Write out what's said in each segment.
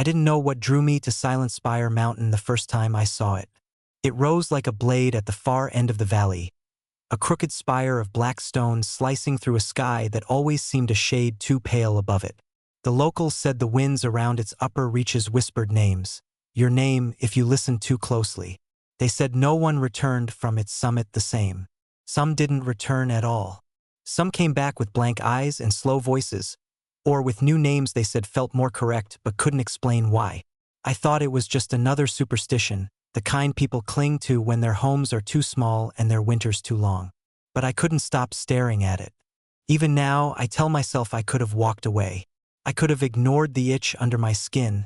I didn't know what drew me to Silentspire Mountain the first time I saw it. It rose like a blade at the far end of the valley, a crooked spire of black stone slicing through a sky that always seemed a shade too pale above it. The locals said the winds around its upper reaches whispered names, your name if you listened too closely. They said no one returned from its summit the same. Some didn't return at all. Some came back with blank eyes and slow voices, or with new names they said felt more correct but couldn't explain why. I thought it was just another superstition, the kind people cling to when their homes are too small and their winters too long. But I couldn't stop staring at it. Even now, I tell myself I could have walked away. I could have ignored the itch under my skin,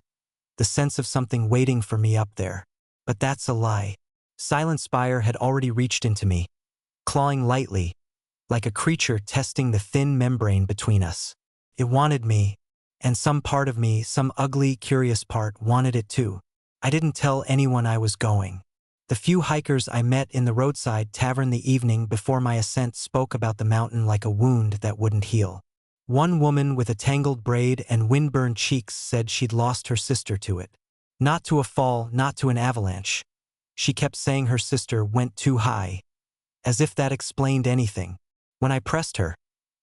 the sense of something waiting for me up there. But that's a lie. Silentspire had already reached into me, clawing lightly, like a creature testing the thin membrane between us. It wanted me, and some part of me, some ugly, curious part, wanted it too. I didn't tell anyone I was going. The few hikers I met in the roadside tavern the evening before my ascent spoke about the mountain like a wound that wouldn't heal. One woman with a tangled braid and windburned cheeks said she'd lost her sister to it. Not to a fall, not to an avalanche. She kept saying her sister went too high, as if that explained anything. When I pressed her,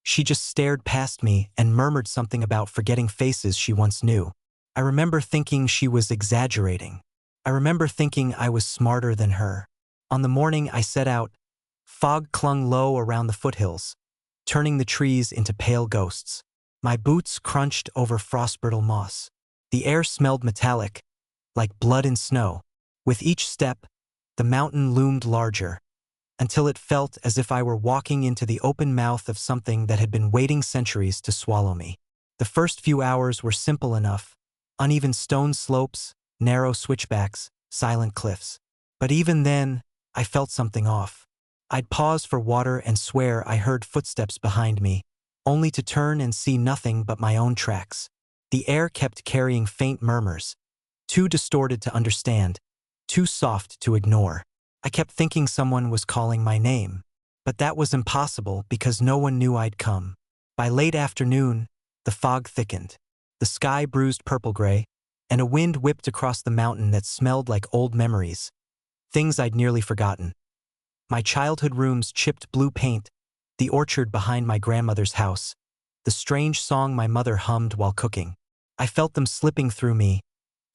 she just stared past me and murmured something about forgetting faces she once knew. I remember thinking she was exaggerating. I remember thinking I was smarter than her. On the morning I set out, fog clung low around the foothills, turning the trees into pale ghosts. My boots crunched over frostbrittle moss. The air smelled metallic, like blood and snow. With each step, the mountain loomed larger, until it felt as if I were walking into the open mouth of something that had been waiting centuries to swallow me. The first few hours were simple enough: uneven stone slopes, narrow switchbacks, silent cliffs. But even then, I felt something off. I'd pause for water and swear I heard footsteps behind me, only to turn and see nothing but my own tracks. The air kept carrying faint murmurs, too distorted to understand, too soft to ignore. I kept thinking someone was calling my name, but that was impossible because no one knew I'd come. By late afternoon, the fog thickened. The sky bruised purple-gray, and a wind whipped across the mountain that smelled like old memories, things I'd nearly forgotten. My childhood room's chipped blue paint, the orchard behind my grandmother's house, the strange song my mother hummed while cooking. I felt them slipping through me,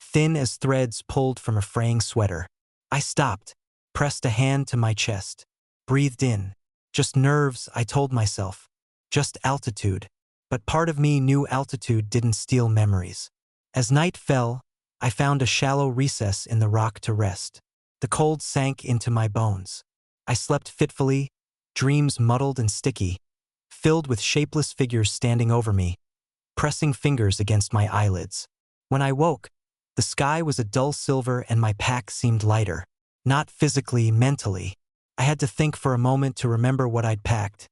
thin as threads pulled from a fraying sweater. I stopped, pressed a hand to my chest, breathed in. Just nerves, I told myself. Just altitude. But part of me knew altitude didn't steal memories. As night fell, I found a shallow recess in the rock to rest. The cold sank into my bones. I slept fitfully, dreams muddled and sticky, filled with shapeless figures standing over me, pressing fingers against my eyelids. When I woke, the sky was a dull silver and my pack seemed lighter. Not physically, mentally. I had to think for a moment to remember what I'd packed,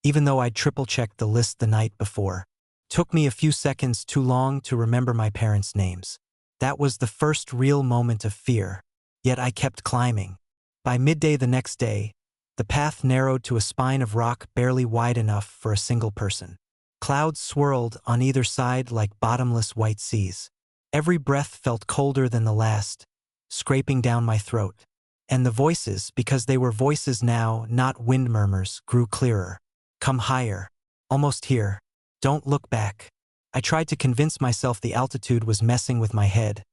even though I'd triple-checked the list the night before. Took me a few seconds too long to remember my parents' names. That was the first real moment of fear, yet I kept climbing. By midday the next day, the path narrowed to a spine of rock barely wide enough for a single person. Clouds swirled on either side like bottomless white seas. Every breath felt colder than the last, scraping down my throat. And the voices, because they were voices now, not wind murmurs, grew clearer. Come higher. Almost here. Don't look back. I tried to convince myself the altitude was messing with my head,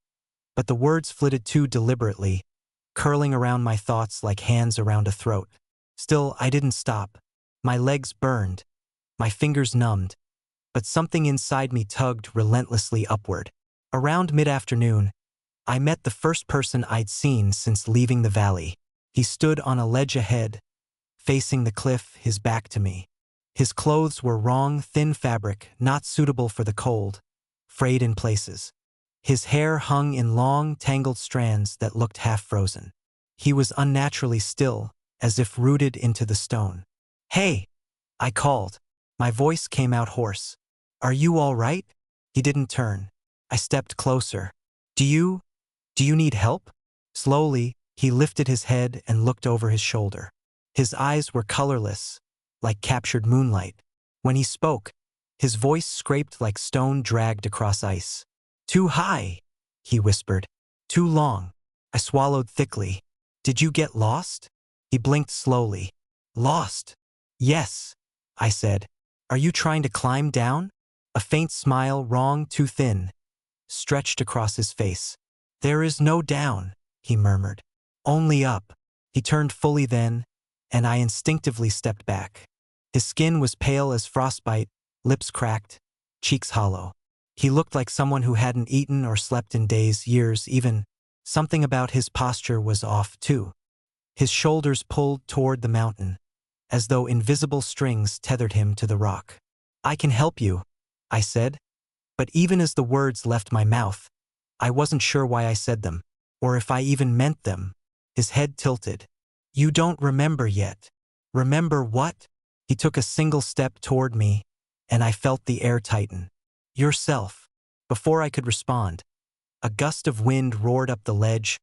but the words flitted too deliberately, curling around my thoughts like hands around a throat. Still, I didn't stop. My legs burned, my fingers numbed, but something inside me tugged relentlessly upward. Around mid-afternoon, I met the first person I'd seen since leaving the valley. He stood on a ledge ahead, facing the cliff, his back to me. His clothes were wrong, thin fabric, not suitable for the cold, frayed in places. His hair hung in long, tangled strands that looked half-frozen. He was unnaturally still, as if rooted into the stone. "Hey!" I called. My voice came out hoarse. "Are you all right?" He didn't turn. I stepped closer. Do you need help?" Slowly, he lifted his head and looked over his shoulder. His eyes were colorless, like captured moonlight. When he spoke, his voice scraped like stone dragged across ice. "Too high," he whispered. Too long. I swallowed thickly. Did you get lost? He blinked slowly. Lost? Yes, I said. Are you trying to climb down? A faint smile, wrong, too thin, stretched across his face. There is no down, he murmured. Only up. He turned fully then, and I instinctively stepped back. His skin was pale as frostbite, lips cracked, cheeks hollow. He looked like someone who hadn't eaten or slept in days, years, even. Something about his posture was off, too. His shoulders pulled toward the mountain, as though invisible strings tethered him to the rock. I can help you, I said. But even as the words left my mouth, I wasn't sure why I said them, or if I even meant them. His head tilted. You don't remember yet. Remember what? He took a single step toward me, and I felt the air tighten. Yourself. Before I could respond, a gust of wind roared up the ledge,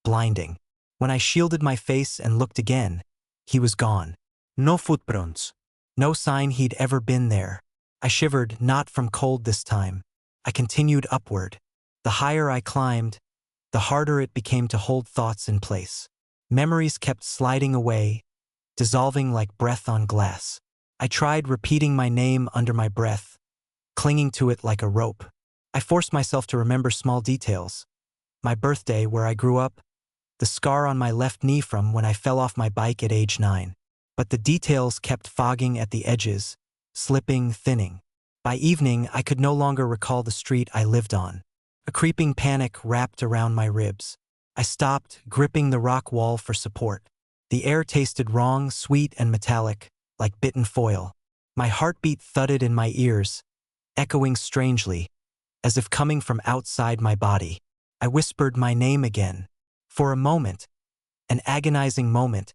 blinding. When I shielded my face and looked again, he was gone. No footprints. No sign he'd ever been there. I shivered, not from cold this time. I continued upward. The higher I climbed, the harder it became to hold thoughts in place. Memories kept sliding away, dissolving like breath on glass. I tried repeating my name under my breath, clinging to it like a rope. I forced myself to remember small details. My birthday, where I grew up, the scar on my left knee from when I fell off my bike at age 9. But the details kept fogging at the edges, slipping, thinning. By evening, I could no longer recall the street I lived on. A creeping panic wrapped around my ribs. I stopped, gripping the rock wall for support. The air tasted wrong, sweet and metallic, like bitten foil. My heartbeat thudded in my ears, echoing strangely, as if coming from outside my body. I whispered my name again. For a moment, an agonizing moment,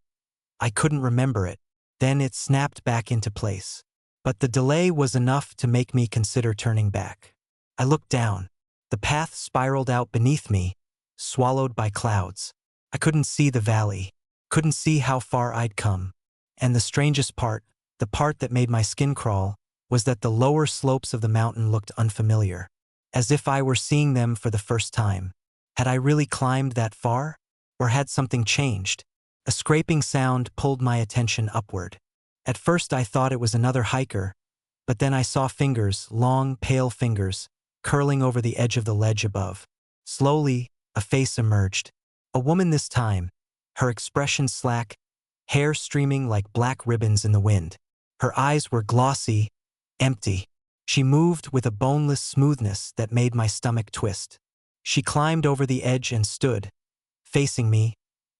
I couldn't remember it. Then it snapped back into place. But the delay was enough to make me consider turning back. I looked down. The path spiraled out beneath me, swallowed by clouds. I couldn't see the valley, couldn't see how far I'd come. And the strangest part, the part that made my skin crawl, was that the lower slopes of the mountain looked unfamiliar, as if I were seeing them for the first time. Had I really climbed that far? Or had something changed? A scraping sound pulled my attention upward. At first I thought it was another hiker, but then I saw fingers, long, pale fingers, curling over the edge of the ledge above. Slowly, a face emerged. A woman this time, her expression slack, hair streaming like black ribbons in the wind. Her eyes were glossy, empty. She moved with a boneless smoothness that made my stomach twist. She climbed over the edge and stood, facing me,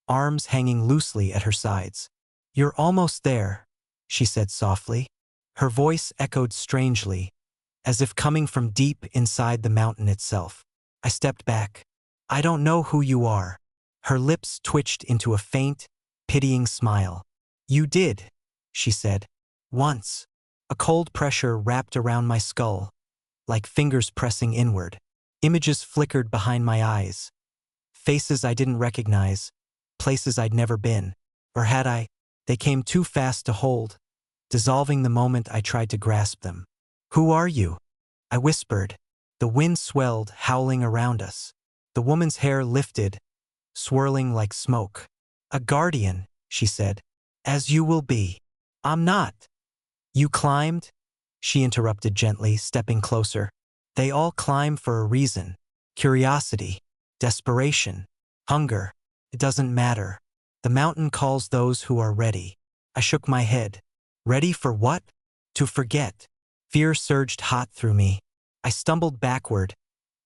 arms hanging loosely at her sides. You're almost there, she said softly. Her voice echoed strangely, as if coming from deep inside the mountain itself. I stepped back. I don't know who you are. Her lips twitched into a faint, pitying smile. You did, she said. Once. A cold pressure wrapped around my skull, like fingers pressing inward. Images flickered behind my eyes. Faces I didn't recognize, places I'd never been. Or had I? They came too fast to hold, dissolving the moment I tried to grasp them. Who are you? I whispered. The wind swelled, howling around us. The woman's hair lifted, swirling like smoke. A guardian, she said. As you will be. I'm not. You climbed? She interrupted gently, stepping closer. They all climb for a reason. Curiosity, desperation, hunger. It doesn't matter. The mountain calls those who are ready. I shook my head. Ready for what? To forget. Fear surged hot through me. I stumbled backward,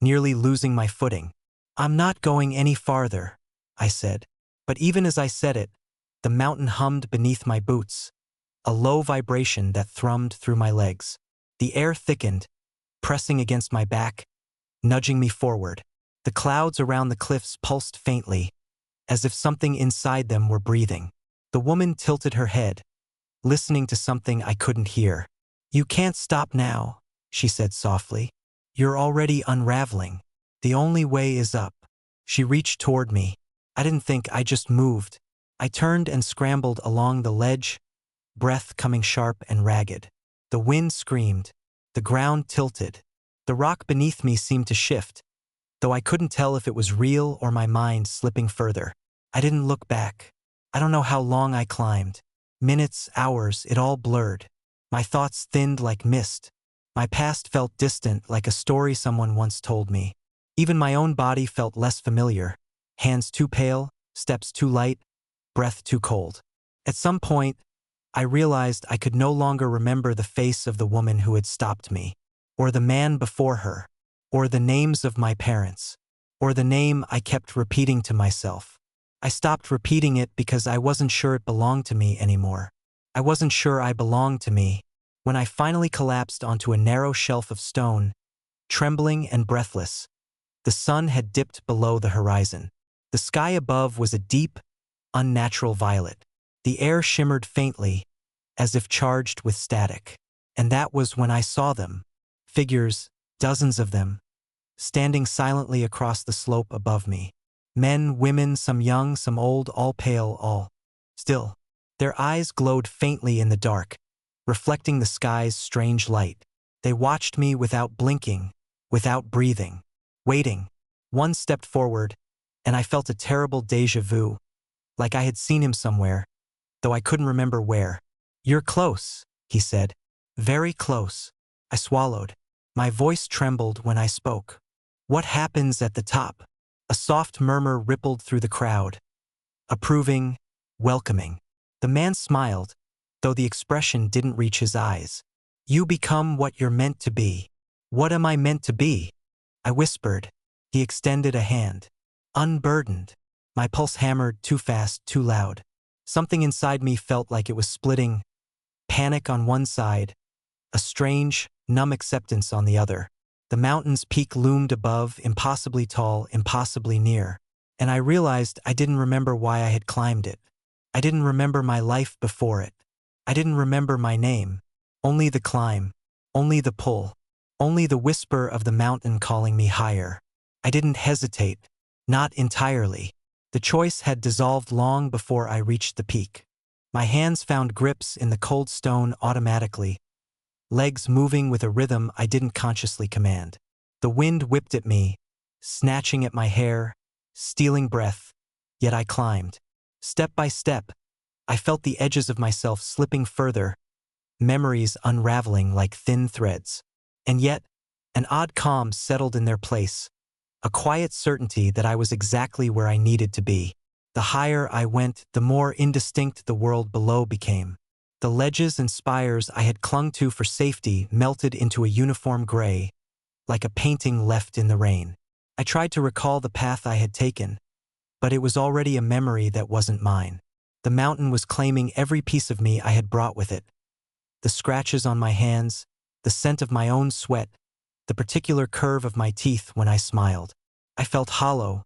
nearly losing my footing. I'm not going any farther, I said. But even as I said it, the mountain hummed beneath my boots, a low vibration that thrummed through my legs. The air thickened, pressing against my back, nudging me forward. The clouds around the cliffs pulsed faintly, as if something inside them were breathing. The woman tilted her head, listening to something I couldn't hear. You can't stop now, she said softly. You're already unraveling. The only way is up. She reached toward me. I didn't think, I just moved. I turned and scrambled along the ledge, breath coming sharp and ragged. The wind screamed. The ground tilted. The rock beneath me seemed to shift, though I couldn't tell if it was real or my mind slipping further. I didn't look back. I don't know how long I climbed. Minutes, hours, it all blurred. My thoughts thinned like mist. My past felt distant, like a story someone once told me. Even my own body felt less familiar. Hands too pale, steps too light, breath too cold. At some point, I realized I could no longer remember the face of the woman who had stopped me, or the man before her, or the names of my parents, or the name I kept repeating to myself. I stopped repeating it because I wasn't sure it belonged to me anymore. I wasn't sure I belonged to me. When I finally collapsed onto a narrow shelf of stone, trembling and breathless, the sun had dipped below the horizon. The sky above was a deep, unnatural violet. The air shimmered faintly, as if charged with static. And that was when I saw them. Figures, dozens of them, standing silently across the slope above me. Men, women, some young, some old, all pale, all still. Their eyes glowed faintly in the dark, reflecting the sky's strange light. They watched me without blinking, without breathing, waiting. One stepped forward, and I felt a terrible déjà vu, like I had seen him somewhere, though I couldn't remember where. "You're close," he said. "Very close." I swallowed. My voice trembled when I spoke. "What happens at the top?" A soft murmur rippled through the crowd. Approving, welcoming. The man smiled, though the expression didn't reach his eyes. "You become what you're meant to be." "What am I meant to be?" I whispered. He extended a hand. Unburdened. My pulse hammered, too fast, too loud. Something inside me felt like it was splitting. Panic on one side, a strange, numb acceptance on the other. The mountain's peak loomed above, impossibly tall, impossibly near. And I realized I didn't remember why I had climbed it. I didn't remember my life before it. I didn't remember my name. Only the climb. Only the pull. Only the whisper of the mountain calling me higher. I didn't hesitate. Not entirely. The choice had dissolved long before I reached the peak. My hands found grips in the cold stone automatically, legs moving with a rhythm I didn't consciously command. The wind whipped at me, snatching at my hair, stealing breath, yet I climbed. Step by step, I felt the edges of myself slipping further, memories unraveling like thin threads. And yet, an odd calm settled in their place, a quiet certainty that I was exactly where I needed to be. The higher I went, the more indistinct the world below became. The ledges and spires I had clung to for safety melted into a uniform gray, like a painting left in the rain. I tried to recall the path I had taken, but it was already a memory that wasn't mine. The mountain was claiming every piece of me I had brought with it. The scratches on my hands, the scent of my own sweat, the particular curve of my teeth when I smiled. I felt hollow,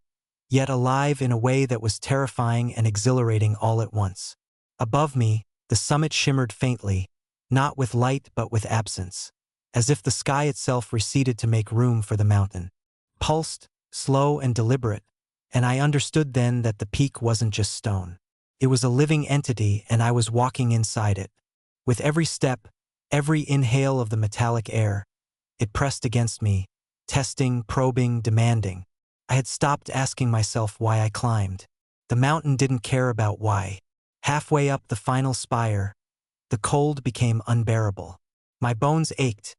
yet alive in a way that was terrifying and exhilarating all at once. Above me, the summit shimmered faintly, not with light but with absence, as if the sky itself receded to make room for the mountain. Pulsed, slow and deliberate, and I understood then that the peak wasn't just stone. It was a living entity, and I was walking inside it. With every step, every inhale of the metallic air, it pressed against me, testing, probing, demanding. I had stopped asking myself why I climbed. The mountain didn't care about why. Halfway up the final spire, the cold became unbearable. My bones ached.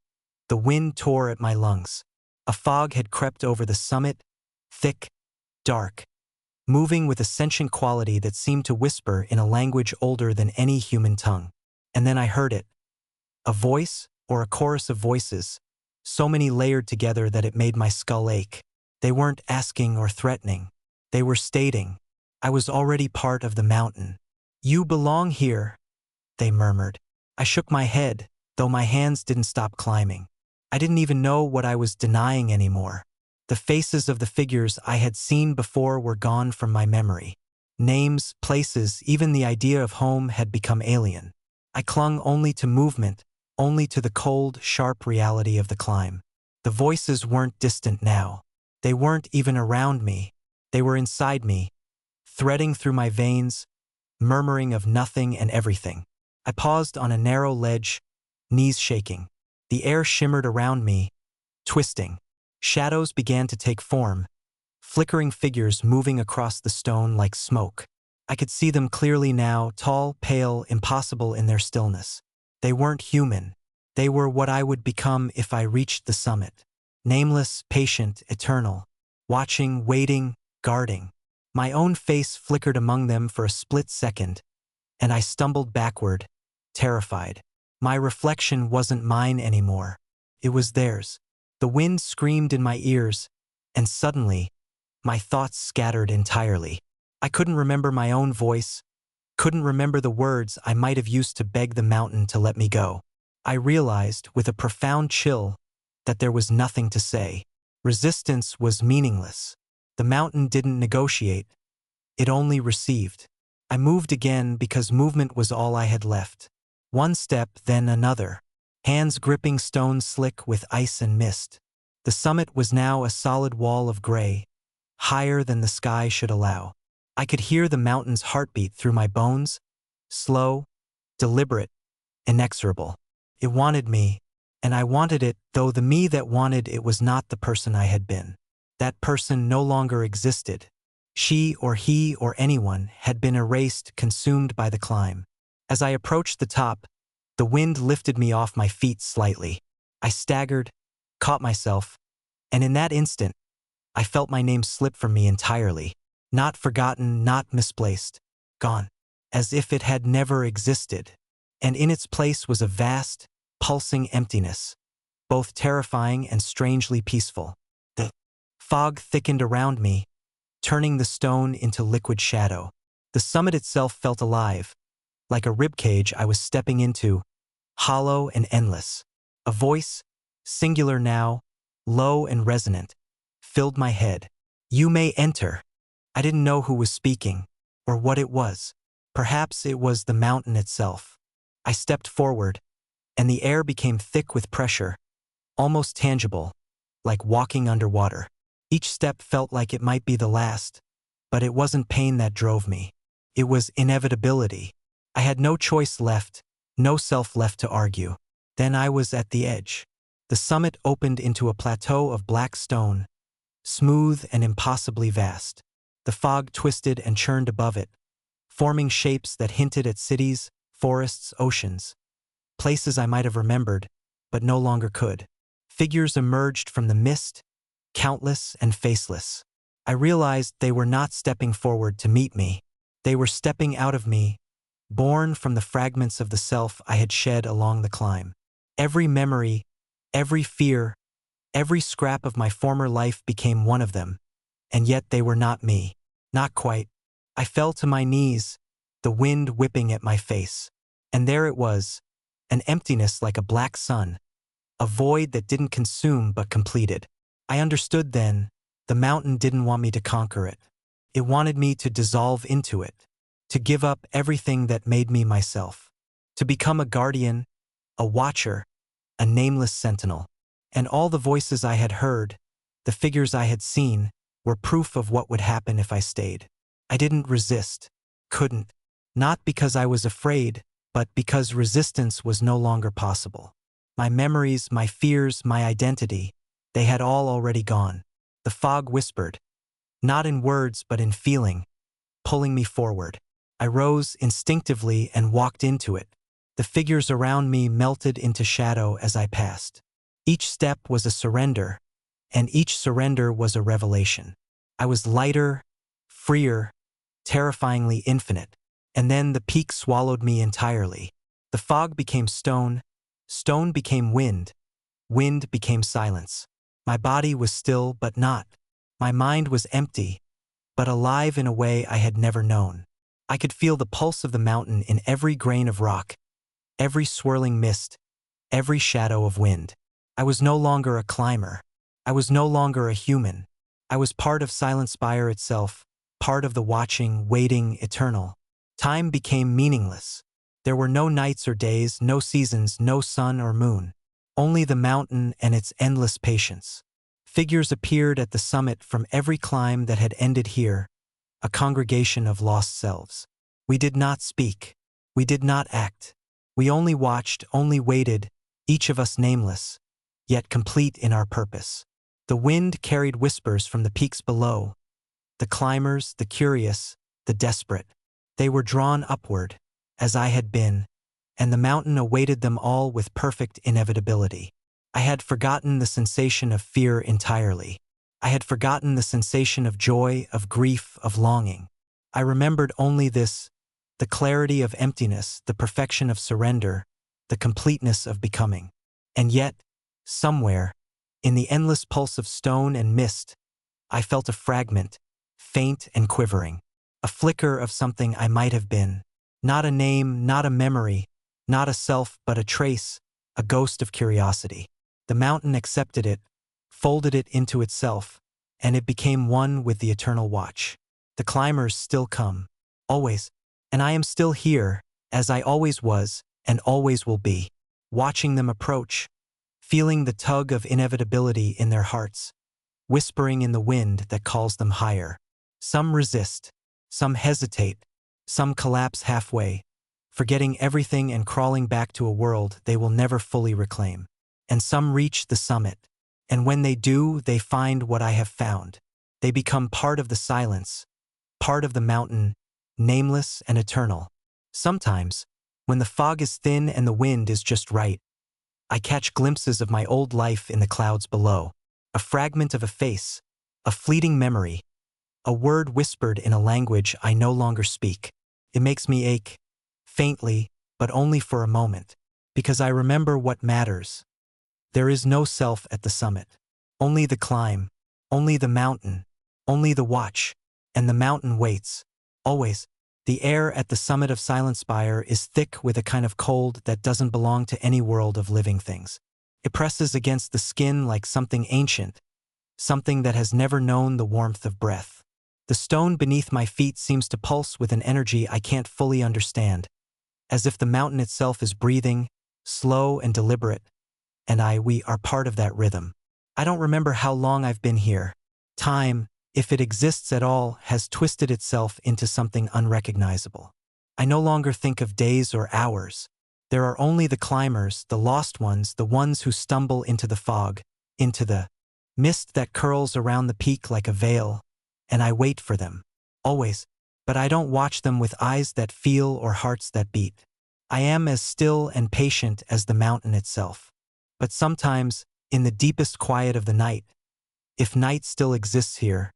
The wind tore at my lungs. A fog had crept over the summit, thick, dark, moving with a sentient quality that seemed to whisper in a language older than any human tongue. And then I heard it. A voice, or a chorus of voices, so many layered together that it made my skull ache. They weren't asking or threatening. They were stating, I was already part of the mountain. "You belong here," they murmured. I shook my head, though my hands didn't stop climbing. I didn't even know what I was denying anymore. The faces of the figures I had seen before were gone from my memory. Names, places, even the idea of home had become alien. I clung only to movement, only to the cold, sharp reality of the climb. The voices weren't distant now. They weren't even around me. They were inside me, threading through my veins, murmuring of nothing and everything. I paused on a narrow ledge, knees shaking. The air shimmered around me, twisting. Shadows began to take form, flickering figures moving across the stone like smoke. I could see them clearly now, tall, pale, impossible in their stillness. They weren't human. They were what I would become if I reached the summit. Nameless, patient, eternal. Watching, waiting, guarding. My own face flickered among them for a split second, and I stumbled backward, terrified. My reflection wasn't mine anymore. It was theirs. The wind screamed in my ears, and suddenly, my thoughts scattered entirely. I couldn't remember my own voice, couldn't remember the words I might have used to beg the mountain to let me go. I realized, with a profound chill, that there was nothing to say. Resistance was meaningless. The mountain didn't negotiate. It only received. I moved again because movement was all I had left. One step, then another. Hands gripping stone slick with ice and mist. The summit was now a solid wall of gray, higher than the sky should allow. I could hear the mountain's heartbeat through my bones, slow, deliberate, inexorable. It wanted me, and I wanted it, though the me that wanted it was not the person I had been. That person no longer existed. She or he or anyone had been erased, consumed by the climb. As I approached the top, the wind lifted me off my feet slightly. I staggered, caught myself, and in that instant, I felt my name slip from me entirely. Not forgotten, not misplaced. Gone. As if it had never existed. And in its place was a vast, pulsing emptiness, both terrifying and strangely peaceful. The fog thickened around me, turning the stone into liquid shadow. The summit itself felt alive, like a ribcage I was stepping into, hollow and endless. A voice, singular now, low and resonant, filled my head. "You may enter." I didn't know who was speaking, or what it was. Perhaps it was the mountain itself. I stepped forward, and the air became thick with pressure, almost tangible, like walking underwater. Each step felt like it might be the last, but it wasn't pain that drove me. It was inevitability. I had no choice left, no self left to argue. Then I was at the edge. The summit opened into a plateau of black stone, smooth and impossibly vast. The fog twisted and churned above it, forming shapes that hinted at cities, forests, oceans. Places I might have remembered, but no longer could. Figures emerged from the mist, countless and faceless. I realized they were not stepping forward to meet me. They were stepping out of me, born from the fragments of the self I had shed along the climb. Every memory, every fear, every scrap of my former life became one of them, and yet they were not me. Not quite. I fell to my knees, the wind whipping at my face. And there it was, an emptiness like a black sun, a void that didn't consume but completed. I understood then, the mountain didn't want me to conquer it. It wanted me to dissolve into it, to give up everything that made me myself, to become a guardian, a watcher, a nameless sentinel. And all the voices I had heard, the figures I had seen, were proof of what would happen if I stayed. I didn't resist, couldn't, not because I was afraid, but because resistance was no longer possible. My memories, my fears, my identity, they had all already gone. The fog whispered, not in words but in feeling, pulling me forward. I rose instinctively and walked into it. The figures around me melted into shadow as I passed. Each step was a surrender, and each surrender was a revelation. I was lighter, freer, terrifyingly infinite, and then the peak swallowed me entirely. The fog became stone, stone became wind, wind became silence. My body was still but not. My mind was empty, but alive in a way I had never known. I could feel the pulse of the mountain in every grain of rock, every swirling mist, every shadow of wind. I was no longer a climber. I was no longer a human. I was part of Silentspire itself, part of the watching, waiting, eternal. Time became meaningless. There were no nights or days, no seasons, no sun or moon. Only the mountain and its endless patience. Figures appeared at the summit from every climb that had ended here, a congregation of lost selves. We did not speak. We did not act. We only watched, only waited, each of us nameless, yet complete in our purpose. The wind carried whispers from the peaks below. The climbers, the curious, the desperate. They were drawn upward, as I had been, and the mountain awaited them all with perfect inevitability. I had forgotten the sensation of fear entirely. I had forgotten the sensation of joy, of grief, of longing. I remembered only this, the clarity of emptiness, the perfection of surrender, the completeness of becoming. And yet, somewhere, in the endless pulse of stone and mist, I felt a fragment, faint and quivering, a flicker of something I might have been. Not a name, not a memory, not a self, but a trace, a ghost of curiosity. The mountain accepted it, folded it into itself, and it became one with the eternal watch. The climbers still come, always, and I am still here, as I always was, and always will be, watching them approach, feeling the tug of inevitability in their hearts, whispering in the wind that calls them higher. Some resist, some hesitate, some collapse halfway, forgetting everything and crawling back to a world they will never fully reclaim. And some reach the summit, and when they do, they find what I have found. They become part of the silence, part of the mountain, nameless and eternal. Sometimes, when the fog is thin and the wind is just right, I catch glimpses of my old life in the clouds below, a fragment of a face, a fleeting memory, a word whispered in a language I no longer speak. It makes me ache, faintly, but only for a moment, because I remember what matters. There is no self at the summit. Only the climb, only the mountain, only the watch, and the mountain waits. Always. The air at the summit of Silentspire is thick with a kind of cold that doesn't belong to any world of living things. It presses against the skin like something ancient, something that has never known the warmth of breath. The stone beneath my feet seems to pulse with an energy I can't fully understand, as if the mountain itself is breathing, slow and deliberate, and we are part of that rhythm. I don't remember how long I've been here. Time, if it exists at all, has twisted itself into something unrecognizable. I no longer think of days or hours. There are only the climbers, the lost ones, the ones who stumble into the fog, into the mist that curls around the peak like a veil, and I wait for them. Always. But I don't watch them with eyes that feel or hearts that beat. I am as still and patient as the mountain itself. But sometimes, in the deepest quiet of the night, if night still exists here,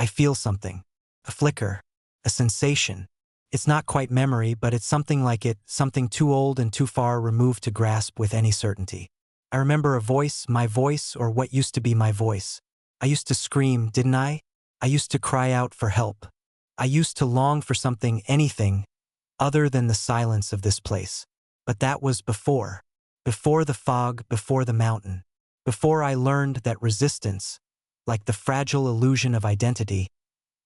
I feel something, a flicker, a sensation. It's not quite memory, but it's something like it, something too old and too far removed to grasp with any certainty. I remember a voice, my voice, or what used to be my voice. I used to scream, didn't I? I used to cry out for help. I used to long for something, anything, other than the silence of this place. But that was before. Before the fog, before the mountain. Before I learned that resistance, like the fragile illusion of identity,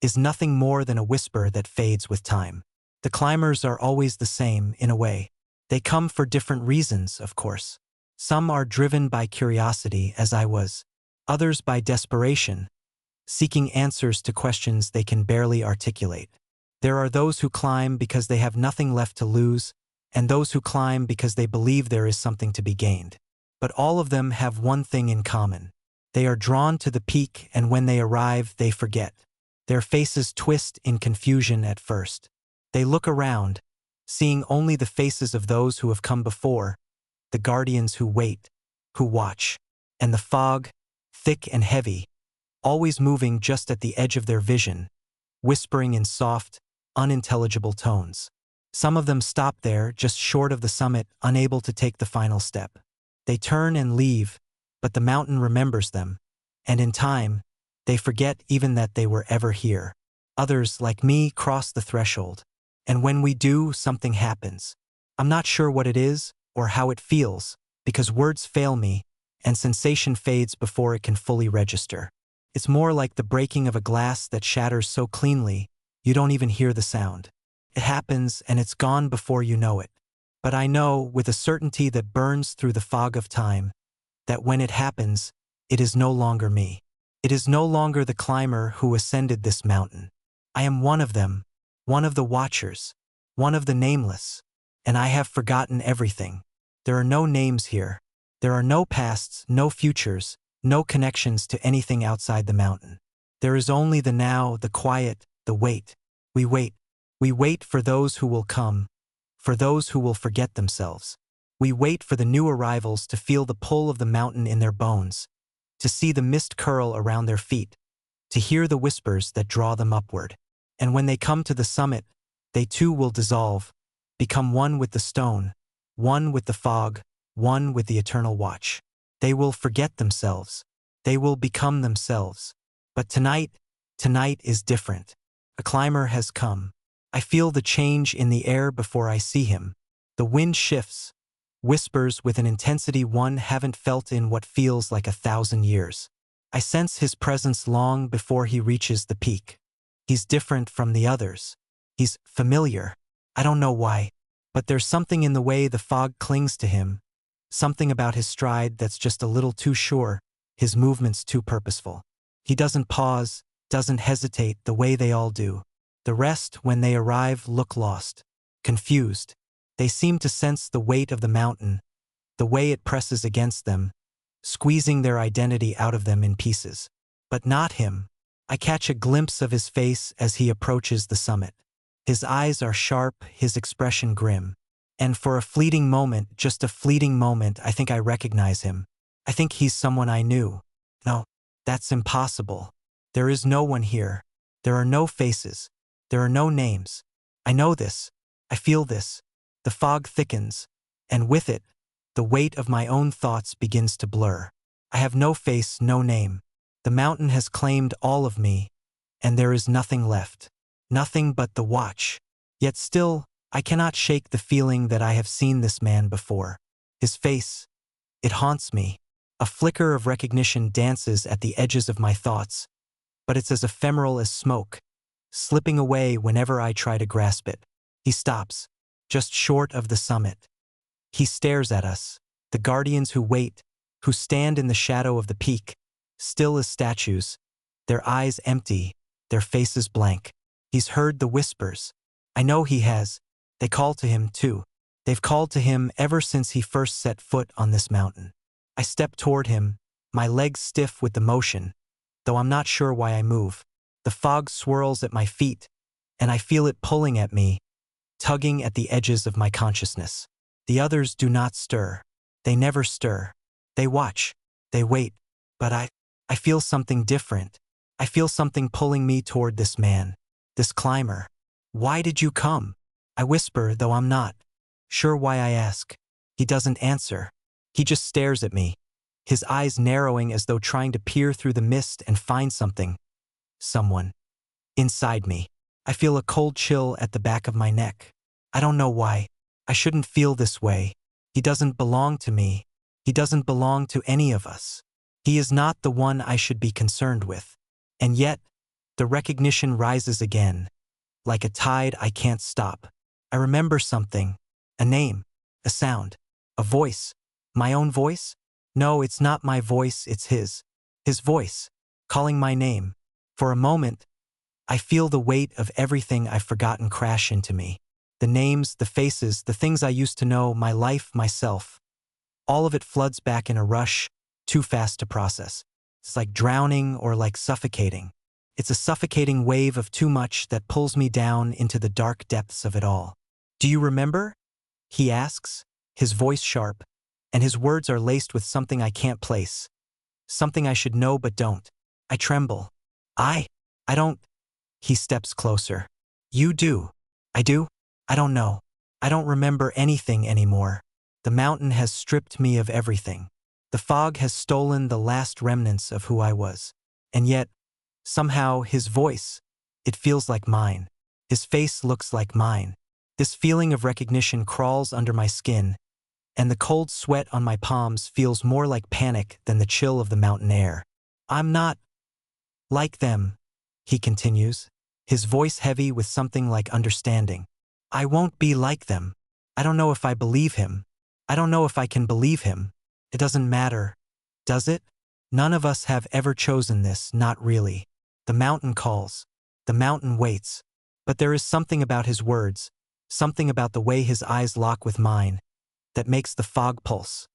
is nothing more than a whisper that fades with time. The climbers are always the same, in a way. They come for different reasons, of course. Some are driven by curiosity, as I was. Others by desperation, seeking answers to questions they can barely articulate. There are those who climb because they have nothing left to lose, and those who climb because they believe there is something to be gained. But all of them have one thing in common. They are drawn to the peak, and when they arrive, they forget. Their faces twist in confusion at first. They look around, seeing only the faces of those who have come before, the guardians who wait, who watch, and the fog, thick and heavy, always moving just at the edge of their vision, whispering in soft, unintelligible tones. Some of them stop there, just short of the summit, unable to take the final step. They turn and leave, but the mountain remembers them, and in time, they forget even that they were ever here. Others, like me, cross the threshold, and when we do, something happens. I'm not sure what it is or how it feels, because words fail me, and sensation fades before it can fully register. It's more like the breaking of a glass that shatters so cleanly, you don't even hear the sound. It happens, and it's gone before you know it. But I know, with a certainty that burns through the fog of time, that when it happens, it is no longer me. It is no longer the climber who ascended this mountain. I am one of them, one of the watchers, one of the nameless, and I have forgotten everything. There are no names here. There are no pasts, no futures, no connections to anything outside the mountain. There is only the now, the quiet, the wait. We wait. We wait for those who will come, for those who will forget themselves. We wait for the new arrivals to feel the pull of the mountain in their bones, to see the mist curl around their feet, to hear the whispers that draw them upward. And when they come to the summit, they too will dissolve, become one with the stone, one with the fog, one with the eternal watch. They will forget themselves. They will become themselves. But tonight is different. A climber has come. I feel the change in the air before I see him. The wind shifts, whispers with an intensity one haven't felt in what feels like 1,000 years. I sense his presence long before he reaches the peak. He's different from the others. He's familiar. I don't know why, but there's something in the way the fog clings to him, something about his stride that's just a little too sure, his movements too purposeful. He doesn't pause, doesn't hesitate the way they all do. The rest, when they arrive, look lost, confused. They seem to sense the weight of the mountain, the way it presses against them, squeezing their identity out of them in pieces. But not him. I catch a glimpse of his face as he approaches the summit. His eyes are sharp, his expression grim. And for a fleeting moment, just a fleeting moment, I think I recognize him. I think he's someone I knew. No, that's impossible. There is no one here. There are no faces. There are no names. I know this. I feel this. The fog thickens, and with it, the weight of my own thoughts begins to blur. I have no face, no name. The mountain has claimed all of me, and there is nothing left. Nothing but the watch. Yet still, I cannot shake the feeling that I have seen this man before. His face, it haunts me. A flicker of recognition dances at the edges of my thoughts, but it's as ephemeral as smoke, slipping away whenever I try to grasp it. He stops, just short of the summit. He stares at us, the guardians who wait, who stand in the shadow of the peak, still as statues, their eyes empty, their faces blank. He's heard the whispers. I know he has. They call to him too. They've called to him ever since he first set foot on this mountain. I step toward him, my legs stiff with the motion, though I'm not sure why I move. The fog swirls at my feet, and I feel it pulling at me, tugging at the edges of my consciousness. The others do not stir. They never stir. They watch. They wait. But I feel something different. I feel something pulling me toward this man, this climber. Why did you come? I whisper, though I'm not sure why I ask. He doesn't answer. He just stares at me, his eyes narrowing as though trying to peer through the mist and find something, someone, inside me. I feel a cold chill at the back of my neck. I don't know why. I shouldn't feel this way. He doesn't belong to me. He doesn't belong to any of us. He is not the one I should be concerned with. And yet, the recognition rises again, like a tide I can't stop. I remember something, a name, a sound, a voice. My own voice? No, it's not my voice, it's his. His voice, calling my name. For a moment, I feel the weight of everything I've forgotten crash into me. The names, the faces, the things I used to know, my life, myself. All of it floods back in a rush, too fast to process. It's like drowning or like suffocating. It's a suffocating wave of too much that pulls me down into the dark depths of it all. Do you remember? He asks, his voice sharp, and his words are laced with something I can't place. Something I should know but don't. I tremble. I don't. He steps closer. You do. I do? I don't know. I don't remember anything anymore. The mountain has stripped me of everything. The fog has stolen the last remnants of who I was. And yet, somehow, his voice, it feels like mine. His face looks like mine. This feeling of recognition crawls under my skin, and the cold sweat on my palms feels more like panic than the chill of the mountain air. I'm not like them, he continues, his voice heavy with something like understanding. I won't be like them. I don't know if I believe him. I don't know if I can believe him. It doesn't matter, does it? None of us have ever chosen this, not really. The mountain calls. The mountain waits. But there is something about his words, something about the way his eyes lock with mine, that makes the fog pulse.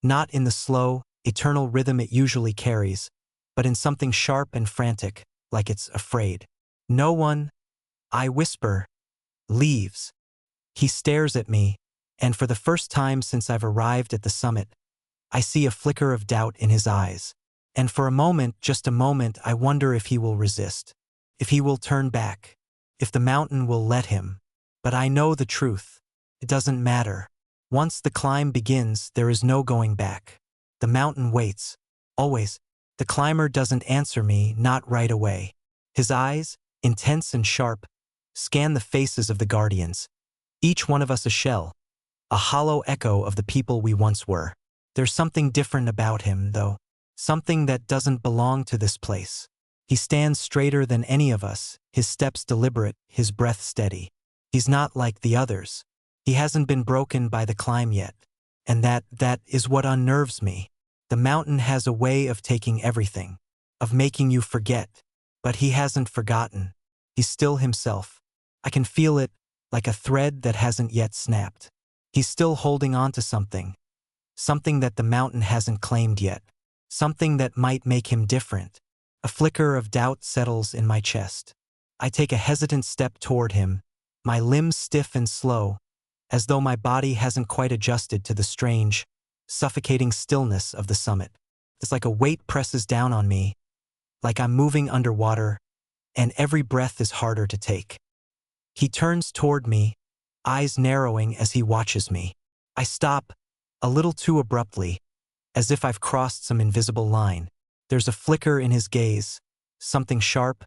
Not in the slow, eternal rhythm it usually carries, but in something sharp and frantic, like it's afraid. No one, I whisper, leaves. He stares at me, and for the first time since I've arrived at the summit, I see a flicker of doubt in his eyes. And for a moment, just a moment, I wonder if he will resist, if he will turn back, if the mountain will let him. But I know the truth. It doesn't matter. Once the climb begins, there is no going back. The mountain waits. Always. The climber doesn't answer me, not right away. His eyes, intense and sharp, scan the faces of the guardians. Each one of us a shell, a hollow echo of the people we once were. There's something different about him, though. Something that doesn't belong to this place. He stands straighter than any of us, his steps deliberate, his breath steady. He's not like the others. He hasn't been broken by the climb yet. And that is what unnerves me. The mountain has a way of taking everything, of making you forget. But he hasn't forgotten. He's still himself. I can feel it, like a thread that hasn't yet snapped. He's still holding on to something. Something that the mountain hasn't claimed yet. Something that might make him different. A flicker of doubt settles in my chest. I take a hesitant step toward him, my limbs stiff and slow, as though my body hasn't quite adjusted to the strange, suffocating stillness of the summit. It's like a weight presses down on me, like I'm moving underwater, and every breath is harder to take. He turns toward me, eyes narrowing as he watches me. I stop, a little too abruptly, as if I've crossed some invisible line. There's a flicker in his gaze, something sharp,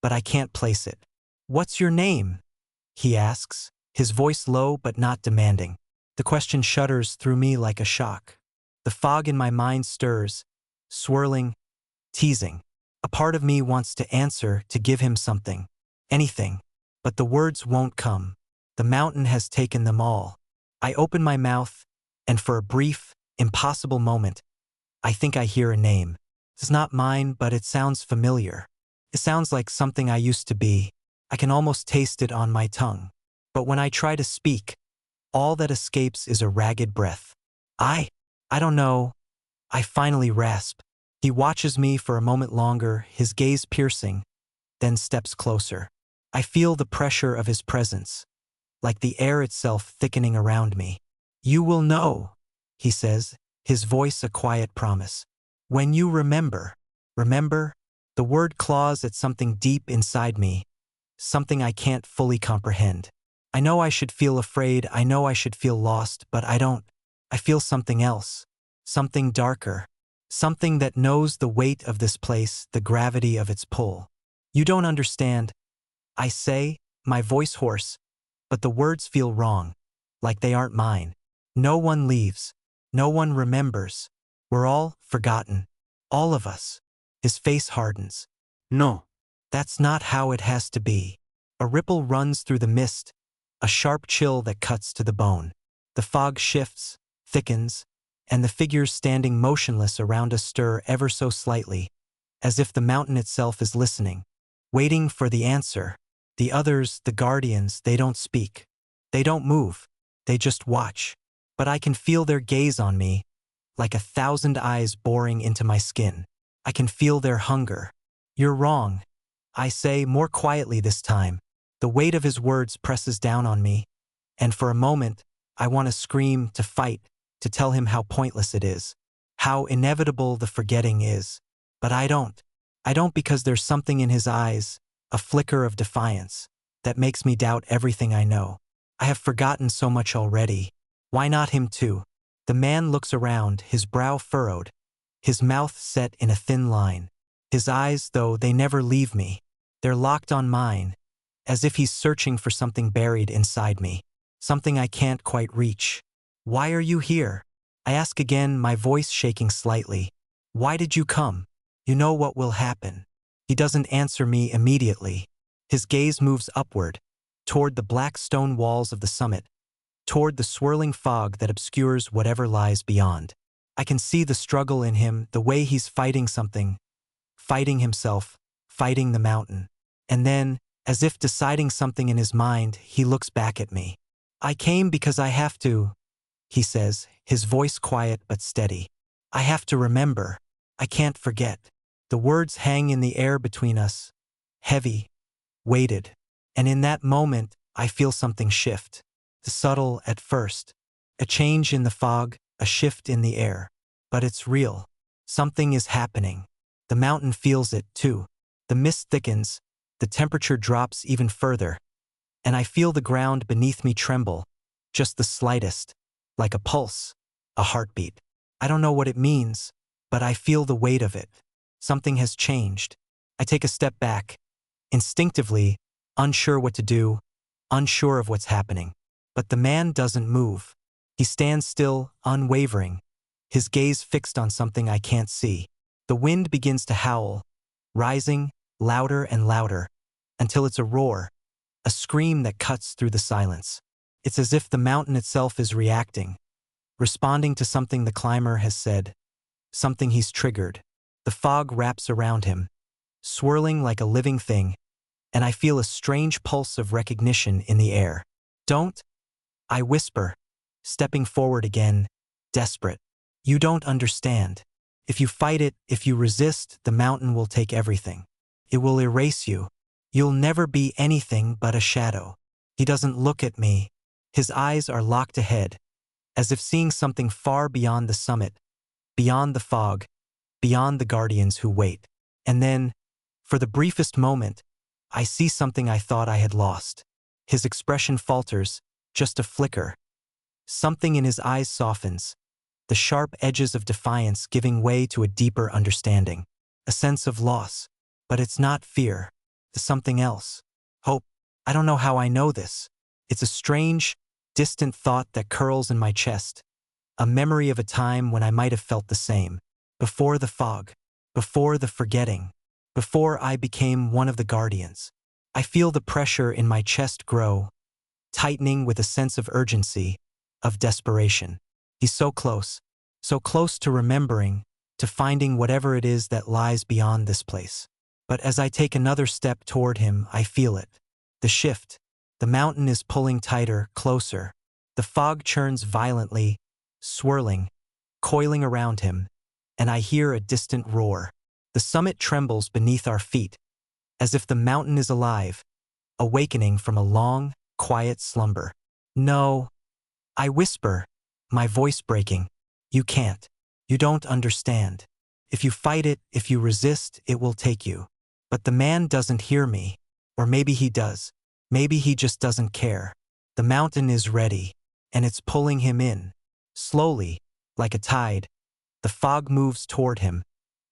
but I can't place it. "What's your name?" he asks, his voice low but not demanding. The question shudders through me like a shock. The fog in my mind stirs, swirling, teasing. A part of me wants to answer, to give him something, anything, but the words won't come. The mountain has taken them all. I open my mouth, and for a brief, impossible moment, I think I hear a name. It's not mine, but it sounds familiar. It sounds like something I used to be. I can almost taste it on my tongue. But when I try to speak, all that escapes is a ragged breath. I don't know. I finally rasp. He watches me for a moment longer, his gaze piercing, then steps closer. I feel the pressure of his presence, like the air itself thickening around me. "You will know," he says, his voice a quiet promise. "When you remember." Remember? The word claws at something deep inside me, something I can't fully comprehend. I know I should feel afraid, I know I should feel lost, but I don't. I feel something else, something darker, something that knows the weight of this place, the gravity of its pull. "You don't understand," I say, my voice hoarse, but the words feel wrong, like they aren't mine. No one leaves. No one remembers. We're all forgotten. All of us. His face hardens. "No. That's not how it has to be." A ripple runs through the mist, a sharp chill that cuts to the bone. The fog shifts, thickens, and the figures standing motionless around us stir ever so slightly, as if the mountain itself is listening, waiting for the answer. The others, the guardians, they don't speak. They don't move. They just watch. But I can feel their gaze on me, like 1,000 eyes boring into my skin. I can feel their hunger. "You're wrong," I say, more quietly this time. The weight of his words presses down on me, and for a moment, I want to scream, to fight, to tell him how pointless it is, how inevitable the forgetting is. But I don't. I don't, because there's something in his eyes, a flicker of defiance, that makes me doubt everything I know. I have forgotten so much already. Why not him too? The man looks around, his brow furrowed, his mouth set in a thin line. His eyes, though, they never leave me. They're locked on mine, as if he's searching for something buried inside me, something I can't quite reach. "Why are you here?" I ask again, my voice shaking slightly. "Why did you come? You know what will happen." He doesn't answer me immediately. His gaze moves upward, toward the black stone walls of the summit, toward the swirling fog that obscures whatever lies beyond. I can see the struggle in him, the way he's fighting something, fighting himself, fighting the mountain. And then, as if deciding something in his mind, he looks back at me. "I came because I have to," he says, his voice quiet but steady. I have to remember. I can't forget. The words hang in the air between us, heavy, weighted. And in that moment, I feel something shift. Subtle at first. A change in the fog, a shift in the air. But it's real. Something is happening. The mountain feels it, too. The mist thickens, the temperature drops even further, and I feel the ground beneath me tremble, just the slightest, like a pulse, a heartbeat. I don't know what it means, but I feel the weight of it. Something has changed. I take a step back, instinctively, unsure what to do, unsure of what's happening. But the man doesn't move. He stands still, unwavering, his gaze fixed on something I can't see. The wind begins to howl, rising, louder and louder, until it's a roar, a scream that cuts through the silence. It's as if the mountain itself is reacting, responding to something the climber has said, something he's triggered. The fog wraps around him, swirling like a living thing, and I feel a strange pulse of recognition in the air. Don't, I whisper, stepping forward again, desperate. You don't understand. If you fight it, if you resist, the mountain will take everything. It will erase you. You'll never be anything but a shadow. He doesn't look at me. His eyes are locked ahead, as if seeing something far beyond the summit, beyond the fog, beyond the guardians who wait. And then, for the briefest moment, I see something I thought I had lost. His expression falters, just a flicker. Something in his eyes softens, the sharp edges of defiance giving way to a deeper understanding. A sense of loss. But it's not fear. It's something else. Hope. I don't know how I know this. It's a strange, distant thought that curls in my chest. A memory of a time when I might have felt the same. Before the fog. Before the forgetting. Before I became one of the guardians. I feel the pressure in my chest grow, tightening with a sense of urgency, of desperation. He's so close to remembering, to finding whatever it is that lies beyond this place. But as I take another step toward him, I feel it. The shift. The mountain is pulling tighter, closer. The fog churns violently, swirling, coiling around him, and I hear a distant roar. The summit trembles beneath our feet, as if the mountain is alive, awakening from a long, quiet slumber. No, I whisper, my voice breaking. You can't. You don't understand. If you fight it, if you resist, it will take you. But the man doesn't hear me. Or maybe he does. Maybe he just doesn't care. The mountain is ready, and it's pulling him in. Slowly, like a tide, the fog moves toward him,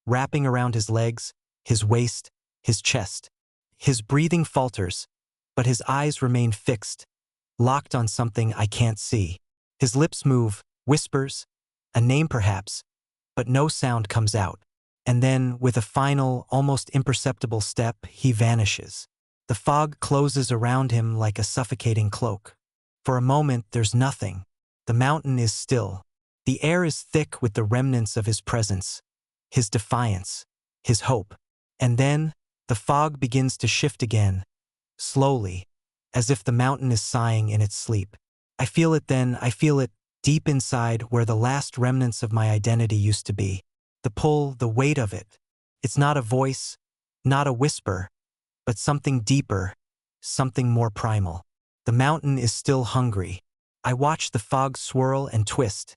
wrapping around his legs, his waist, his chest. His breathing falters, but his eyes remain fixed, locked on something I can't see. His lips move, whispers, a name perhaps, but no sound comes out. And then, with a final, almost imperceptible step, he vanishes. The fog closes around him like a suffocating cloak. For a moment, there's nothing. The mountain is still. The air is thick with the remnants of his presence, his defiance, his hope. And then, the fog begins to shift again, slowly, as if the mountain is sighing in its sleep. I feel it then, I feel it deep inside where the last remnants of my identity used to be. The pull, the weight of it. It's not a voice, not a whisper, but something deeper, something more primal. The mountain is still hungry. I watch the fog swirl and twist,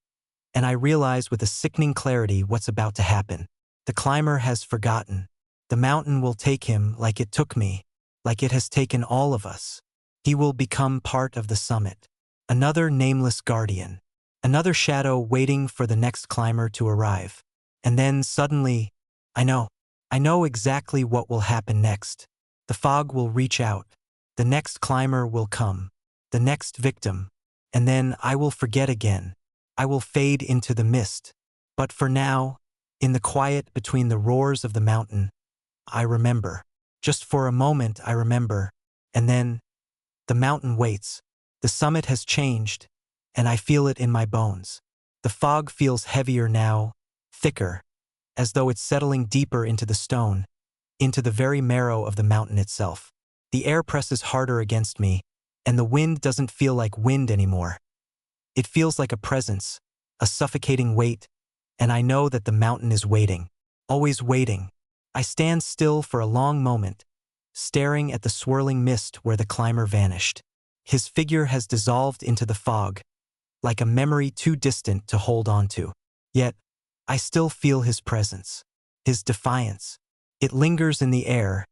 and I realize with a sickening clarity what's about to happen. The climber has forgotten. The mountain will take him like it took me, like it has taken all of us. He will become part of the summit. Another nameless guardian. Another shadow waiting for the next climber to arrive. And then suddenly, I know exactly what will happen next. The fog will reach out. The next climber will come. The next victim. And then I will forget again. I will fade into the mist. But for now, in the quiet between the roars of the mountain, I remember. Just for a moment I remember. And then, the mountain waits. The summit has changed, and I feel it in my bones. The fog feels heavier now, thicker, as though it's settling deeper into the stone, into the very marrow of the mountain itself. The air presses harder against me, and the wind doesn't feel like wind anymore. It feels like a presence, a suffocating weight, and I know that the mountain is waiting. Always waiting. I stand still for a long moment, staring at the swirling mist where the climber vanished. His figure has dissolved into the fog, like a memory too distant to hold on to. Yet, I still feel his presence, his defiance. It lingers in the air,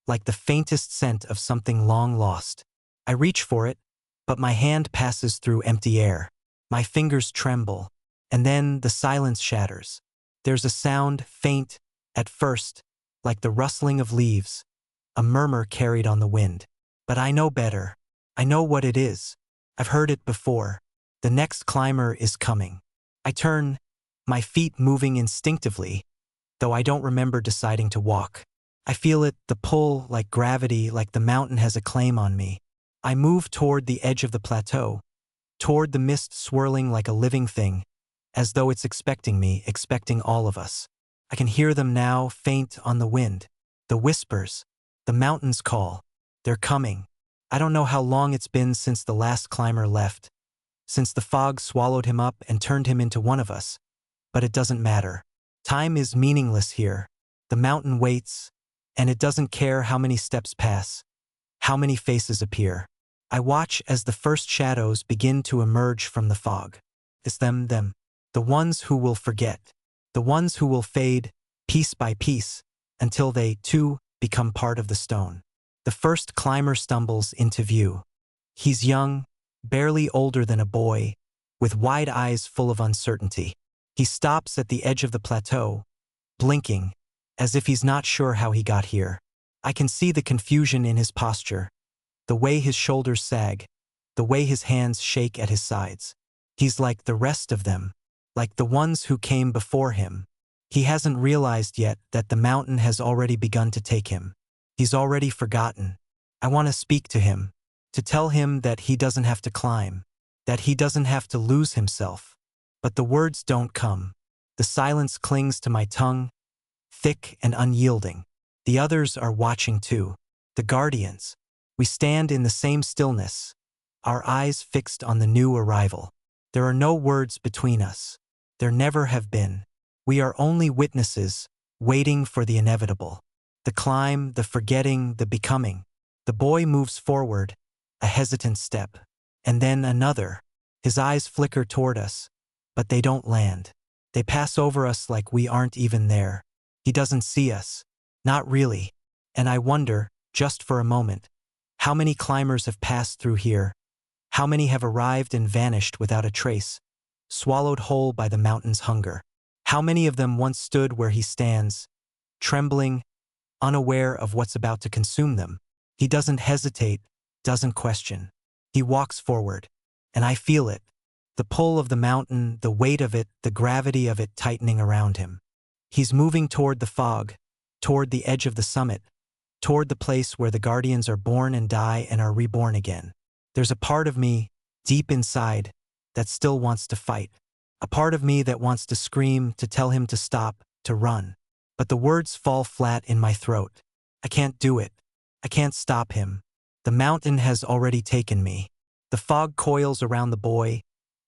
like the faintest scent of something long lost. I reach for it, but my hand passes through empty air. My fingers tremble, and then the silence shatters. There's a sound, faint, at first, like the rustling of leaves, a murmur carried on the wind. But I know better. I know what it is. I've heard it before. The next climber is coming. I turn, my feet moving instinctively, though I don't remember deciding to walk. I feel it, the pull, like gravity, like the mountain has a claim on me. I move toward the edge of the plateau, toward the mist swirling like a living thing, as though it's expecting me, expecting all of us. I can hear them now, faint on the wind. The whispers, the mountain's call. They're coming. I don't know how long it's been since the last climber left, since the fog swallowed him up and turned him into one of us. But it doesn't matter. Time is meaningless here. The mountain waits, and it doesn't care how many steps pass, how many faces appear. I watch as the first shadows begin to emerge from the fog. It's them. The ones who will forget. The ones who will fade, piece by piece, until they, too, become part of the stone. The first climber stumbles into view. He's young, barely older than a boy, with wide eyes full of uncertainty. He stops at the edge of the plateau, blinking, as if he's not sure how he got here. I can see the confusion in his posture, the way his shoulders sag, the way his hands shake at his sides. He's like the rest of them, like the ones who came before him. He hasn't realized yet that the mountain has already begun to take him. He's already forgotten. I want to speak to him, to tell him that he doesn't have to climb, that he doesn't have to lose himself. But the words don't come. The silence clings to my tongue, thick and unyielding. The others are watching too. The guardians. We stand in the same stillness, our eyes fixed on the new arrival. There are no words between us. There never have been. We are only witnesses, waiting for the inevitable. The climb, the forgetting, the becoming. The boy moves forward, a hesitant step, and then another. His eyes flicker toward us, but they don't land. They pass over us like we aren't even there. He doesn't see us. Not really. And I wonder, just for a moment, how many climbers have passed through here? How many have arrived and vanished without a trace, swallowed whole by the mountain's hunger? How many of them once stood where he stands, trembling, unaware of what's about to consume them? He doesn't hesitate, doesn't question. He walks forward, and I feel it. The pull of the mountain, the weight of it, the gravity of it tightening around him. He's moving toward the fog, toward the edge of the summit, toward the place where the guardians are born and die and are reborn again. There's a part of me, deep inside, that still wants to fight. A part of me that wants to scream, to tell him to stop, to run. But the words fall flat in my throat. I can't do it. I can't stop him. The mountain has already taken me. The fog coils around the boy,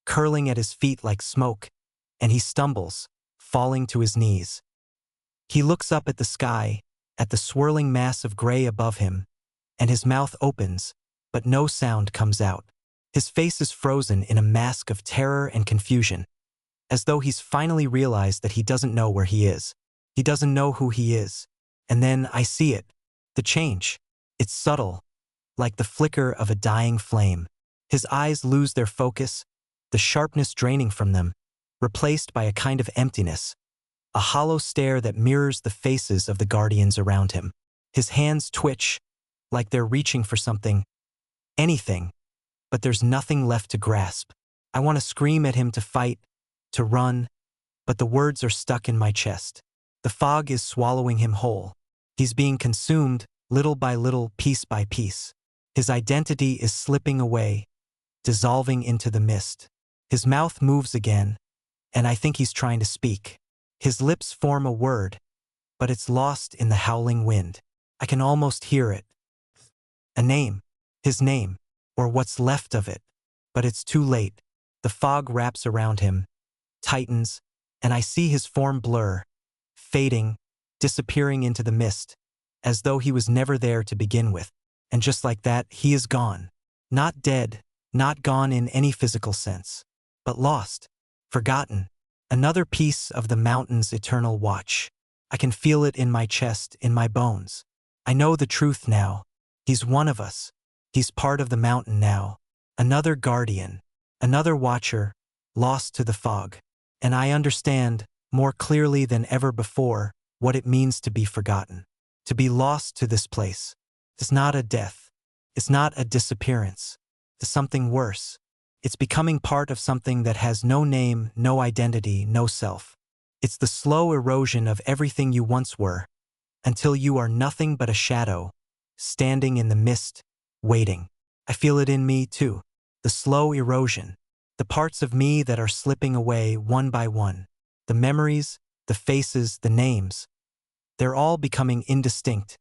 curling at his feet like smoke, and he stumbles, falling to his knees. He looks up at the sky, at the swirling mass of gray above him, and his mouth opens, but no sound comes out. His face is frozen in a mask of terror and confusion, as though he's finally realized that he doesn't know where he is. He doesn't know who he is. And then I see it. The change. It's subtle, like the flicker of a dying flame. His eyes lose their focus, the sharpness draining from them, replaced by a kind of emptiness, a hollow stare that mirrors the faces of the guardians around him. His hands twitch, like they're reaching for something, anything, but there's nothing left to grasp. I want to scream at him to fight, to run, but the words are stuck in my chest. The fog is swallowing him whole. He's being consumed, little by little, piece by piece. His identity is slipping away, dissolving into the mist. His mouth moves again, and I think he's trying to speak. His lips form a word, but it's lost in the howling wind. I can almost hear it. A name. His name, or what's left of it. But it's too late. The fog wraps around him, tightens, and I see his form blur, fading, disappearing into the mist, as though he was never there to begin with. And just like that, he is gone. Not dead, not gone in any physical sense, but lost, forgotten. Another piece of the mountain's eternal watch. I can feel it in my chest, in my bones. I know the truth now. He's one of us. He's part of the mountain now. Another guardian, another watcher, lost to the fog. And I understand, more clearly than ever before, what it means to be forgotten. To be lost to this place. It's not a death. It's not a disappearance. It's something worse. It's becoming part of something that has no name, no identity, no self. It's the slow erosion of everything you once were, until you are nothing but a shadow, standing in the mist, waiting. I feel it in me, too. The slow erosion. The parts of me that are slipping away one by one. The memories, the faces, the names. They're all becoming indistinct,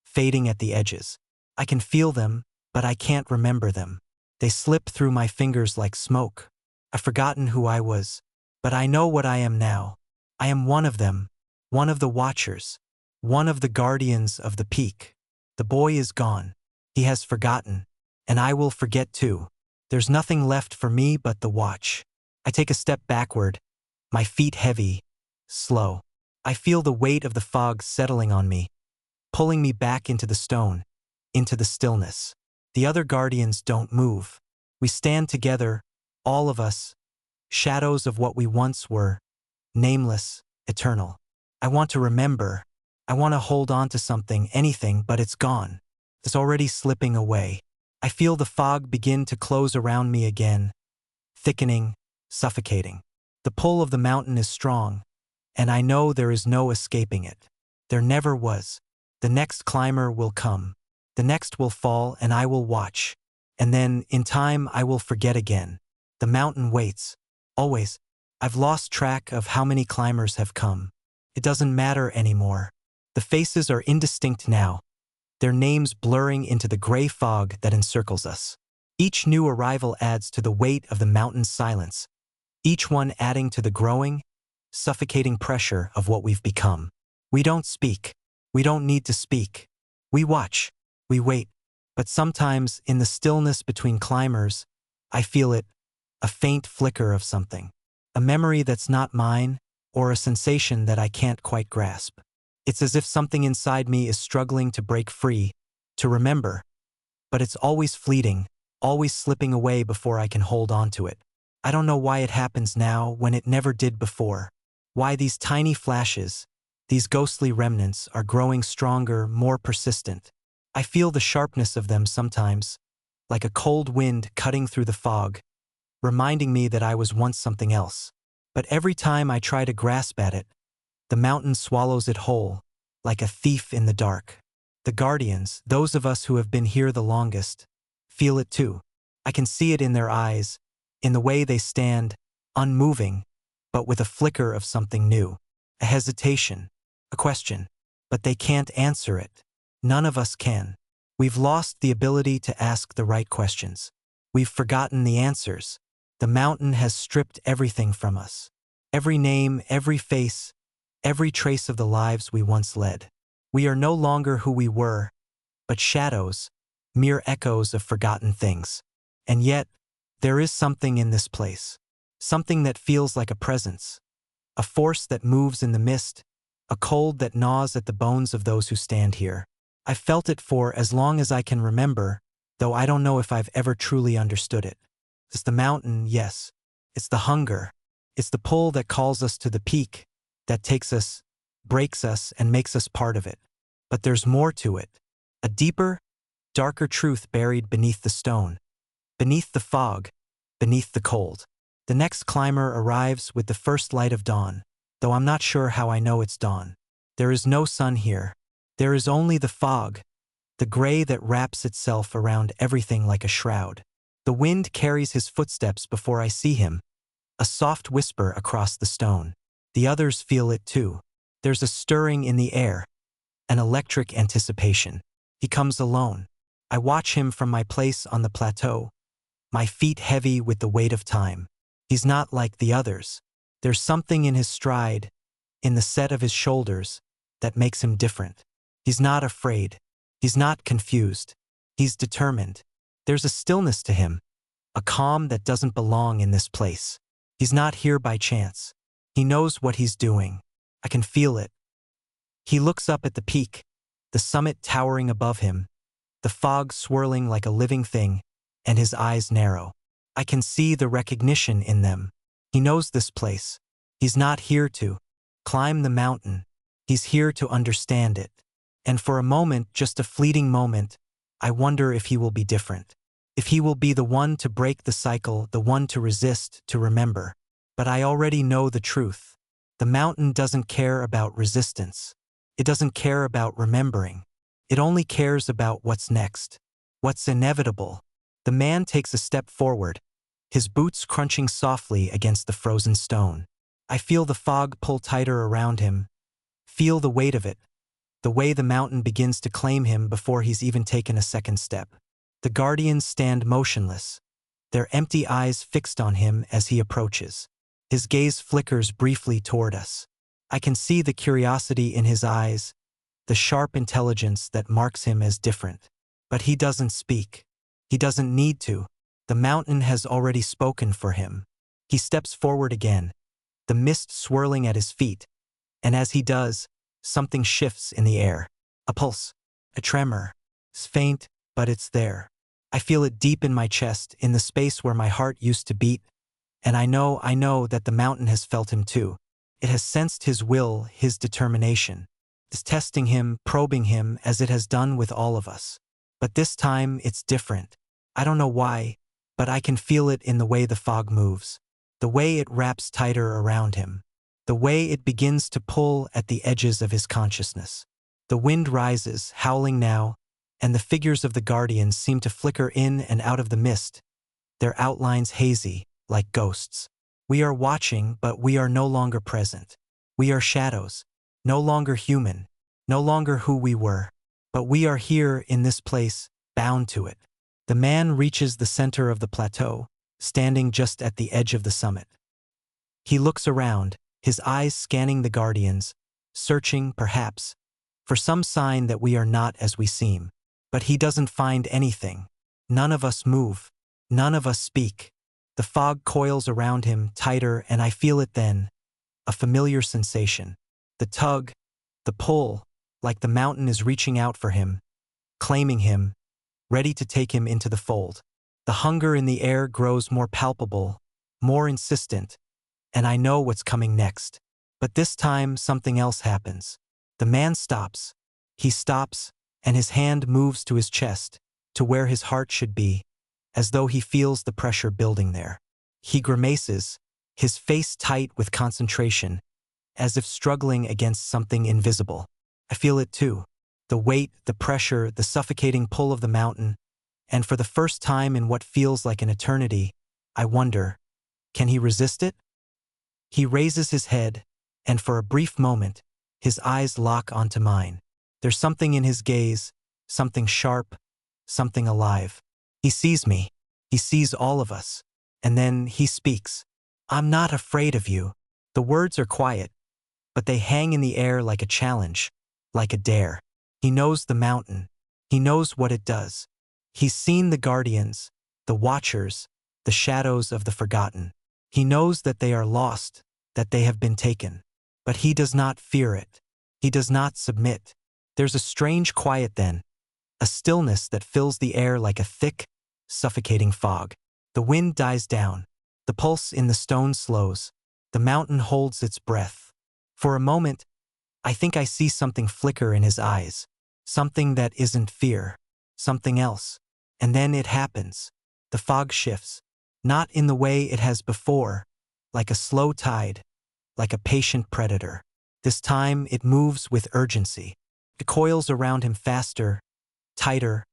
fading at the edges. I can feel them, but I can't remember them. They slip through my fingers like smoke. I've forgotten who I was, but I know what I am now. I am one of them, one of the watchers, one of the guardians of the peak. The boy is gone. He has forgotten, and I will forget too. There's nothing left for me but the watch. I take a step backward, my feet heavy, slow. I feel the weight of the fog settling on me, pulling me back into the stone, into the stillness. The other guardians don't move. We stand together, all of us, shadows of what we once were, nameless, eternal. I want to remember. I want to hold on to something, anything, but it's gone. It's already slipping away. I feel the fog begin to close around me again, thickening, suffocating. The pull of the mountain is strong, and I know there is no escaping it. There never was. The next climber will come. The next will fall, and I will watch. And then, in time, I will forget again. The mountain waits. Always. I've lost track of how many climbers have come. It doesn't matter anymore. The faces are indistinct now, their names blurring into the gray fog that encircles us. Each new arrival adds to the weight of the mountain's silence, each one adding to the growing, suffocating pressure of what we've become. We don't speak. We don't need to speak. We watch. We wait. But sometimes, in the stillness between climbers, I feel it, a faint flicker of something. A memory that's not mine, or a sensation that I can't quite grasp. It's as if something inside me is struggling to break free, to remember. But it's always fleeting, always slipping away before I can hold on to it. I don't know why it happens now when it never did before. Why these tiny flashes, these ghostly remnants, are growing stronger, more persistent. I feel the sharpness of them sometimes, like a cold wind cutting through the fog, reminding me that I was once something else. But every time I try to grasp at it, the mountain swallows it whole, like a thief in the dark. The guardians, those of us who have been here the longest, feel it too. I can see it in their eyes, in the way they stand, unmoving, but with a flicker of something new. A hesitation, a question. But they can't answer it. None of us can. We've lost the ability to ask the right questions. We've forgotten the answers. The mountain has stripped everything from us. Every name, every face, every trace of the lives we once led. We are no longer who we were, but shadows, mere echoes of forgotten things. And yet, there is something in this place. Something that feels like a presence. A force that moves in the mist. A cold that gnaws at the bones of those who stand here. I've felt it for as long as I can remember, though I don't know if I've ever truly understood it. It's the mountain, yes. It's the hunger. It's the pull that calls us to the peak, that takes us, breaks us, and makes us part of it. But there's more to it. A deeper, darker truth buried beneath the stone, beneath the fog, beneath the cold. The next climber arrives with the first light of dawn, though I'm not sure how I know it's dawn. There is no sun here. There is only the fog, the gray that wraps itself around everything like a shroud. The wind carries his footsteps before I see him, a soft whisper across the stone. The others feel it too. There's a stirring in the air, an electric anticipation. He comes alone. I watch him from my place on the plateau, my feet heavy with the weight of time. He's not like the others. There's something in his stride, in the set of his shoulders, that makes him different. He's not afraid. He's not confused. He's determined. There's a stillness to him, a calm that doesn't belong in this place. He's not here by chance. He knows what he's doing. I can feel it. He looks up at the peak, the summit towering above him, the fog swirling like a living thing, and his eyes narrow. I can see the recognition in them. He knows this place. He's not here to climb the mountain. He's here to understand it. And for a moment, just a fleeting moment, I wonder if he will be different. If he will be the one to break the cycle, the one to resist, to remember. But I already know the truth. The mountain doesn't care about resistance. It doesn't care about remembering. It only cares about what's next, what's inevitable. The man takes a step forward, his boots crunching softly against the frozen stone. I feel the fog pull tighter around him, feel the weight of it, the way the mountain begins to claim him before he's even taken a second step. The guardians stand motionless, their empty eyes fixed on him as he approaches. His gaze flickers briefly toward us. I can see the curiosity in his eyes, the sharp intelligence that marks him as different. But he doesn't speak. He doesn't need to. The mountain has already spoken for him. He steps forward again, the mist swirling at his feet, and as he does, something shifts in the air. A pulse, a tremor. It's faint, but it's there. I feel it deep in my chest, in the space where my heart used to beat, and I know that the mountain has felt him too. It has sensed his will, his determination. It's testing him, probing him, as it has done with all of us. But this time, it's different. I don't know why, but I can feel it in the way the fog moves, the way it wraps tighter around him, the way it begins to pull at the edges of his consciousness. The wind rises, howling now, and the figures of the guardians seem to flicker in and out of the mist, their outlines hazy, like ghosts. We are watching, but we are no longer present. We are shadows, no longer human, no longer who we were. But we are here in this place, bound to it. The man reaches the center of the plateau, standing just at the edge of the summit. He looks around, his eyes scanning the guardians, searching, perhaps, for some sign that we are not as we seem. But he doesn't find anything. None of us move. None of us speak. The fog coils around him tighter, and I feel it then, a familiar sensation. The tug, the pull, like the mountain is reaching out for him, claiming him, ready to take him into the fold. The hunger in the air grows more palpable, more insistent, and I know what's coming next. But this time, something else happens. The man stops. He stops, and his hand moves to his chest, to where his heart should be, as though he feels the pressure building there. He grimaces, his face tight with concentration, as if struggling against something invisible. I feel it too. The weight, the pressure, the suffocating pull of the mountain, and for the first time in what feels like an eternity, I wonder, can he resist it? He raises his head, and for a brief moment, his eyes lock onto mine. There's something in his gaze, something sharp, something alive. He sees me. He sees all of us. And then he speaks. I'm not afraid of you. The words are quiet, but they hang in the air like a challenge, like a dare. He knows the mountain. He knows what it does. He's seen the guardians, the watchers, the shadows of the forgotten. He knows that they are lost, that they have been taken. But he does not fear it. He does not submit. There's a strange quiet then, a stillness that fills the air like a thick, suffocating fog. The wind dies down. The pulse in the stone slows. The mountain holds its breath. For a moment, I think I see something flicker in his eyes. Something that isn't fear. Something else. And then it happens. The fog shifts. Not in the way it has before, like a slow tide, like a patient predator. This time it moves with urgency. It coils around him faster, tighter,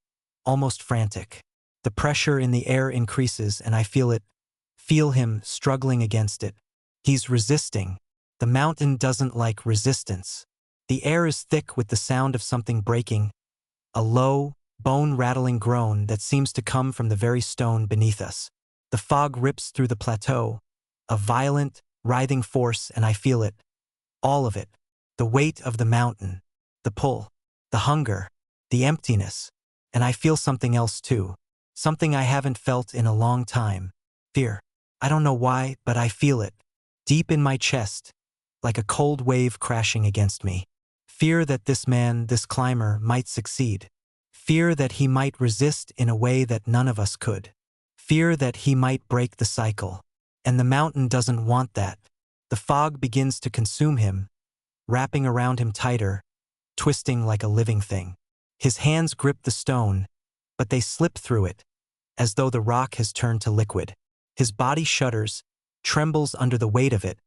almost frantic. The pressure in the air increases and I feel it, feel him struggling against it. He's resisting. The mountain doesn't like resistance. The air is thick with the sound of something breaking, a low, bone-rattling groan that seems to come from the very stone beneath us. The fog rips through the plateau, a violent, writhing force, and I feel it. All of it. The weight of the mountain. The pull. The hunger. The emptiness. And I feel something else too. Something I haven't felt in a long time. Fear. I don't know why, but I feel it. Deep in my chest. Like a cold wave crashing against me. Fear that this man, this climber, might succeed. Fear that he might resist in a way that none of us could. Fear that he might break the cycle. And the mountain doesn't want that. The fog begins to consume him, wrapping around him tighter, twisting like a living thing. His hands grip the stone, but they slip through it, as though the rock has turned to liquid. His body shudders, trembles under the weight of it,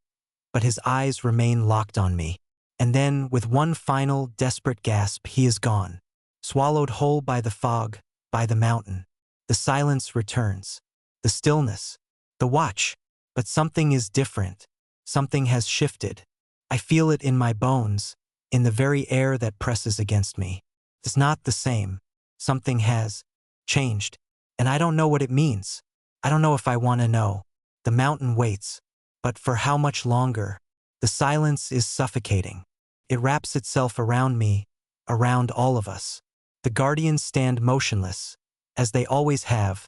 but his eyes remain locked on me. And then, with one final, desperate gasp, he is gone. Swallowed whole by the fog, by the mountain. The silence returns. The stillness. The watch. But something is different. Something has shifted. I feel it in my bones, in the very air that presses against me. It's not the same. Something has changed. And I don't know what it means. I don't know if I want to know. The mountain waits. But for how much longer? The silence is suffocating. It wraps itself around me, around all of us. The guardians stand motionless, as they always have,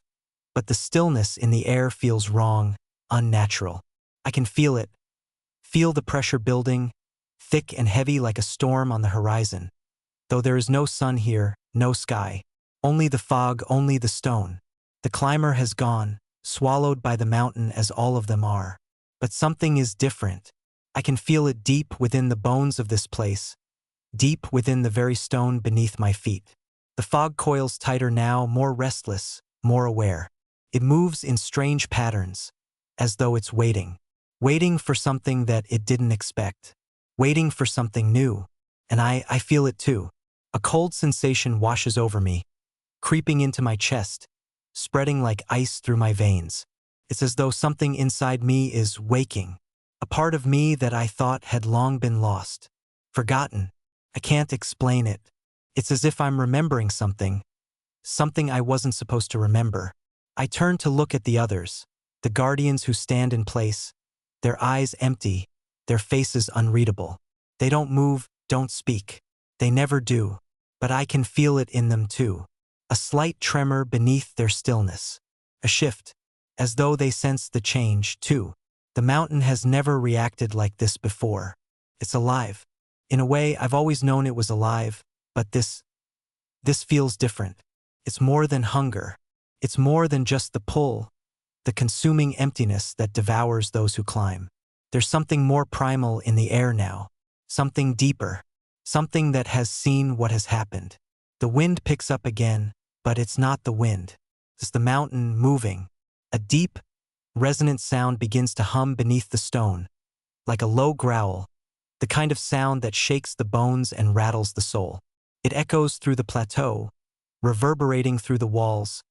but the stillness in the air feels wrong, unnatural. I can feel it. Feel the pressure building, thick and heavy like a storm on the horizon. Though there is no sun here, no sky. Only the fog, only the stone. The climber has gone, swallowed by the mountain as all of them are. But something is different. I can feel it deep within the bones of this place, deep within the very stone beneath my feet. The fog coils tighter now, more restless, more aware. It moves in strange patterns, as though it's waiting. Waiting for something that it didn't expect. Waiting for something new. And I feel it too. A cold sensation washes over me, creeping into my chest, spreading like ice through my veins. It's as though something inside me is waking. A part of me that I thought had long been lost. Forgotten. I can't explain it. It's as if I'm remembering something. Something I wasn't supposed to remember. I turn to look at the others. The guardians who stand in place. Their eyes empty. Their faces unreadable. They don't move, don't speak. They never do. But I can feel it in them too. A slight tremor beneath their stillness. A shift. As though they sense the change too. The mountain has never reacted like this before. It's alive. In a way, I've always known it was alive, but this feels different. It's more than hunger. It's more than just the pull, the consuming emptiness that devours those who climb. There's something more primal in the air now. Something deeper. Something that has seen what has happened. The wind picks up again, but it's not the wind. It's the mountain moving. A deep, resonant sound begins to hum beneath the stone, like a low growl, the kind of sound that shakes the bones and rattles the soul. It echoes through the plateau, reverberating through the walls,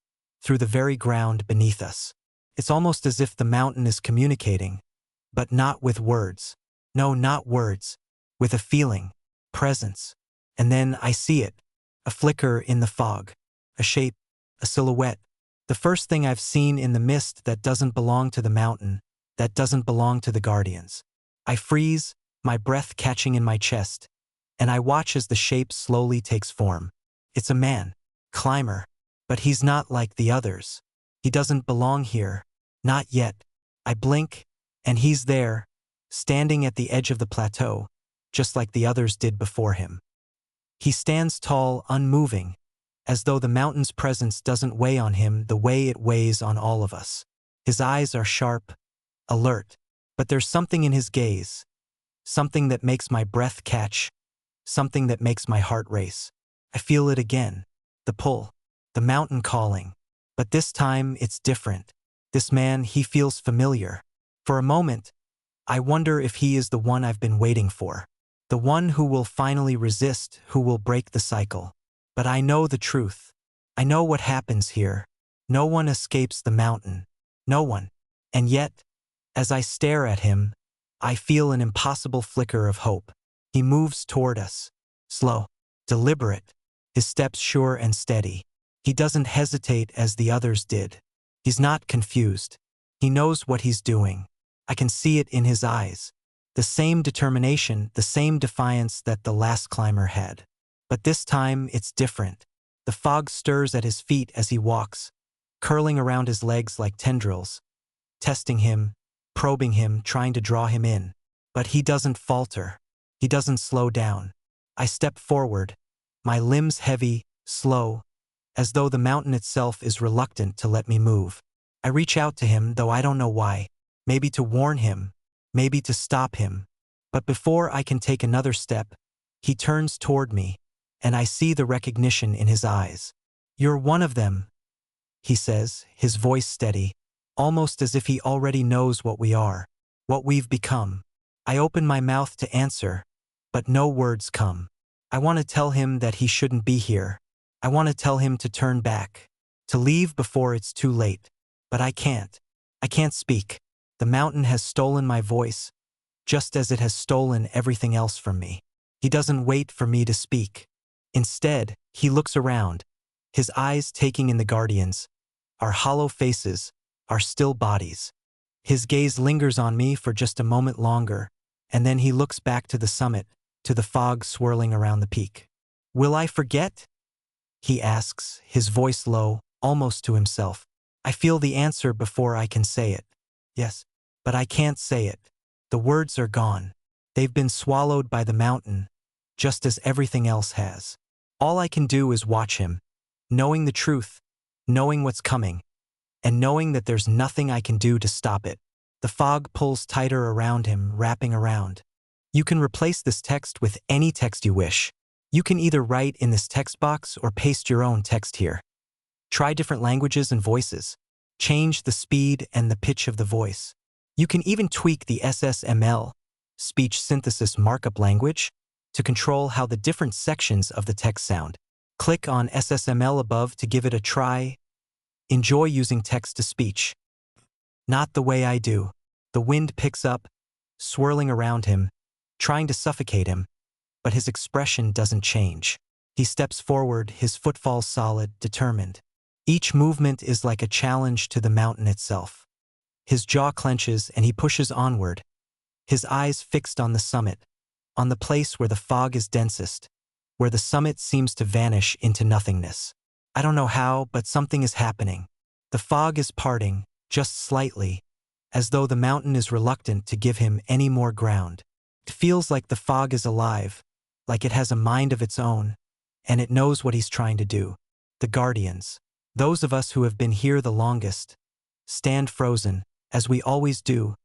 through the very ground beneath us. It's almost as if the mountain is communicating, but not with words. No, not words. With a feeling, presence. And then I see it, a flicker in the fog, a shape, a silhouette. The first thing I've seen in the mist that doesn't belong to the mountain, that doesn't belong to the guardians. I freeze, my breath catching in my chest, and I watch as the shape slowly takes form. It's a man, climber, but he's not like the others. He doesn't belong here, not yet. I blink, and he's there, standing at the edge of the plateau, just like the others did before him. He stands tall, unmoving, as though the mountain's presence doesn't weigh on him the way it weighs on all of us. His eyes are sharp, alert, but there's something in his gaze, something that makes my breath catch, something that makes my heart race. I feel it again, the pull, the mountain calling. But this time it's different. This man, he feels familiar. For a moment, I wonder if he is the one I've been waiting for. The one who will finally resist, who will break the cycle. But I know the truth. I know what happens here. No one escapes the mountain. No one. And yet, as I stare at him, I feel an impossible flicker of hope. He moves toward us. Slow. Deliberate. His steps sure and steady. He doesn't hesitate as the others did. He's not confused. He knows what he's doing. I can see it in his eyes. The same determination, the same defiance that the last climber had. But this time, it's different. The fog stirs at his feet as he walks, curling around his legs like tendrils, testing him, probing him, trying to draw him in. But he doesn't falter. He doesn't slow down. I step forward, my limbs heavy, slow, as though the mountain itself is reluctant to let me move. I reach out to him, though I don't know why. Maybe to warn him, maybe to stop him. But before I can take another step, he turns toward me, and I see the recognition in his eyes. "You're one of them," he says, his voice steady, almost as if he already knows what we are, what we've become. I open my mouth to answer, but no words come. I want to tell him that he shouldn't be here. I want to tell him to turn back, to leave before it's too late. But I can't. I can't speak. The mountain has stolen my voice, just as it has stolen everything else from me. He doesn't wait for me to speak. Instead, he looks around, his eyes taking in the guardians, our hollow faces, our still bodies. His gaze lingers on me for just a moment longer, and then he looks back to the summit, to the fog swirling around the peak. "Will I forget?" he asks, his voice low, almost to himself. I feel the answer before I can say it. Yes, but I can't say it. The words are gone. They've been swallowed by the mountain, just as everything else has. All I can do is watch him, knowing the truth, knowing what's coming, and knowing that there's nothing I can do to stop it. The fog pulls tighter around him, wrapping around. You can replace this text with any text you wish. You can either write in this text box or paste your own text here. Try different languages and voices. Change the speed and the pitch of the voice. You can even tweak the SSML, speech synthesis markup language, to control how the different sections of the text sound. Click on SSML above to give it a try. Enjoy using text-to-speech. Not the way I do. The wind picks up, swirling around him, trying to suffocate him, but his expression doesn't change. He steps forward, his footfall solid, determined. Each movement is like a challenge to the mountain itself. His jaw clenches and he pushes onward, his eyes fixed on the summit, on the place where the fog is densest, where the summit seems to vanish into nothingness. I don't know how, but something is happening. The fog is parting, just slightly, as though the mountain is reluctant to give him any more ground. It feels like the fog is alive, like it has a mind of its own, and it knows what he's trying to do. The guardians, those of us who have been here the longest, stand frozen, as we always do,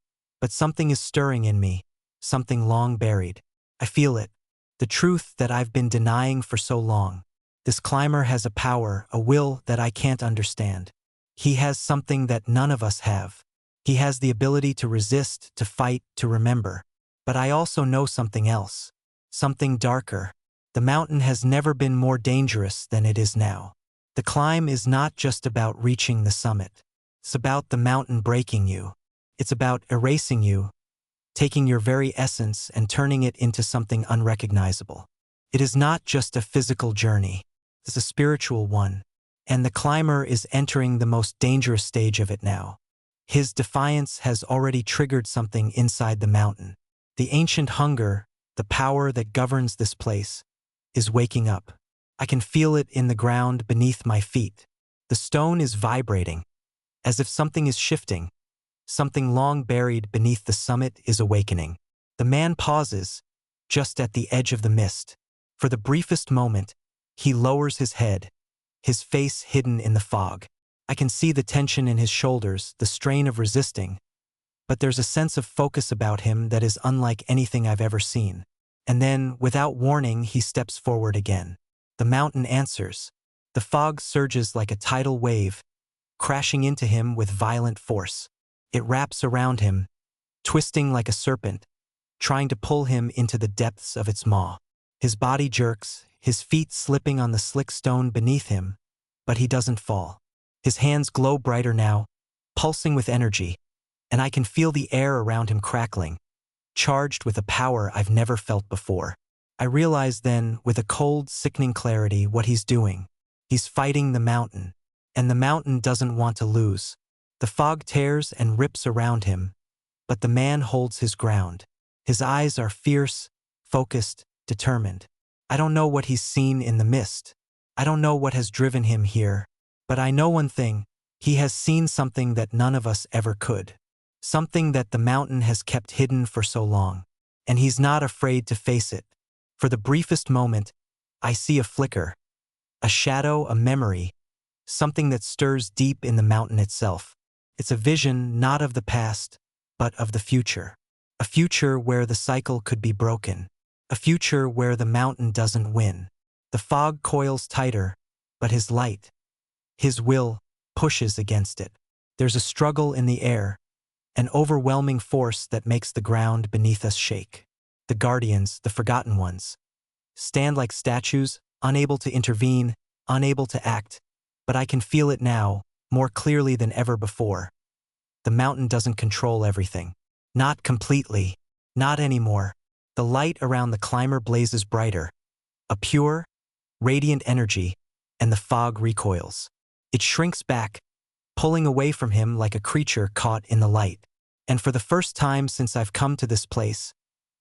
but something is stirring in me, something long buried. I feel it, the truth that I've been denying for so long. This climber has a power, a will that I can't understand. He has something that none of us have. He has the ability to resist, to fight, to remember. But I also know something else, something darker. The mountain has never been more dangerous than it is now. The climb is not just about reaching the summit. It's about the mountain breaking you. It's about erasing you, taking your very essence and turning it into something unrecognizable. It is not just a physical journey. It's a spiritual one. And the climber is entering the most dangerous stage of it now. His defiance has already triggered something inside the mountain. The ancient hunger, the power that governs this place, is waking up. I can feel it in the ground beneath my feet. The stone is vibrating, as if something is shifting. Something long buried beneath the summit is awakening. The man pauses, just at the edge of the mist. For the briefest moment, he lowers his head, his face hidden in the fog. I can see the tension in his shoulders, the strain of resisting, but there's a sense of focus about him that is unlike anything I've ever seen. And then, without warning, he steps forward again. The mountain answers. The fog surges like a tidal wave, crashing into him with violent force. It wraps around him, twisting like a serpent, trying to pull him into the depths of its maw. His body jerks, his feet slipping on the slick stone beneath him, but he doesn't fall. His hands glow brighter now, pulsing with energy, and I can feel the air around him crackling, charged with a power I've never felt before. I realize then, with a cold, sickening clarity, what he's doing. He's fighting the mountain, and the mountain doesn't want to lose. The fog tears and rips around him, but the man holds his ground. His eyes are fierce, focused, determined. I don't know what he's seen in the mist. I don't know what has driven him here. But I know one thing, he has seen something that none of us ever could. Something that the mountain has kept hidden for so long. And he's not afraid to face it. For the briefest moment, I see a flicker, a shadow, a memory, something that stirs deep in the mountain itself. It's a vision not of the past, but of the future. A future where the cycle could be broken. A future where the mountain doesn't win. The fog coils tighter, but his light, his will, pushes against it. There's a struggle in the air, an overwhelming force that makes the ground beneath us shake. The guardians, the forgotten ones, stand like statues, unable to intervene, unable to act. But I can feel it now, more clearly than ever before. The mountain doesn't control everything. Not completely. Not anymore. The light around the climber blazes brighter. A pure, radiant energy, and the fog recoils. It shrinks back, pulling away from him like a creature caught in the light. And for the first time since I've come to this place,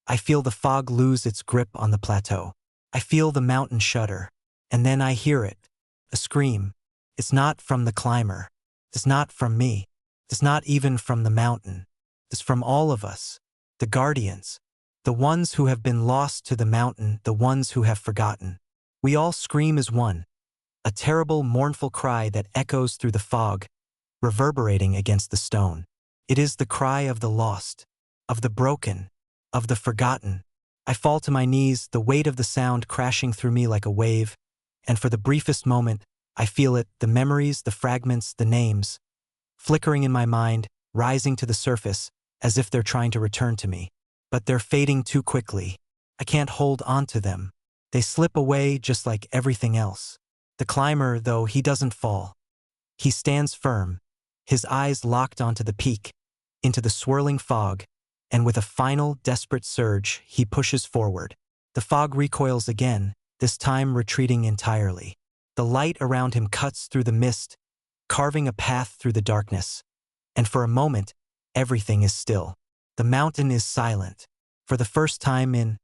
I feel the fog lose its grip on the plateau. I feel the mountain shudder. And then I hear it. A scream. It's not from the climber. It's not from me. It's not even from the mountain. It's from all of us. The guardians. The ones who have been lost to the mountain, the ones who have forgotten. We all scream as one. A terrible, mournful cry that echoes through the fog, reverberating against the stone. It is the cry of the lost, of the broken, of the forgotten. I fall to my knees, the weight of the sound crashing through me like a wave, and for the briefest moment, I feel it, the memories, the fragments, the names, flickering in my mind, rising to the surface, as if they're trying to return to me. But they're fading too quickly. I can't hold on to them. They slip away just like everything else. The climber, though, he doesn't fall. He stands firm, his eyes locked onto the peak, into the swirling fog, and with a final, desperate surge, he pushes forward. The fog recoils again, this time retreating entirely. The light around him cuts through the mist, carving a path through the darkness. And for a moment, everything is still. The mountain is silent. For the first time in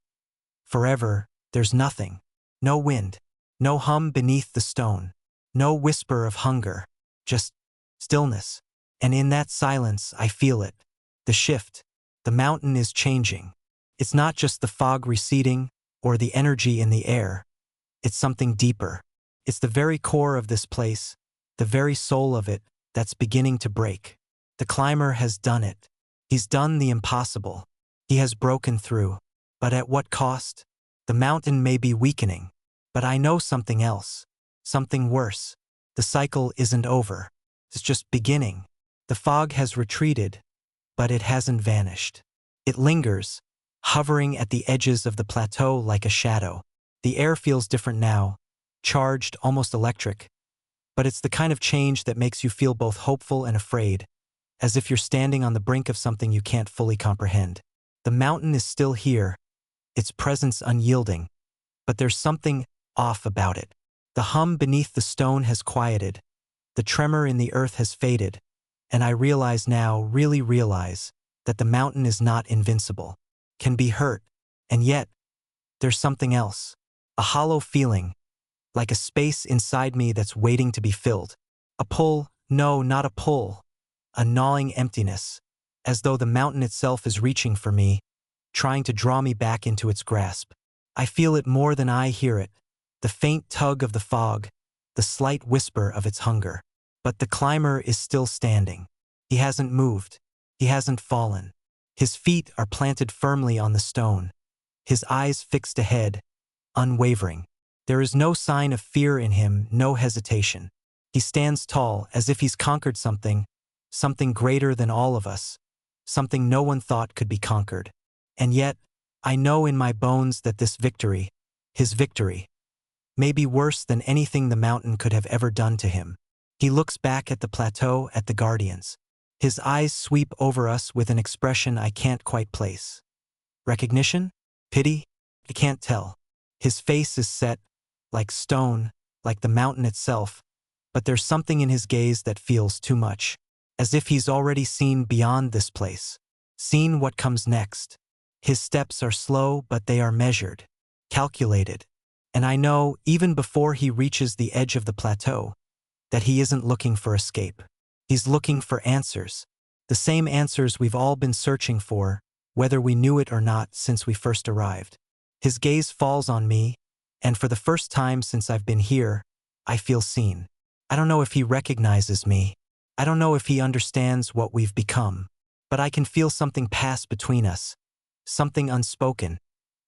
forever, there's nothing. No wind. No hum beneath the stone. No whisper of hunger. Just stillness. And in that silence, I feel it. The shift. The mountain is changing. It's not just the fog receding or the energy in the air. It's something deeper. It's the very core of this place, the very soul of it, that's beginning to break. The climber has done it. He's done the impossible. He has broken through. But at what cost? The mountain may be weakening. But I know something else. Something worse. The cycle isn't over. It's just beginning. The fog has retreated, but it hasn't vanished. It lingers, hovering at the edges of the plateau like a shadow. The air feels different now, charged, almost electric. But it's the kind of change that makes you feel both hopeful and afraid, as if you're standing on the brink of something you can't fully comprehend. The mountain is still here, its presence unyielding, but there's something off about it. The hum beneath the stone has quieted, the tremor in the earth has faded, and I realize now, really realize, that the mountain is not invincible, can be hurt, and yet, there's something else. A hollow feeling, like a space inside me that's waiting to be filled. A pull, no, not a pull. A gnawing emptiness, as though the mountain itself is reaching for me, trying to draw me back into its grasp. I feel it more than I hear it, the faint tug of the fog, the slight whisper of its hunger. But the climber is still standing. He hasn't moved. He hasn't fallen. His feet are planted firmly on the stone, his eyes fixed ahead, unwavering. There is no sign of fear in him, no hesitation. He stands tall, as if he's conquered something, something greater than all of us, something no one thought could be conquered. And yet, I know in my bones that this victory, his victory, may be worse than anything the mountain could have ever done to him. He looks back at the plateau, at the guardians. His eyes sweep over us with an expression I can't quite place. Recognition? Pity? I can't tell. His face is set, like stone, like the mountain itself, but there's something in his gaze that feels too much, as if he's already seen beyond this place. seen what comes next. His steps are slow, but they are measured, calculated. And I know, even before he reaches the edge of the plateau, that he isn't looking for escape. He's looking for answers. The same answers we've all been searching for, whether we knew it or not since we first arrived. His gaze falls on me, and for the first time since I've been here, I feel seen. I don't know if he recognizes me. I don't know if he understands what we've become. But I can feel something pass between us. Something unspoken.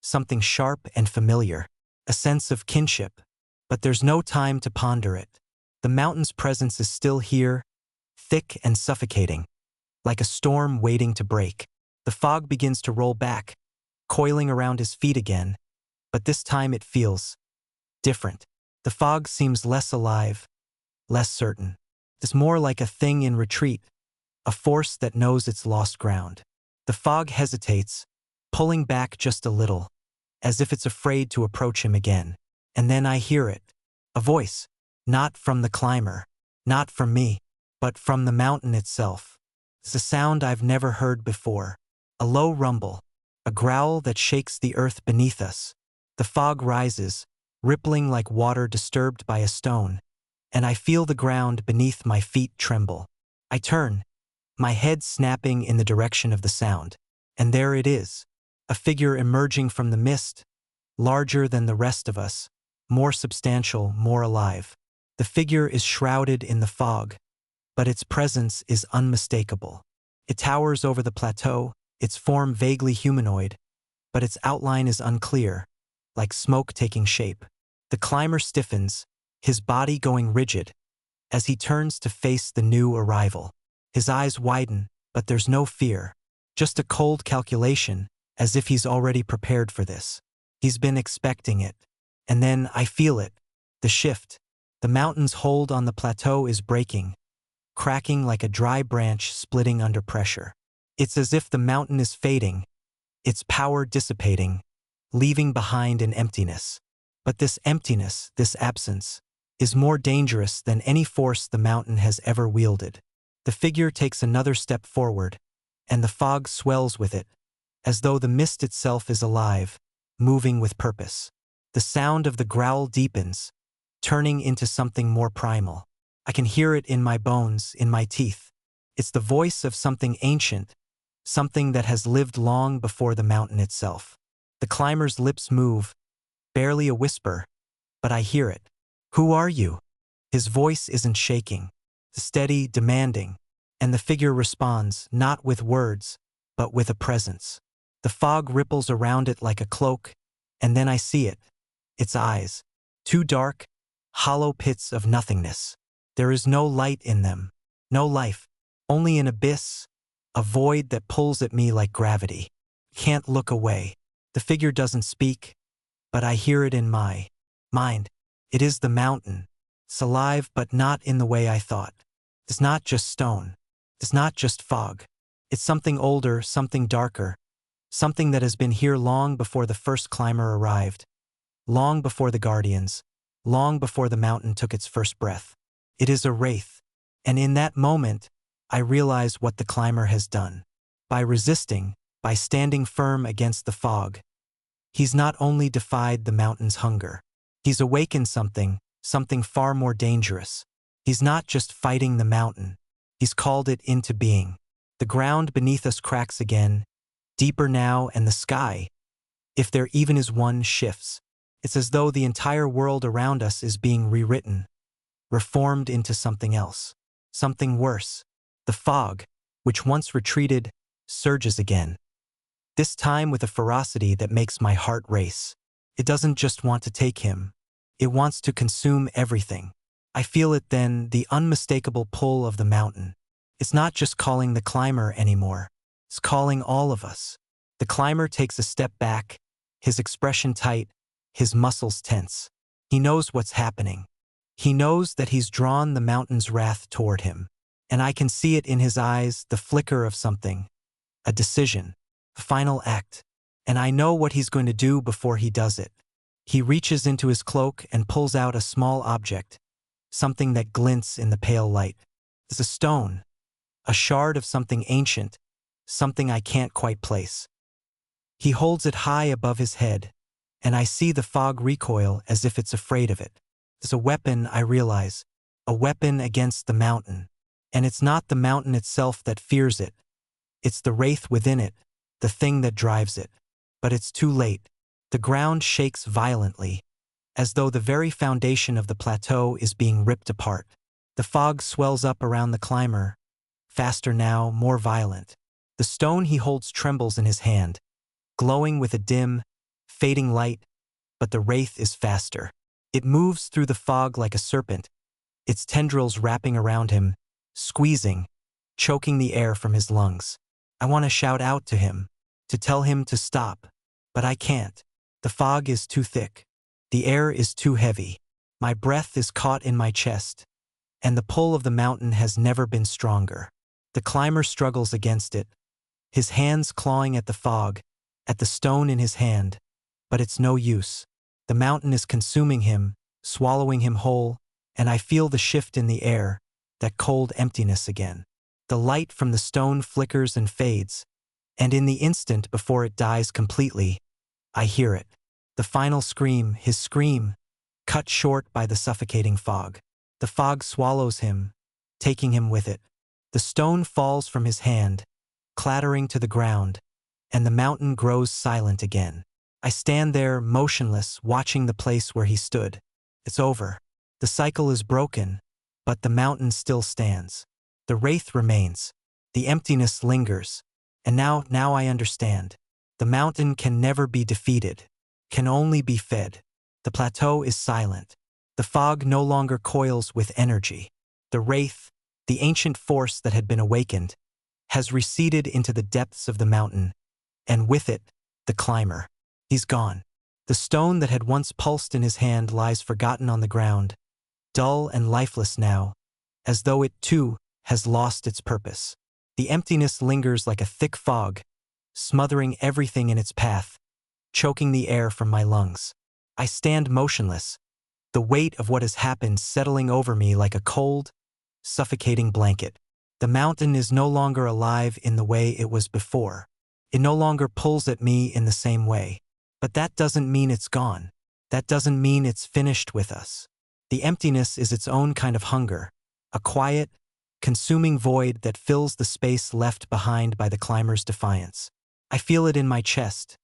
Something sharp and familiar. A sense of kinship. But there's no time to ponder it. The mountain's presence is still here, thick and suffocating, like a storm waiting to break. The fog begins to roll back, coiling around his feet again, but this time it feels different. The fog seems less alive, less certain. It's more like a thing in retreat, a force that knows it's lost ground. The fog hesitates, pulling back just a little, as if it's afraid to approach him again. And then I hear it, a voice, not from the climber, not from me, but from the mountain itself. It's a sound I've never heard before, a low rumble, a growl that shakes the earth beneath us. The fog rises, rippling like water disturbed by a stone, and I feel the ground beneath my feet tremble. I turn, my head snapping in the direction of the sound, and there it is, a figure emerging from the mist, larger than the rest of us, more substantial, more alive. The figure is shrouded in the fog, but its presence is unmistakable. It towers over the plateau, its form vaguely humanoid, but its outline is unclear, like smoke taking shape. The climber stiffens, his body going rigid, as he turns to face the new arrival. His eyes widen, but there's no fear, just a cold calculation, as if he's already prepared for this. He's been expecting it. And then I feel it, the shift. The mountain's hold on the plateau is breaking, cracking like a dry branch splitting under pressure. It's as if the mountain is fading, its power dissipating, leaving behind an emptiness. But this emptiness, this absence, is more dangerous than any force the mountain has ever wielded. The figure takes another step forward, and the fog swells with it, as though the mist itself is alive, moving with purpose. The sound of the growl deepens, turning into something more primal. I can hear it in my bones, in my teeth. It's the voice of something ancient, something that has lived long before the mountain itself. The climber's lips move, barely a whisper, but I hear it. Who are you? His voice isn't shaking, steady, demanding, and the figure responds, not with words, but with a presence. The fog ripples around it like a cloak, and then I see it. Its eyes, too dark, hollow pits of nothingness. There is no light in them, no life, only an abyss, a void that pulls at me like gravity. Can't look away. The figure doesn't speak, but I hear it in my mind. It is the mountain. It's alive, but not in the way I thought. It's not just stone. It's not just fog. It's something older, something darker, something that has been here long before the first climber arrived, long before the guardians, long before the mountain took its first breath. It is a wraith, and in that moment, I realize what the climber has done. By resisting, by standing firm against the fog, he's not only defied the mountain's hunger, he's awakened something far more dangerous. He's not just fighting the mountain, he's called it into being. The ground beneath us cracks again, deeper now, and the sky, if there even is one, shifts. It's as though the entire world around us is being rewritten, reformed into something else, something worse. The fog, which once retreated, surges again, this time with a ferocity that makes my heart race. It doesn't just want to take him, it wants to consume everything. I feel it then, the unmistakable pull of the mountain. It's not just calling the climber anymore, it's calling all of us. The climber takes a step back, his expression tight, his muscles tense. He knows what's happening. He knows that he's drawn the mountain's wrath toward him. And I can see it in his eyes, the flicker of something, a decision, a final act. And I know what he's going to do before he does it. He reaches into his cloak and pulls out a small object, something that glints in the pale light. It's a stone, a shard of something ancient, something I can't quite place. He holds it high above his head, and I see the fog recoil as if it's afraid of it. It's a weapon, I realize, a weapon against the mountain. And it's not the mountain itself that fears it. It's the wraith within it, the thing that drives it. But it's too late. The ground shakes violently, as though the very foundation of the plateau is being ripped apart. The fog swells up around the climber, faster now, more violent. The stone he holds trembles in his hand, glowing with a dim, fading light, but the wraith is faster. It moves through the fog like a serpent, its tendrils wrapping around him, squeezing, choking the air from his lungs. I want to shout out to him, to tell him to stop, but I can't. The fog is too thick. The air is too heavy. My breath is caught in my chest, and the pull of the mountain has never been stronger. The climber struggles against it, his hands clawing at the fog, at the stone in his hand, but it's no use. The mountain is consuming him, swallowing him whole, and I feel the shift in the air, that cold emptiness again. The light from the stone flickers and fades, and in the instant before it dies completely, I hear it. The final scream, his scream, cut short by the suffocating fog. The fog swallows him, taking him with it. The stone falls from his hand, clattering to the ground, and the mountain grows silent again. I stand there, motionless, watching the place where he stood. It's over. The cycle is broken, but the mountain still stands. The wraith remains. The emptiness lingers. And now I understand. The mountain can never be defeated, can only be fed. The plateau is silent. The fog no longer coils with energy. The wraith, the ancient force that had been awakened, has receded into the depths of the mountain, and with it, the climber. He's gone. The stone that had once pulsed in his hand lies forgotten on the ground, dull and lifeless now, as though it too has lost its purpose. The emptiness lingers like a thick fog, smothering everything in its path, choking the air from my lungs. I stand motionless, the weight of what has happened settling over me like a cold, suffocating blanket. The mountain is no longer alive in the way it was before. It no longer pulls at me in the same way. But that doesn't mean it's gone. That doesn't mean it's finished with us. The emptiness is its own kind of hunger, a quiet, consuming void that fills the space left behind by the climber's defiance. I feel it in my chest,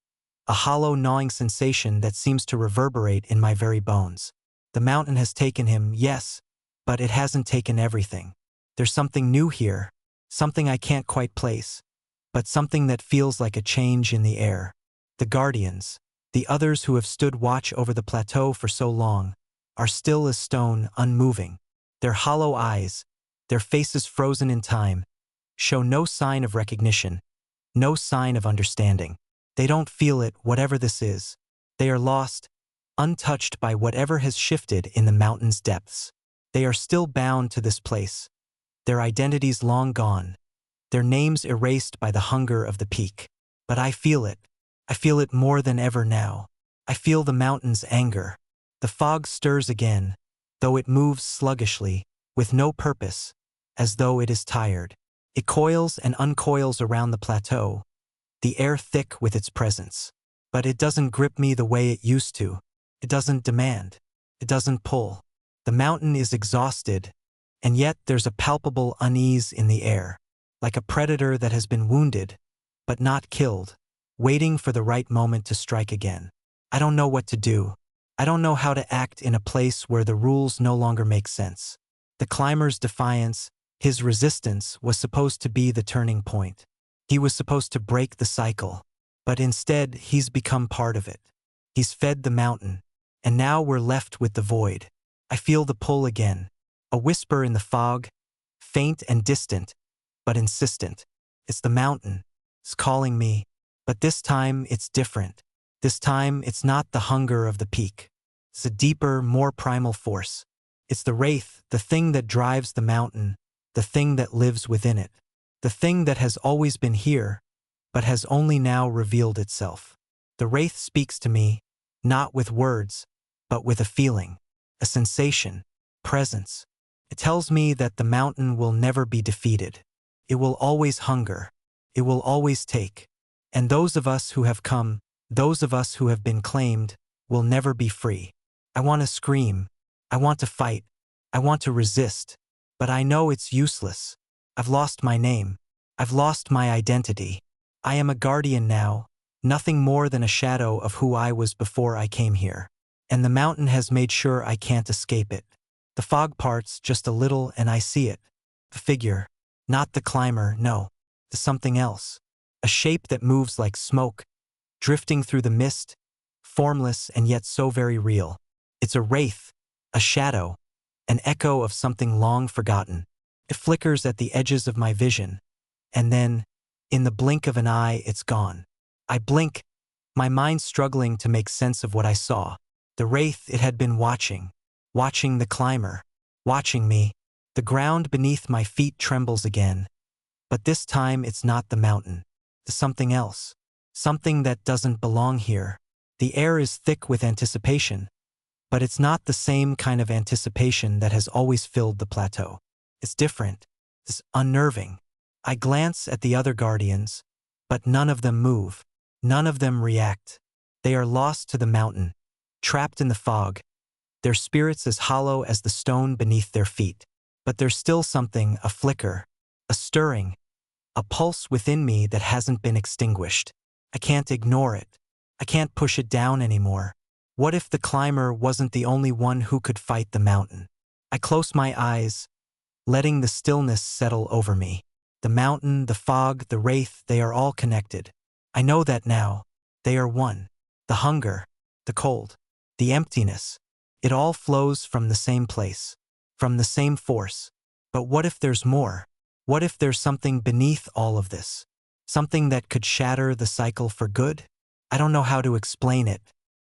a hollow gnawing sensation that seems to reverberate in my very bones. The mountain has taken him, yes, but it hasn't taken everything. There's something new here, something I can't quite place, but something that feels like a change in the air. The guardians, the others who have stood watch over the plateau for so long, are still as stone, unmoving. Their hollow eyes, their faces frozen in time, show no sign of recognition, no sign of understanding. They don't feel it, whatever this is. They are lost, untouched by whatever has shifted in the mountain's depths. They are still bound to this place, their identities long gone, their names erased by the hunger of the peak. But I feel it. I feel it more than ever now. I feel the mountain's anger. The fog stirs again, though it moves sluggishly, with no purpose, as though it is tired. It coils and uncoils around the plateau, the air thick with its presence. But it doesn't grip me the way it used to. It doesn't demand. It doesn't pull. The mountain is exhausted, and yet there's a palpable unease in the air, like a predator that has been wounded, but not killed, waiting for the right moment to strike again. I don't know what to do. I don't know how to act in a place where the rules no longer make sense. The climber's defiance, his resistance, was supposed to be the turning point. He was supposed to break the cycle, but instead he's become part of it. He's fed the mountain, and now we're left with the void. I feel the pull again, a whisper in the fog, faint and distant, but insistent. It's the mountain. It's calling me. But this time it's different. This time it's not the hunger of the peak. It's a deeper, more primal force. It's the wraith, the thing that drives the mountain, the thing that lives within it. The thing that has always been here, but has only now revealed itself. The wraith speaks to me, not with words, but with a feeling, a sensation, presence. It tells me that the mountain will never be defeated. It will always hunger. it will always take. And those of us who have come, those of us who have been claimed, will never be free. I want to scream. I want to fight. I want to resist. But I know it's useless. I've lost my name. I've lost my identity. I am a guardian now, nothing more than a shadow of who I was before I came here. And the mountain has made sure I can't escape it. The fog parts just a little and I see it. The figure. Not the climber, no. The something else. A shape that moves like smoke, drifting through the mist, formless and yet so very real. It's a wraith, a shadow, an echo of something long forgotten. It flickers at the edges of my vision, and then, in the blink of an eye, it's gone. I blink, my mind struggling to make sense of what I saw. The wraith it had been watching the climber, watching me. The ground beneath my feet trembles again, but this time it's not the mountain. The something else, something that doesn't belong here. The air is thick with anticipation, but it's not the same kind of anticipation that has always filled the plateau. It's different. It's unnerving. I glance at the other guardians, but none of them move. None of them react. They are lost to the mountain, trapped in the fog, their spirits as hollow as the stone beneath their feet. But there's still something, a flicker, a stirring, a pulse within me that hasn't been extinguished. I can't ignore it. I can't push it down anymore. What if the climber wasn't the only one who could fight the mountain? I close my eyes, letting the stillness settle over me. The mountain, the fog, the wraith, they are all connected. I know that now. They are one. The hunger, the cold, the emptiness. It all flows from the same place, from the same force. But what if there's more? What if there's something beneath all of this? Something that could shatter the cycle for good? I don't know how to explain it.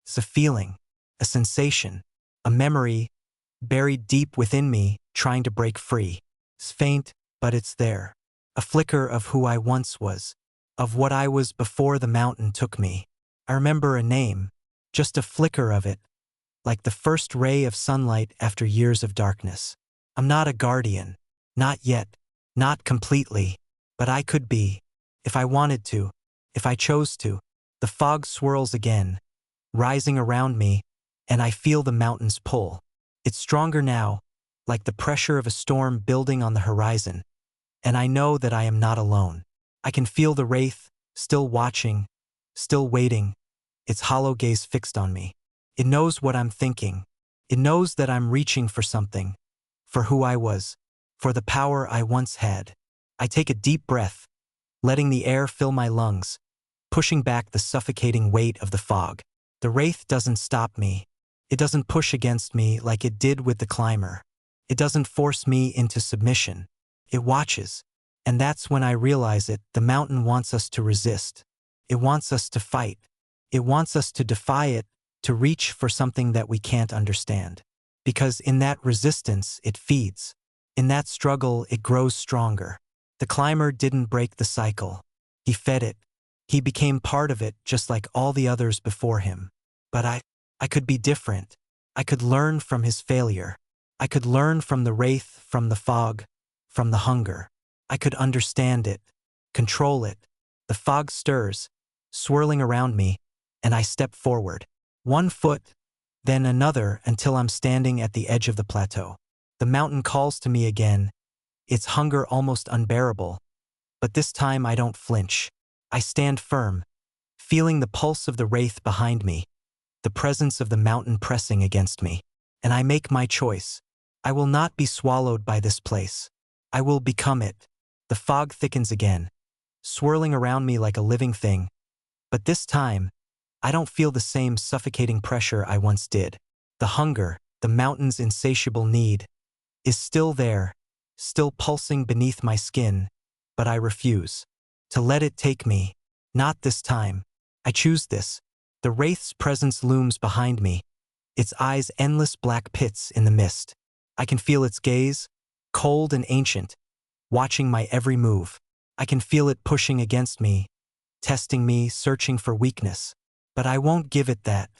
It's a feeling, a sensation, a memory buried deep within me, trying to break free. It's faint, but it's there. A flicker of who I once was, of what I was before the mountain took me. I remember a name, just a flicker of it, like the first ray of sunlight after years of darkness. I'm not a guardian, not yet, not completely, but I could be, if I wanted to, if I chose to. The fog swirls again, rising around me, and I feel the mountain's pull. It's stronger now, like the pressure of a storm building on the horizon, and I know that I am not alone. I can feel the wraith, still watching, still waiting, its hollow gaze fixed on me. It knows what I'm thinking. It knows that I'm reaching for something, for who I was, for the power I once had. I take a deep breath, letting the air fill my lungs, pushing back the suffocating weight of the fog. The wraith doesn't stop me. It doesn't push against me like it did with the climber. It doesn't force me into submission. It watches. And that's when I realize it. The mountain wants us to resist. It wants us to fight. It wants us to defy it, to reach for something that we can't understand. Because in that resistance, it feeds. In that struggle, it grows stronger. The climber didn't break the cycle. He fed it. He became part of it just like all the others before him. But I could be different. I could learn from his failure. I could learn from the wraith, from the fog, from the hunger. I could understand it, control it. The fog stirs, swirling around me, and I step forward. One foot, then another until I'm standing at the edge of the plateau. The mountain calls to me again, its hunger almost unbearable. But this time I don't flinch. I stand firm, feeling the pulse of the wraith behind me, the presence of the mountain pressing against me. And I make my choice. I will not be swallowed by this place. I will become it. The fog thickens again, swirling around me like a living thing. But this time, I don't feel the same suffocating pressure I once did. The hunger, the mountain's insatiable need, is still there, still pulsing beneath my skin, but I refuse to let it take me. Not this time. I choose this. The wraith's presence looms behind me, its eyes endless black pits in the mist. I can feel its gaze, cold and ancient, watching my every move. I can feel it pushing against me, testing me, searching for weakness. But I won't give it that.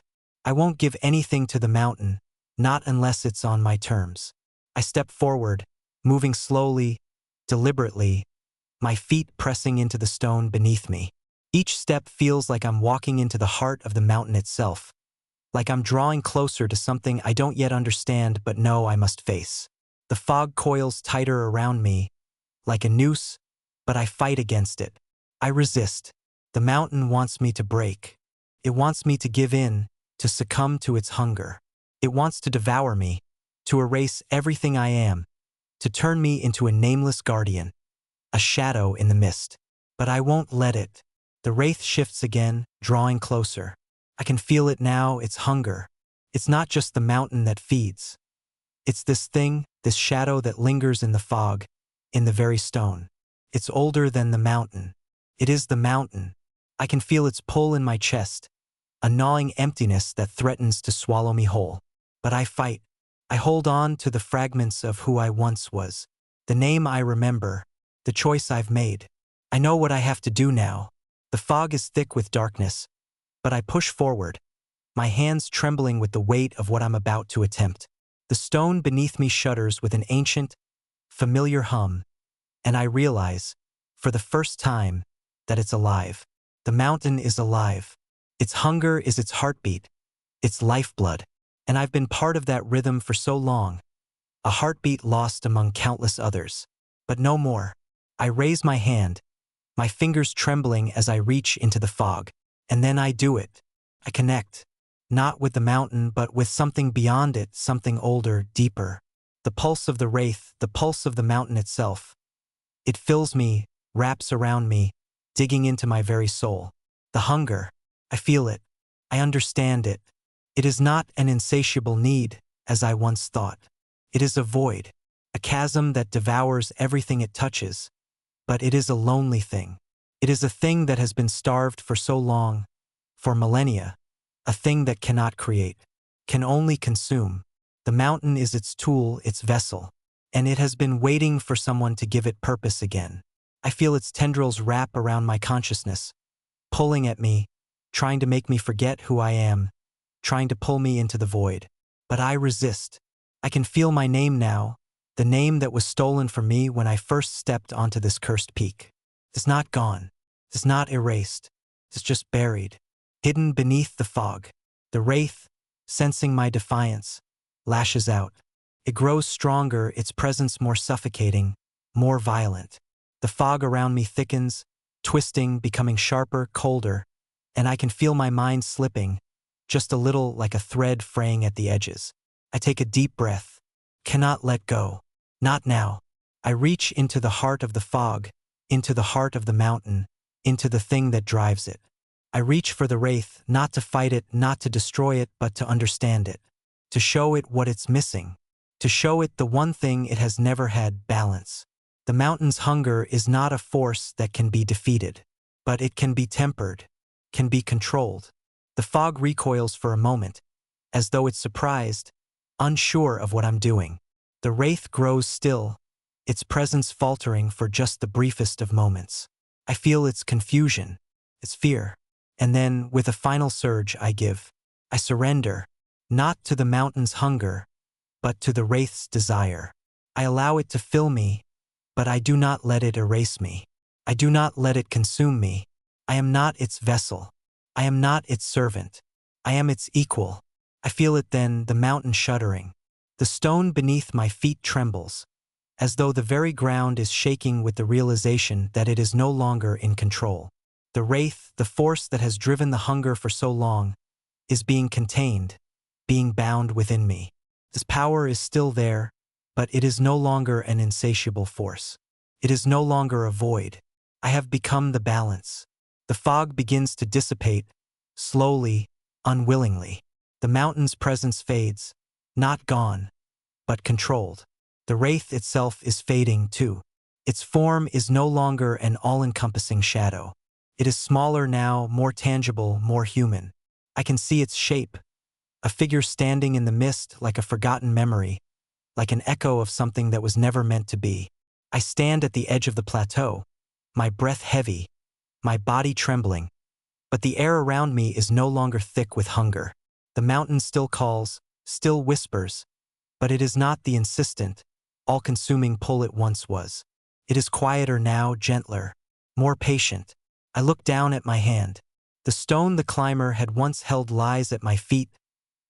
I won't give anything to the mountain, not unless it's on my terms. I step forward, moving slowly, deliberately, my feet pressing into the stone beneath me. Each step feels like I'm walking into the heart of the mountain itself, like I'm drawing closer to something I don't yet understand but know I must face. The fog coils tighter around me, like a noose, but I fight against it. I resist. The mountain wants me to break. It wants me to give in, to succumb to its hunger. It wants to devour me, to erase everything I am, to turn me into a nameless guardian, a shadow in the mist. But I won't let it. The wraith shifts again, drawing closer. I can feel it now, its hunger. It's not just the mountain that feeds. It's this thing, this shadow that lingers in the fog, in the very stone. It's older than the mountain. It is the mountain. I can feel its pull in my chest, a gnawing emptiness that threatens to swallow me whole. But I fight. I hold on to the fragments of who I once was, the name I remember, the choice I've made. I know what I have to do now. The fog is thick with darkness, but I push forward, my hands trembling with the weight of what I'm about to attempt. The stone beneath me shudders with an ancient, familiar hum, and I realize, for the first time, that it's alive. The mountain is alive. Its hunger is its heartbeat, its lifeblood, and I've been part of that rhythm for so long, a heartbeat lost among countless others. But no more. I raise my hand, my fingers trembling as I reach into the fog, and then I do it. I connect, not with the mountain but with something beyond it, something older, deeper. The pulse of the wraith, the pulse of the mountain itself. It fills me, wraps around me, digging into my very soul. The hunger, I feel it. I understand it. It is not an insatiable need, as I once thought. It is a void, a chasm that devours everything it touches. But it is a lonely thing. It is a thing that has been starved for so long, for millennia, a thing that cannot create, can only consume. The mountain is its tool, its vessel, and it has been waiting for someone to give it purpose again. I feel its tendrils wrap around my consciousness, pulling at me, trying to make me forget who I am, trying to pull me into the void. But I resist. I can feel my name now, the name that was stolen from me when I first stepped onto this cursed peak. It's not gone. It's not erased. It's just buried, hidden beneath the fog. The wraith, sensing my defiance, lashes out. It grows stronger, its presence more suffocating, more violent. The fog around me thickens, twisting, becoming sharper, colder, and I can feel my mind slipping, just a little like a thread fraying at the edges. I take a deep breath. Cannot let go. Not now. I reach into the heart of the fog, into the heart of the mountain, into the thing that drives it. I reach for the wraith, not to fight it, not to destroy it, but to understand it, to show it what it's missing, to show it the one thing it has never had: balance. The mountain's hunger is not a force that can be defeated, but it can be tempered, can be controlled. The fog recoils for a moment, as though it's surprised, unsure of what I'm doing. The wraith grows still, its presence faltering for just the briefest of moments. I feel its confusion, its fear, and then, with a final surge, I give. I surrender, not to the mountain's hunger, but to the wraith's desire. I allow it to fill me, but I do not let it erase me. I do not let it consume me. I am not its vessel. I am not its servant. I am its equal. I feel it then, the mountain shuddering. The stone beneath my feet trembles, as though the very ground is shaking with the realization that it is no longer in control. The wraith, the force that has driven the hunger for so long, is being contained, being bound within me. This power is still there, but it is no longer an insatiable force. It is no longer a void. I have become the balance. The fog begins to dissipate, slowly, unwillingly. The mountain's presence fades, not gone, but controlled. The wraith itself is fading too. Its form is no longer an all-encompassing shadow. It is smaller now, more tangible, more human. I can see its shape, a figure standing in the mist like a forgotten memory, like an echo of something that was never meant to be. I stand at the edge of the plateau, my breath heavy, my body trembling, but the air around me is no longer thick with hunger. The mountain still calls, still whispers, but it is not the insistent, all-consuming pull it once was. It is quieter now, gentler, more patient. I look down at my hand. The stone the climber had once held lies at my feet,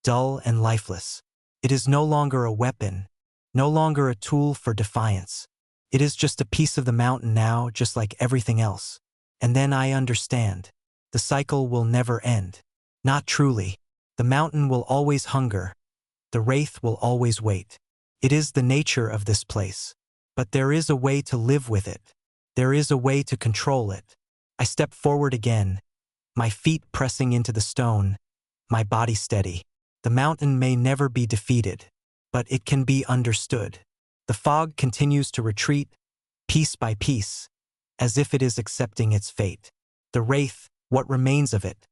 dull and lifeless. It is no longer a weapon, no longer a tool for defiance. It is just a piece of the mountain now, just like everything else. And then I understand. The cycle will never end. Not truly. The mountain will always hunger. The wraith will always wait. It is the nature of this place. But there is a way to live with it. There is a way to control it. I step forward again, my feet pressing into the stone, my body steady. The mountain may never be defeated, but it can be understood. The fog continues to retreat, piece by piece, as if it is accepting its fate. The wraith, what remains of it,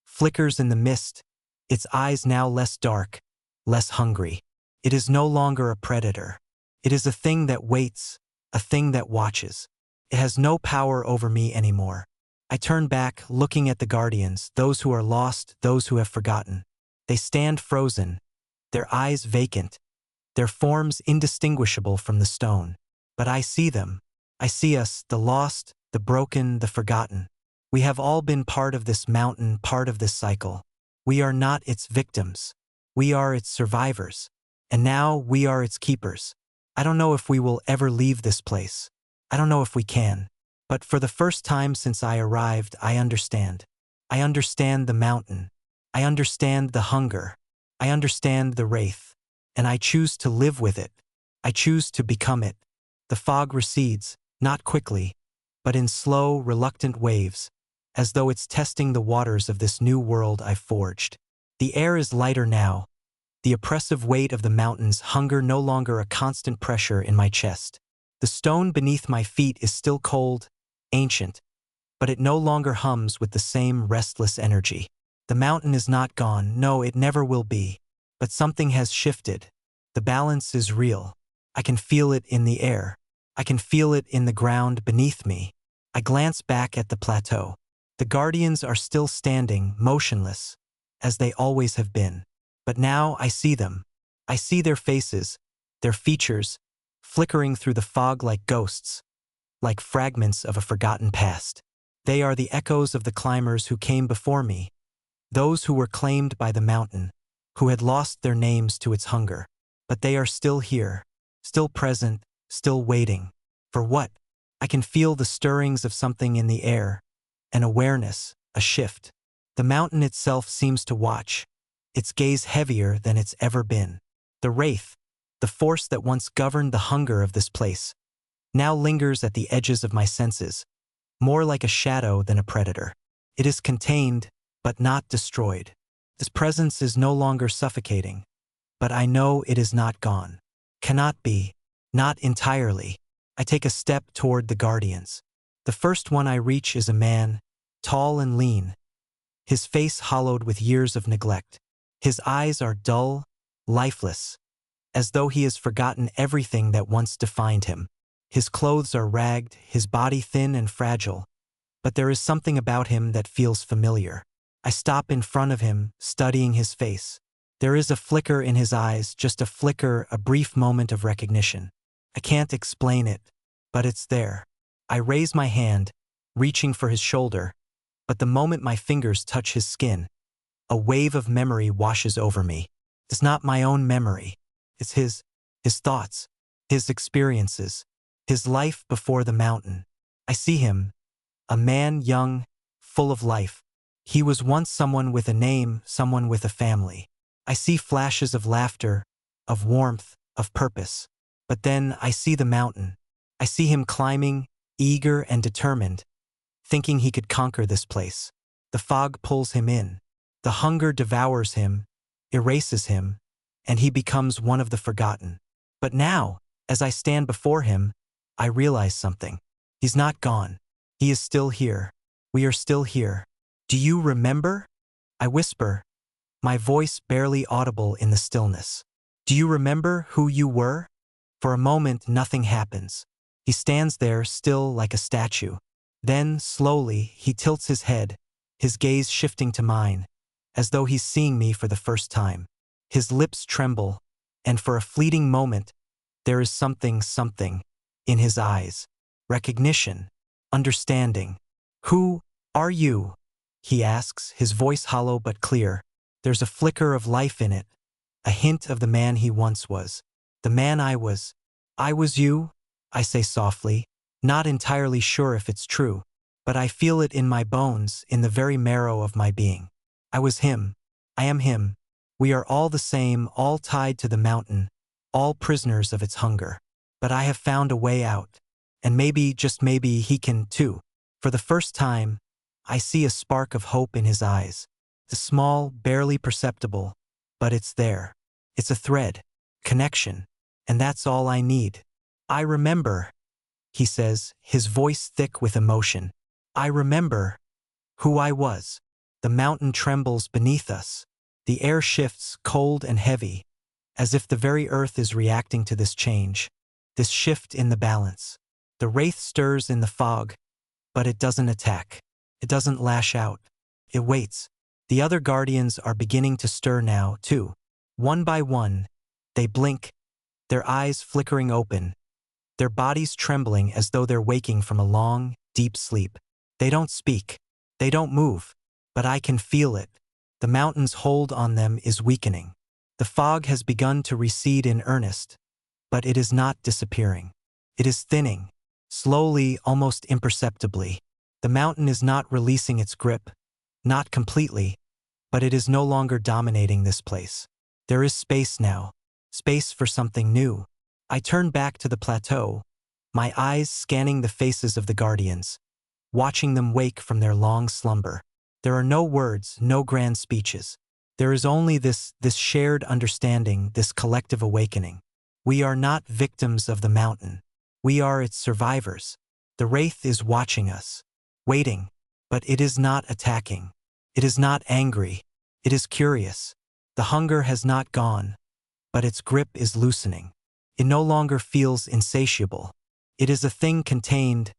flickers in the mist, its eyes now less dark, less hungry. It is no longer a predator. It is a thing that waits, a thing that watches. It has no power over me anymore. I turn back, looking at the guardians, those who are lost, those who have forgotten. They stand frozen, their eyes vacant, their forms indistinguishable from the stone. But I see them. I see us, the lost, the broken, the forgotten. We have all been part of this mountain, part of this cycle. We are not its victims. We are its survivors. And now we are its keepers. I don't know if we will ever leave this place. I don't know if we can. But for the first time since I arrived, I understand. I understand the mountain. I understand the hunger. I understand the wraith. And I choose to live with it. I choose to become it. The fog recedes, not quickly, but in slow, reluctant waves, as though it's testing the waters of this new world I've forged. The air is lighter now. The oppressive weight of the mountain's hunger no longer a constant pressure in my chest. The stone beneath my feet is still cold, ancient, but it no longer hums with the same restless energy. The mountain is not gone, no, it never will be. But something has shifted. The balance is real. I can feel it in the air. I can feel it in the ground beneath me. I glance back at the plateau. The guardians are still standing, motionless, as they always have been. But now I see them. I see their faces, their features, flickering through the fog like ghosts, like fragments of a forgotten past. They are the echoes of the climbers who came before me, those who were claimed by the mountain, who had lost their names to its hunger. But they are still here, still present, still waiting. For what? I can feel the stirrings of something in the air, an awareness, a shift. The mountain itself seems to watch, its gaze heavier than it's ever been. The wraith, the force that once governed the hunger of this place, now lingers at the edges of my senses, more like a shadow than a predator. It is contained, but not destroyed. This presence is no longer suffocating, but I know it is not gone. Cannot be, not entirely. I take a step toward the guardians. The first one I reach is a man, tall and lean, his face hollowed with years of neglect. His eyes are dull, lifeless, as though he has forgotten everything that once defined him. His clothes are ragged, his body thin and fragile, but there is something about him that feels familiar. I stop in front of him, studying his face. There is a flicker in his eyes, just a flicker, a brief moment of recognition. I can't explain it, but it's there. I raise my hand, reaching for his shoulder, but the moment my fingers touch his skin, a wave of memory washes over me. It's not my own memory. It's his thoughts, his experiences, his life before the mountain. I see him, a man young, full of life. He was once someone with a name, someone with a family. I see flashes of laughter, of warmth, of purpose. But then I see the mountain. I see him climbing, eager and determined, thinking he could conquer this place. The fog pulls him in. The hunger devours him, erases him, and he becomes one of the forgotten. But now, as I stand before him, I realize something. He's not gone. He is still here. We are still here. Do you remember? I whisper, my voice barely audible in the stillness. Do you remember who you were? For a moment, nothing happens. He stands there, still like a statue. Then, slowly, he tilts his head, his gaze shifting to mine, as though he's seeing me for the first time. His lips tremble, and for a fleeting moment, there is something in his eyes. recognition, understanding. Who are you? He asks, his voice hollow but clear. There's a flicker of life in it, a hint of the man he once was. The man I was. I was you? I say softly, not entirely sure if it's true, but I feel it in my bones, in the very marrow of my being. I was him. I am him. We are all the same, all tied to the mountain, all prisoners of its hunger. But I have found a way out. And maybe, just maybe, he can too. For the first time, I see a spark of hope in his eyes. The small, barely perceptible, but it's there. It's a thread, connection, and that's all I need. I remember, he says, his voice thick with emotion. I remember who I was. The mountain trembles beneath us. The air shifts cold and heavy, as if the very earth is reacting to this change, this shift in the balance. The wraith stirs in the fog, but it doesn't attack. It doesn't lash out. It waits. The other guardians are beginning to stir now, too. One by one, they blink, their eyes flickering open, their bodies trembling as though they're waking from a long, deep sleep. They don't speak. They don't move. But I can feel it. The mountain's hold on them is weakening. The fog has begun to recede in earnest, but it is not disappearing. It is thinning, slowly, almost imperceptibly. The mountain is not releasing its grip, not completely, but it is no longer dominating this place. There is space now, space for something new. I turn back to the plateau, my eyes scanning the faces of the guardians, watching them wake from their long slumber. There are no words, no grand speeches. There is only this shared understanding, this collective awakening. We are not victims of the mountain. We are its survivors. The wraith is watching us, waiting, but it is not attacking. It is not angry. It is curious. The hunger has not gone, but its grip is loosening. It no longer feels insatiable. It is a thing contained,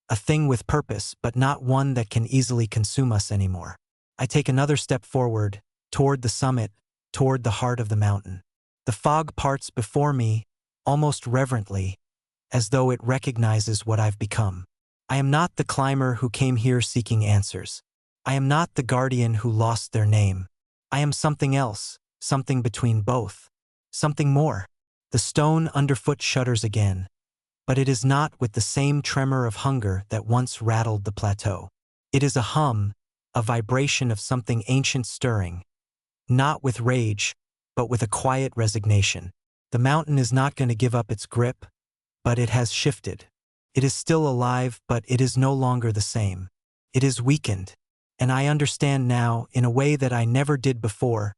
a thing with purpose, but not one that can easily consume us anymore. I take another step forward, toward the summit, toward the heart of the mountain. The fog parts before me, almost reverently, as though it recognizes what I've become. I am not the climber who came here seeking answers. I am not the guardian who lost their name. I am something else, something between both, something more. The stone underfoot shudders again, but it is not with the same tremor of hunger that once rattled the plateau. It is a hum, a vibration of something ancient stirring, not with rage, but with a quiet resignation. The mountain is not going to give up its grip, but it has shifted. It is still alive, but it is no longer the same. It is weakened, and I understand now, in a way that I never did before,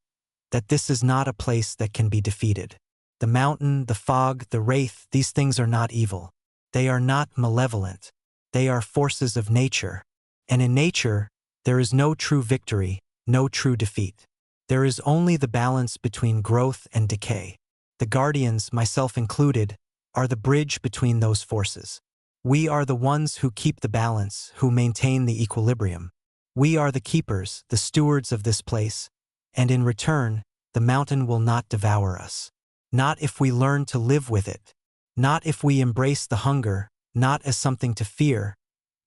that this is not a place that can be defeated. The mountain, the fog, the wraith, these things are not evil. They are not malevolent. They are forces of nature. And in nature, there is no true victory, no true defeat. There is only the balance between growth and decay. The guardians, myself included, are the bridge between those forces. We are the ones who keep the balance, who maintain the equilibrium. We are the keepers, the stewards of this place, and in return, the mountain will not devour us. Not if we learn to live with it. Not if we embrace the hunger, not as something to fear,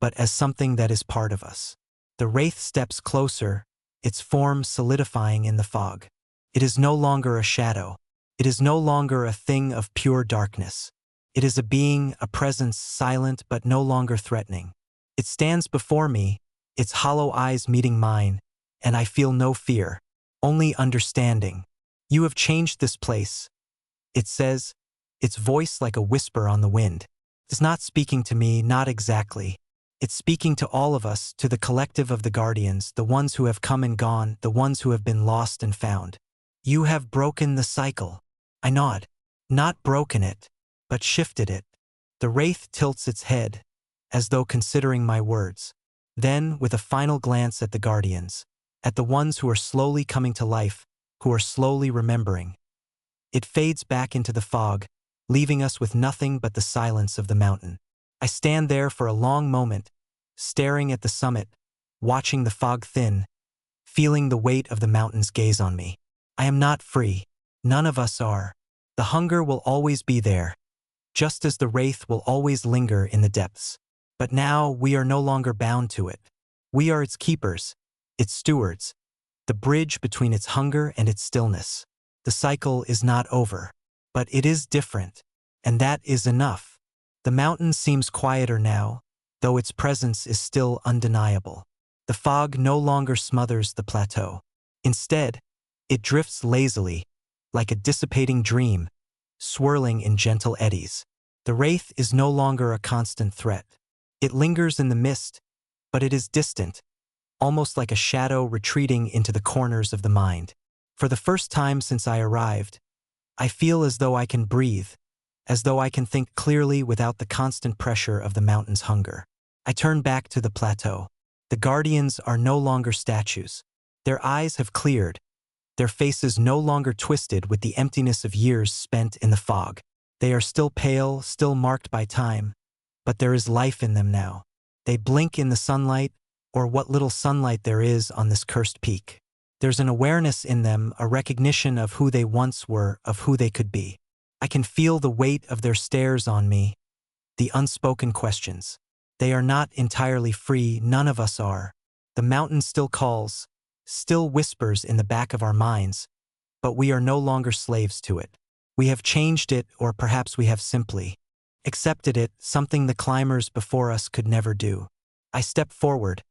but as something that is part of us. The wraith steps closer, its form solidifying in the fog. It is no longer a shadow. It is no longer a thing of pure darkness. It is a being, a presence, silent but no longer threatening. It stands before me, its hollow eyes meeting mine, and I feel no fear, only understanding. You have changed this place, it says, its voice like a whisper on the wind. It's not speaking to me, not exactly. It's speaking to all of us, to the collective of the guardians, the ones who have come and gone, the ones who have been lost and found. You have broken the cycle. I nod. Not broken it, but shifted it. The wraith tilts its head, as though considering my words. Then, with a final glance at the guardians, at the ones who are slowly coming to life, who are slowly remembering, it fades back into the fog, leaving us with nothing but the silence of the mountain. I stand there for a long moment, staring at the summit, watching the fog thin, feeling the weight of the mountain's gaze on me. I am not free. None of us are. The hunger will always be there, just as the wraith will always linger in the depths. But now we are no longer bound to it. We are its keepers, its stewards, the bridge between its hunger and its stillness. The cycle is not over, but it is different, and that is enough. The mountain seems quieter now, though its presence is still undeniable. The fog no longer smothers the plateau. Instead, it drifts lazily, like a dissipating dream, swirling in gentle eddies. The wraith is no longer a constant threat. It lingers in the mist, but it is distant, almost like a shadow retreating into the corners of the mind. For the first time since I arrived, I feel as though I can breathe, as though I can think clearly without the constant pressure of the mountain's hunger. I turn back to the plateau. The guardians are no longer statues. Their eyes have cleared, their faces no longer twisted with the emptiness of years spent in the fog. They are still pale, still marked by time, but there is life in them now. They blink in the sunlight, or what little sunlight there is on this cursed peak. There's an awareness in them, a recognition of who they once were, of who they could be. I can feel the weight of their stares on me, the unspoken questions. They are not entirely free, none of us are. The mountain still calls, still whispers in the back of our minds, but we are no longer slaves to it. We have changed it, or perhaps we have simply accepted it, something the climbers before us could never do. I step forward,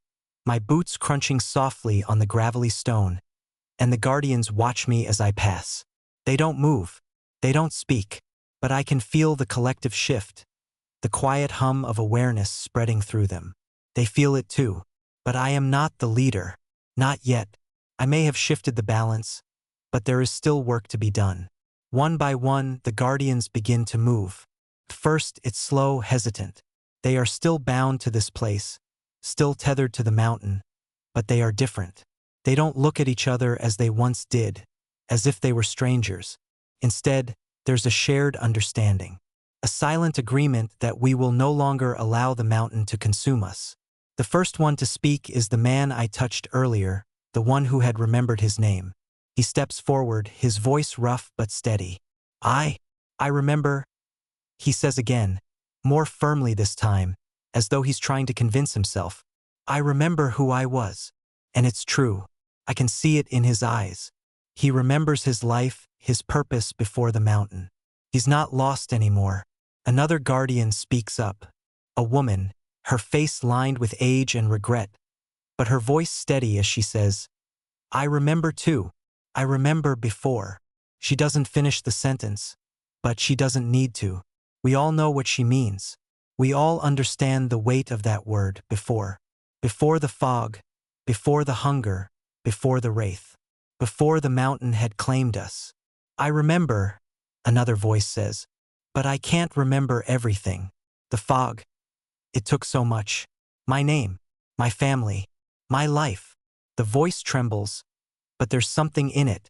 my boots crunching softly on the gravelly stone, and the guardians watch me as I pass. They don't move, they don't speak, but I can feel the collective shift, the quiet hum of awareness spreading through them. They feel it too, but I am not the leader. Not yet. I may have shifted the balance, but there is still work to be done. One by one, the guardians begin to move. First, it's slow, hesitant. They are still bound to this place, still tethered to the mountain, but they are different. They don't look at each other as they once did, as if they were strangers. Instead, there's a shared understanding, a silent agreement that we will no longer allow the mountain to consume us. The first one to speak is the man I touched earlier, the one who had remembered his name. He steps forward, his voice rough but steady. I remember, he says again, more firmly this time, as though he's trying to convince himself. I remember who I was. And it's true. I can see it in his eyes. He remembers his life, his purpose before the mountain. He's not lost anymore. Another guardian speaks up. A woman, her face lined with age and regret, but her voice steady as she says, I remember too. I remember before. She doesn't finish the sentence, but she doesn't need to. We all know what she means. We all understand the weight of that word, before. Before the fog, before the hunger, before the wraith, before the mountain had claimed us. I remember, another voice says, but I can't remember everything. The fog. It took so much. My name, my family, my life. The voice trembles, but there's something in it,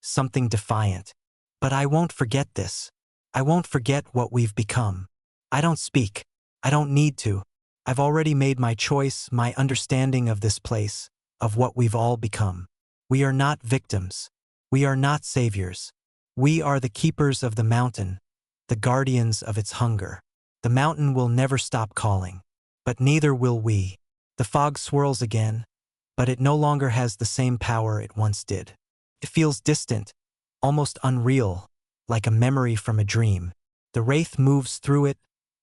something defiant. But I won't forget this. I won't forget what we've become. I don't speak. I don't need to. I've already made my choice, my understanding of this place, of what we've all become. We are not victims. We are not saviors. We are the keepers of the mountain, the guardians of its hunger. The mountain will never stop calling, but neither will we. The fog swirls again, but it no longer has the same power it once did. It feels distant, almost unreal, like a memory from a dream. The wraith moves through it,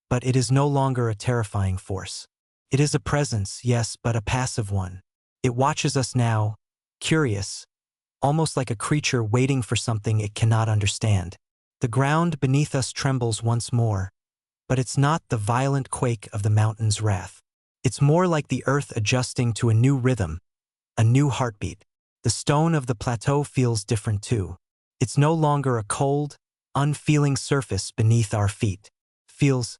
but it is no longer a terrifying force. It is a presence, yes, but a passive one. It watches us now, curious, almost like a creature waiting for something it cannot understand. The ground beneath us trembles once more, but it's not the violent quake of the mountain's wrath. It's more like the earth adjusting to a new rhythm, a new heartbeat. The stone of the plateau feels different too. It's no longer a cold, unfeeling surface beneath our feet. It feels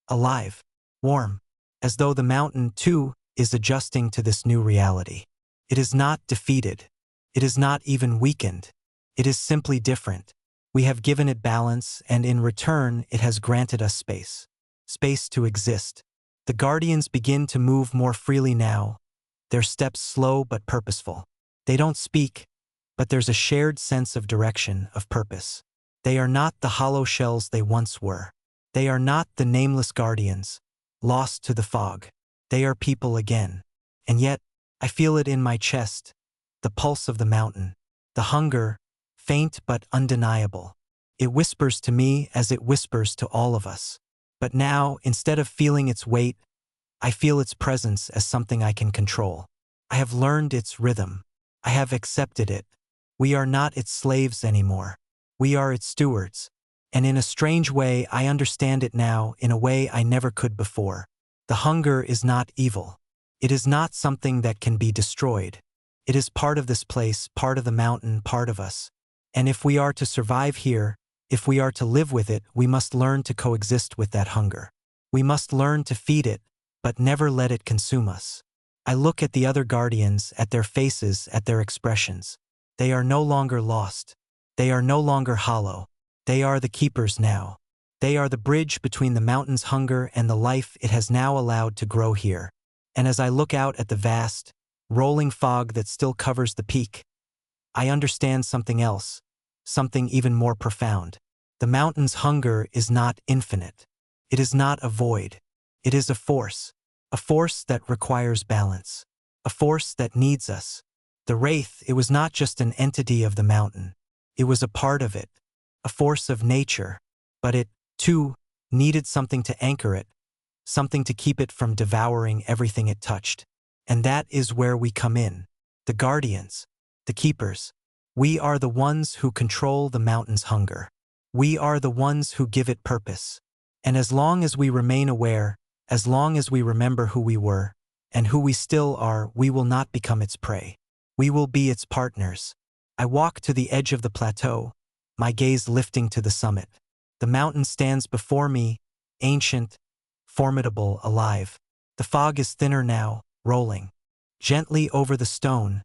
alive, warm, as though the mountain too is adjusting to this new reality. It is not defeated. It is not even weakened. It is simply different. We have given it balance, and in return it has granted us space. Space to exist. The guardians begin to move more freely now, their steps slow but purposeful. They don't speak, but there's a shared sense of direction, of purpose. They are not the hollow shells they once were. They are not the nameless guardians, lost to the fog. They are people again. And yet, I feel it in my chest, the pulse of the mountain, the hunger, faint but undeniable. It whispers to me as it whispers to all of us. But now, instead of feeling its weight, I feel its presence as something I can control. I have learned its rhythm. I have accepted it. We are not its slaves anymore. We are its stewards. And in a strange way, I understand it now in a way I never could before. The hunger is not evil. It is not something that can be destroyed. It is part of this place, part of the mountain, part of us. And if we are to survive here, if we are to live with it, we must learn to coexist with that hunger. We must learn to feed it, but never let it consume us. I look at the other guardians, at their faces, at their expressions. They are no longer lost. They are no longer hollow. They are the keepers now. They are the bridge between the mountain's hunger and the life it has now allowed to grow here. And as I look out at the vast, rolling fog that still covers the peak, I understand something else, something even more profound. The mountain's hunger is not infinite. It is not a void. It is a force that requires balance, a force that needs us. The wraith, it was not just an entity of the mountain. It was a part of it, a force of nature, but it, too, needed something to anchor it, something to keep it from devouring everything it touched. And that is where we come in. The guardians, the keepers. We are the ones who control the mountain's hunger. We are the ones who give it purpose. And as long as we remain aware, as long as we remember who we were, and who we still are, we will not become its prey. We will be its partners. I walk to the edge of the plateau, my gaze lifting to the summit. The mountain stands before me, ancient, formidable, alive. The fog is thinner now, rolling gently over the stone,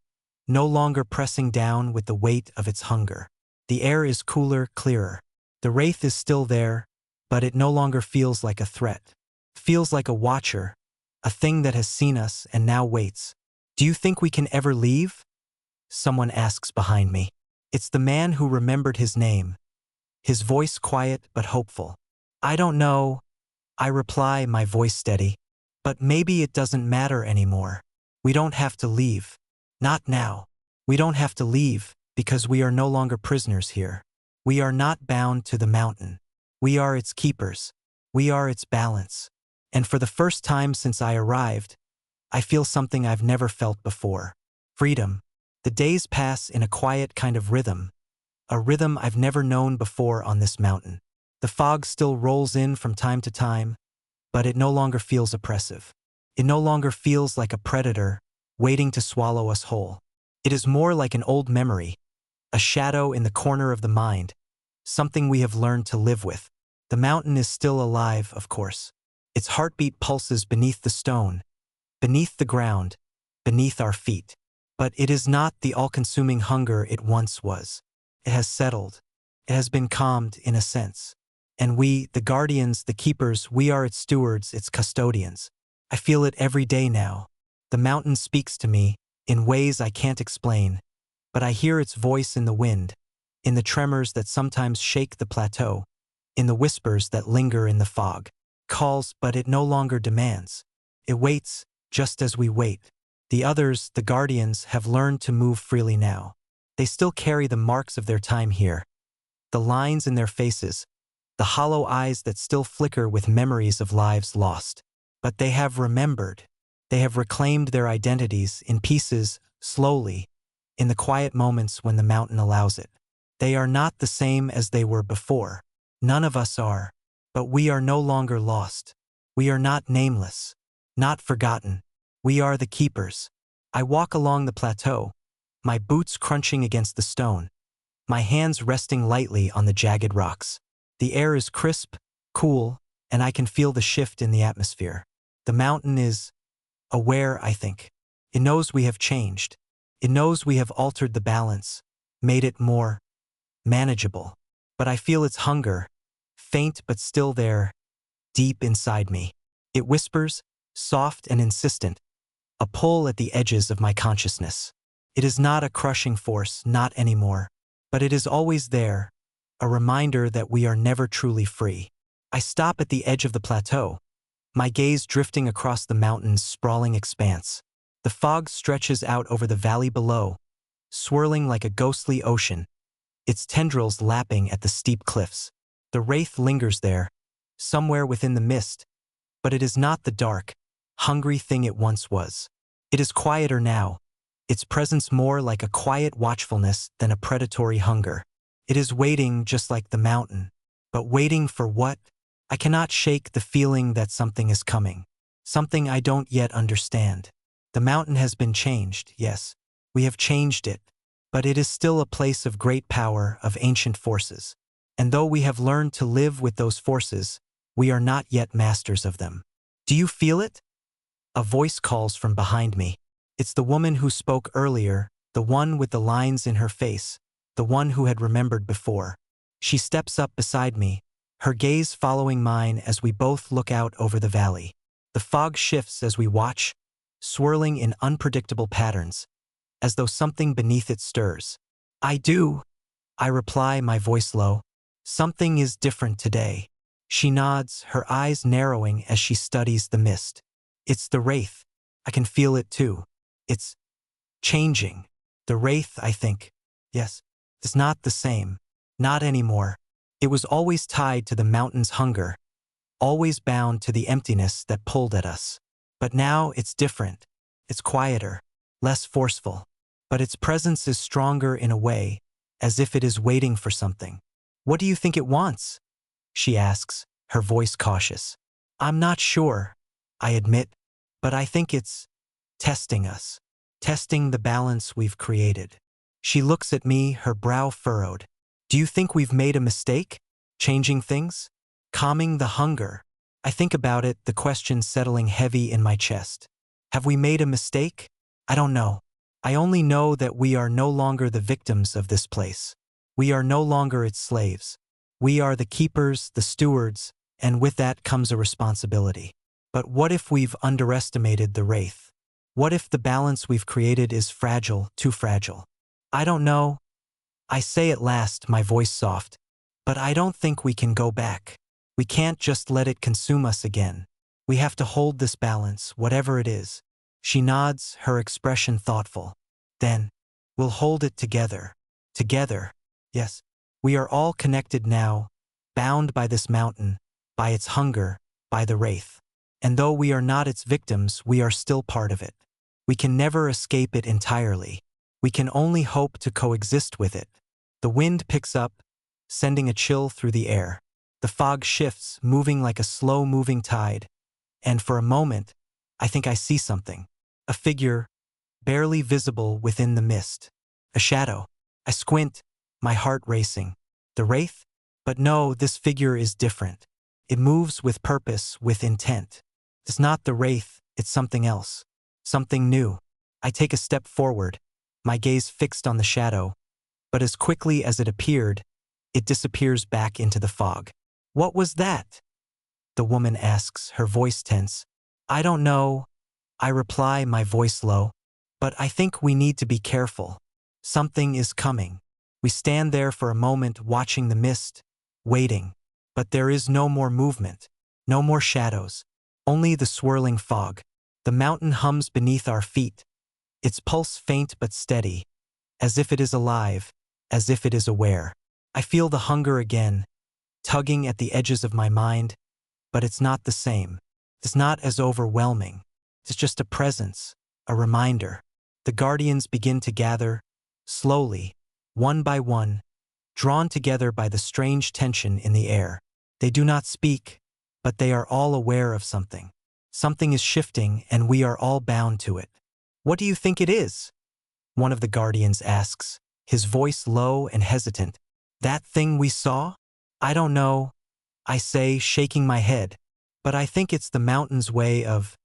no longer pressing down with the weight of its hunger. The air is cooler, clearer. The wraith is still there, but it no longer feels like a threat. Feels like a watcher, a thing that has seen us and now waits. Do you think we can ever leave? Someone asks behind me. It's the man who remembered his name, his voice quiet but hopeful. I don't know, I reply, my voice steady. But maybe it doesn't matter anymore. We don't have to leave. Not now. We don't have to leave because we are no longer prisoners here. We are not bound to the mountain. We are its keepers. We are its balance. And for the first time since I arrived, I feel something I've never felt before. Freedom. The days pass in a quiet kind of rhythm, a rhythm I've never known before on this mountain. The fog still rolls in from time to time, but it no longer feels oppressive. It no longer feels like a predator waiting to swallow us whole. It is more like an old memory, a shadow in the corner of the mind, something we have learned to live with. The mountain is still alive, of course. Its heartbeat pulses beneath the stone, beneath the ground, beneath our feet. But it is not the all-consuming hunger it once was. It has settled. It has been calmed in a sense. And we, the guardians, the keepers, we are its stewards, its custodians. I feel it every day now. The mountain speaks to me in ways I can't explain, but I hear its voice in the wind, in the tremors that sometimes shake the plateau, in the whispers that linger in the fog. Calls, but it no longer demands. It waits, just as we wait. The others, the guardians, have learned to move freely now. They still carry the marks of their time here, the lines in their faces, the hollow eyes that still flicker with memories of lives lost. But they have remembered. They have reclaimed their identities in pieces, slowly, in the quiet moments when the mountain allows it. They are not the same as they were before. None of us are. But we are no longer lost. We are not nameless, not forgotten. We are the keepers. I walk along the plateau, my boots crunching against the stone, my hands resting lightly on the jagged rocks. The air is crisp, cool, and I can feel the shift in the atmosphere. The mountain is aware, I think. It knows we have changed. It knows we have altered the balance, made it more manageable. But I feel its hunger, faint but still there, deep inside me. It whispers, soft and insistent, a pull at the edges of my consciousness. It is not a crushing force, not anymore, but it is always there, a reminder that we are never truly free. I stop at the edge of the plateau, my gaze drifting across the mountain's sprawling expanse. The fog stretches out over the valley below, swirling like a ghostly ocean, its tendrils lapping at the steep cliffs. The wraith lingers there, somewhere within the mist, but it is not the dark, hungry thing it once was. It is quieter now, its presence more like a quiet watchfulness than a predatory hunger. It is waiting just like the mountain. But waiting for what? I cannot shake the feeling that something is coming. Something I don't yet understand. The mountain has been changed, yes. We have changed it. But it is still a place of great power, of ancient forces. And though we have learned to live with those forces, we are not yet masters of them. Do you feel it? A voice calls from behind me. It's the woman who spoke earlier, the one with the lines in her face, the one who had remembered before. She steps up beside me, her gaze following mine as we both look out over the valley. The fog shifts as we watch, swirling in unpredictable patterns, as though something beneath it stirs. I do, I reply, my voice low. Something is different today. She nods, her eyes narrowing as she studies the mist. It's the wraith. I can feel it too. It's changing. The wraith, I think. Yes, it's not the same. Not anymore. It was always tied to the mountain's hunger, always bound to the emptiness that pulled at us. But now it's different. It's quieter, less forceful. But its presence is stronger in a way, as if it is waiting for something. What do you think it wants? She asks, her voice cautious. I'm not sure, I admit, but I think it's testing us, testing the balance we've created. She looks at me, her brow furrowed. Do you think we've made a mistake? Changing things? Calming the hunger? I think about it, the question settling heavy in my chest. Have we made a mistake? I don't know. I only know that we are no longer the victims of this place. We are no longer its slaves. We are the keepers, the stewards, and with that comes a responsibility. But what if we've underestimated the wraith? What if the balance we've created is fragile, too fragile? I don't know. I say at last, my voice soft, but I don't think we can go back. We can't just let it consume us again. We have to hold this balance, whatever it is. She nods, her expression thoughtful. Then, we'll hold it together. Together. Yes, we are all connected now, bound by this mountain, by its hunger, by the wraith. And though we are not its victims, we are still part of it. We can never escape it entirely. We can only hope to coexist with it. The wind picks up, sending a chill through the air. The fog shifts, moving like a slow-moving tide. And for a moment, I think I see something. A figure, barely visible within the mist. A shadow. I squint, my heart racing. The wraith? But no, this figure is different. It moves with purpose, with intent. It's not the wraith, it's something else. Something new. I take a step forward, my gaze fixed on the shadow, but as quickly as it appeared, it disappears back into the fog. What was that? The woman asks, her voice tense. I don't know, I reply, my voice low, but I think we need to be careful. Something is coming. We stand there for a moment watching the mist, waiting, but there is no more movement, no more shadows, only the swirling fog. The mountain hums beneath our feet, its pulse faint but steady, as if it is alive, as if it is aware. I feel the hunger again, tugging at the edges of my mind, but it's not the same. It's not as overwhelming. It's just a presence, a reminder. The guardians begin to gather, slowly, one by one, drawn together by the strange tension in the air. They do not speak, but they are all aware of something. Something is shifting and we are all bound to it. What do you think it is? One of the guardians asks, his voice low and hesitant. That thing we saw? I don't know, I say, shaking my head, but I think it's the mountain's way of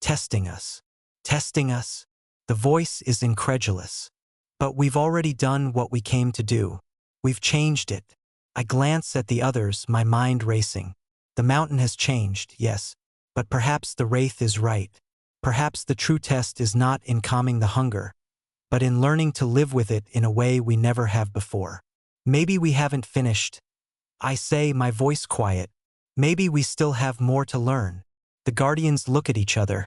testing us. Testing us? The voice is incredulous. But we've already done what we came to do. We've changed it. I glance at the others, my mind racing. The mountain has changed, yes, but perhaps the wraith is right. Perhaps the true test is not in calming the hunger, but in learning to live with it in a way we never have before. Maybe we haven't finished. I say, my voice quiet. Maybe we still have more to learn. The guardians look at each other,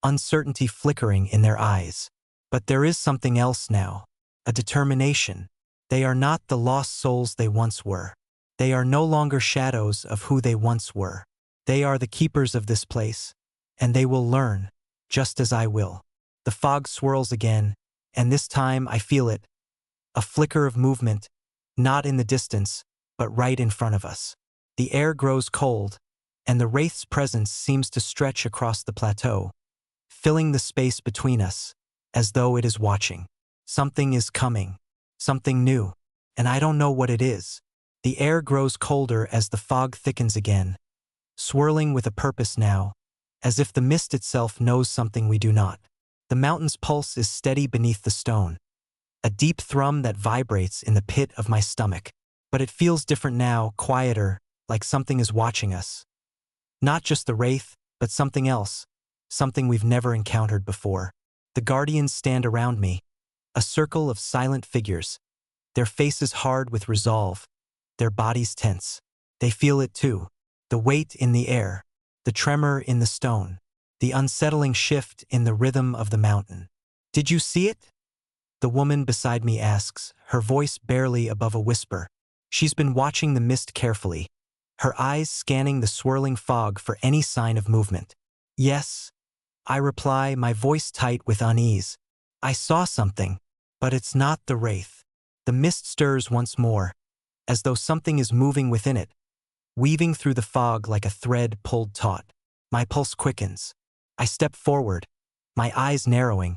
uncertainty flickering in their eyes. But there is something else now, a determination. They are not the lost souls they once were. They are no longer shadows of who they once were. They are the keepers of this place, and they will learn, just as I will. The fog swirls again, and this time I feel it, a flicker of movement, not in the distance, but right in front of us. The air grows cold, and the wraith's presence seems to stretch across the plateau, filling the space between us, as though it is watching. Something is coming, something new, and I don't know what it is. The air grows colder as the fog thickens again, swirling with a purpose now, as if the mist itself knows something we do not. The mountain's pulse is steady beneath the stone, a deep thrum that vibrates in the pit of my stomach. But it feels different now, quieter, like something is watching us. Not just the wraith, but something else, something we've never encountered before. The guardians stand around me, a circle of silent figures, their faces hard with resolve, their bodies tense. They feel it too, the weight in the air, the tremor in the stone, the unsettling shift in the rhythm of the mountain. Did you see it? The woman beside me asks, her voice barely above a whisper. She's been watching the mist carefully, her eyes scanning the swirling fog for any sign of movement. Yes, I reply, my voice tight with unease. I saw something, but it's not the wraith. The mist stirs once more, as though something is moving within it, weaving through the fog like a thread pulled taut. My pulse quickens. I step forward, my eyes narrowing,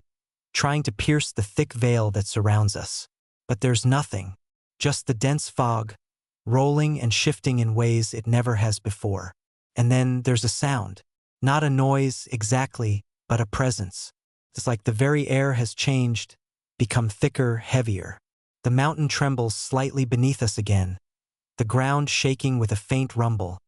trying to pierce the thick veil that surrounds us. But there's nothing, just the dense fog, rolling and shifting in ways it never has before. And then there's a sound. Not a noise exactly, but a presence. It's like the very air has changed, become thicker, heavier. The mountain trembles slightly beneath us again, the ground shaking with a faint rumble,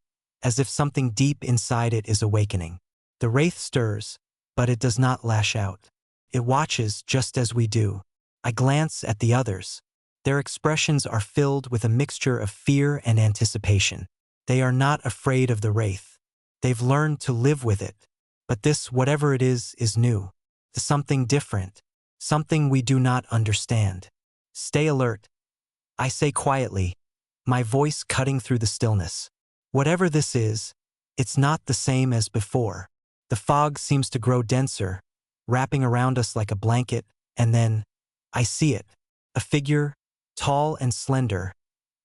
as if something deep inside it is awakening. The wraith stirs, but it does not lash out. It watches just as we do. I glance at the others. Their expressions are filled with a mixture of fear and anticipation. They are not afraid of the wraith. They've learned to live with it. But this, whatever it is new. Something different. Something we do not understand. Stay alert, I say quietly, my voice cutting through the stillness. Whatever this is, it's not the same as before. The fog seems to grow denser, wrapping around us like a blanket, and then, I see it. A figure, tall and slender,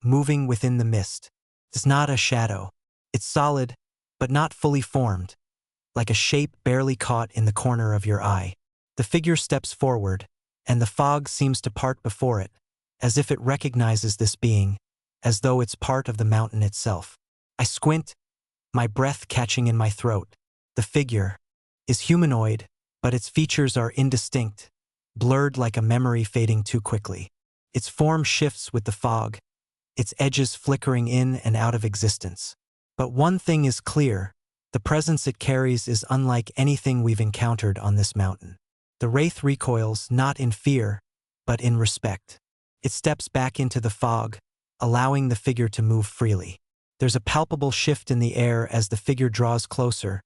moving within the mist. It's not a shadow. It's solid, but not fully formed, like a shape barely caught in the corner of your eye. The figure steps forward, and the fog seems to part before it, as if it recognizes this being, as though it's part of the mountain itself. I squint, my breath catching in my throat. The figure is humanoid, but its features are indistinct, blurred like a memory fading too quickly. Its form shifts with the fog, its edges flickering in and out of existence. But one thing is clear, the presence it carries is unlike anything we've encountered on this mountain. The wraith recoils not in fear, but in respect. It steps back into the fog, allowing the figure to move freely. There's a palpable shift in the air as the figure draws closer,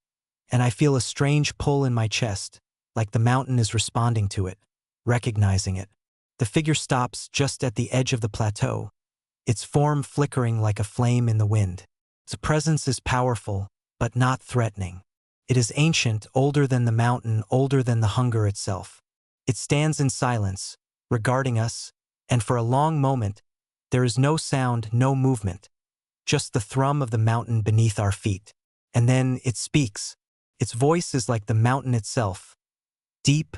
and I feel a strange pull in my chest, like the mountain is responding to it, recognizing it. The figure stops just at the edge of the plateau, its form flickering like a flame in the wind. Its presence is powerful, but not threatening. It is ancient, older than the mountain, older than the hunger itself. It stands in silence, regarding us, and for a long moment, there is no sound, no movement, just the thrum of the mountain beneath our feet. And then it speaks. Its voice is like the mountain itself, deep,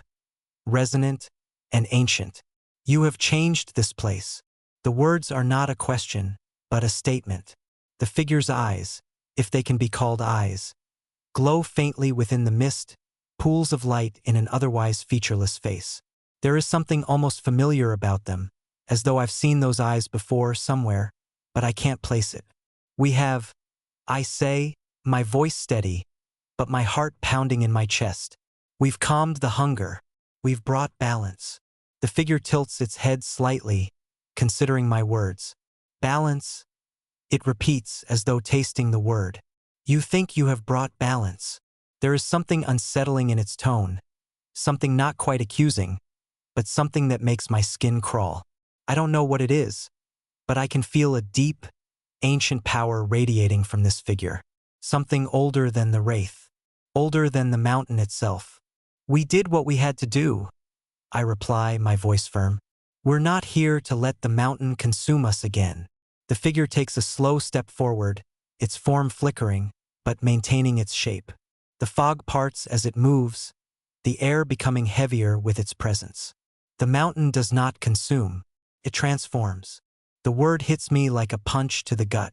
resonant, and ancient. You have changed this place. The words are not a question, but a statement. The figure's eyes, if they can be called eyes, glow faintly within the mist, pools of light in an otherwise featureless face. There is something almost familiar about them, as though I've seen those eyes before somewhere, but I can't place it. We have, I say, my voice steady, but my heart pounding in my chest. We've calmed the hunger. We've brought balance. The figure tilts its head slightly, considering my words. Balance, it repeats as though tasting the word. You think you have brought balance. There is something unsettling in its tone, something not quite accusing, but something that makes my skin crawl. I don't know what it is, but I can feel a deep, ancient power radiating from this figure. Something older than the wraith, older than the mountain itself. We did what we had to do, I reply, my voice firm. We're not here to let the mountain consume us again. The figure takes a slow step forward, its form flickering, but maintaining its shape. The fog parts as it moves, the air becoming heavier with its presence. The mountain does not consume, it transforms. The word hits me like a punch to the gut.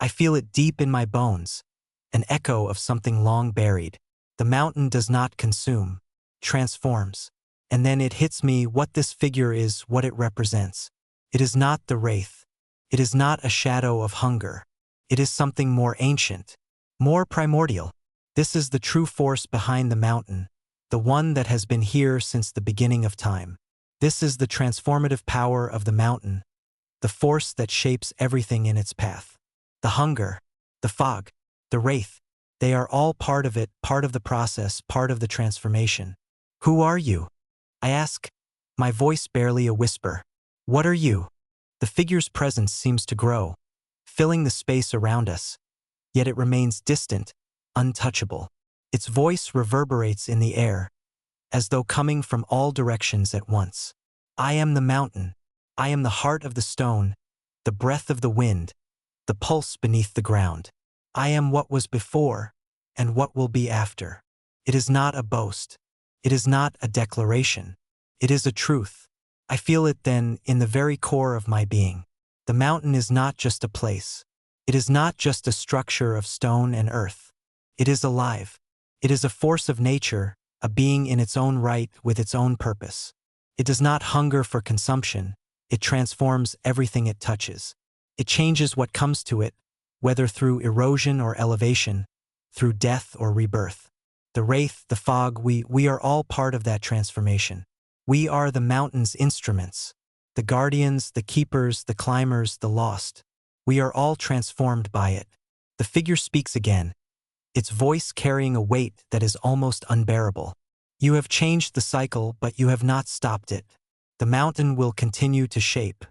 I feel it deep in my bones, an echo of something long buried. The mountain does not consume, transforms. And then it hits me what this figure is, what it represents. It is not the wraith. It is not a shadow of hunger. It is something more ancient, more primordial. This is the true force behind the mountain, the one that has been here since the beginning of time. This is the transformative power of the mountain, the force that shapes everything in its path. The hunger, the fog, the wraith, they are all part of it, part of the process, part of the transformation. Who are you? I ask, my voice barely a whisper. What are you? The figure's presence seems to grow, filling the space around us, yet it remains distant, untouchable. Its voice reverberates in the air, as though coming from all directions at once. I am the mountain. I am the heart of the stone, the breath of the wind, the pulse beneath the ground. I am what was before, and what will be after. It is not a boast. It is not a declaration. It is a truth. I feel it then in the very core of my being. The mountain is not just a place. It is not just a structure of stone and earth. It is alive. It is a force of nature, a being in its own right with its own purpose. It does not hunger for consumption. It transforms everything it touches. It changes what comes to it, whether through erosion or elevation, through death or rebirth. The wraith, the fog, we are all part of that transformation. We are the mountain's instruments, the guardians, the keepers, the climbers, the lost. We are all transformed by it. The figure speaks again, its voice carrying a weight that is almost unbearable. You have changed the cycle, but you have not stopped it. The mountain will continue to shape.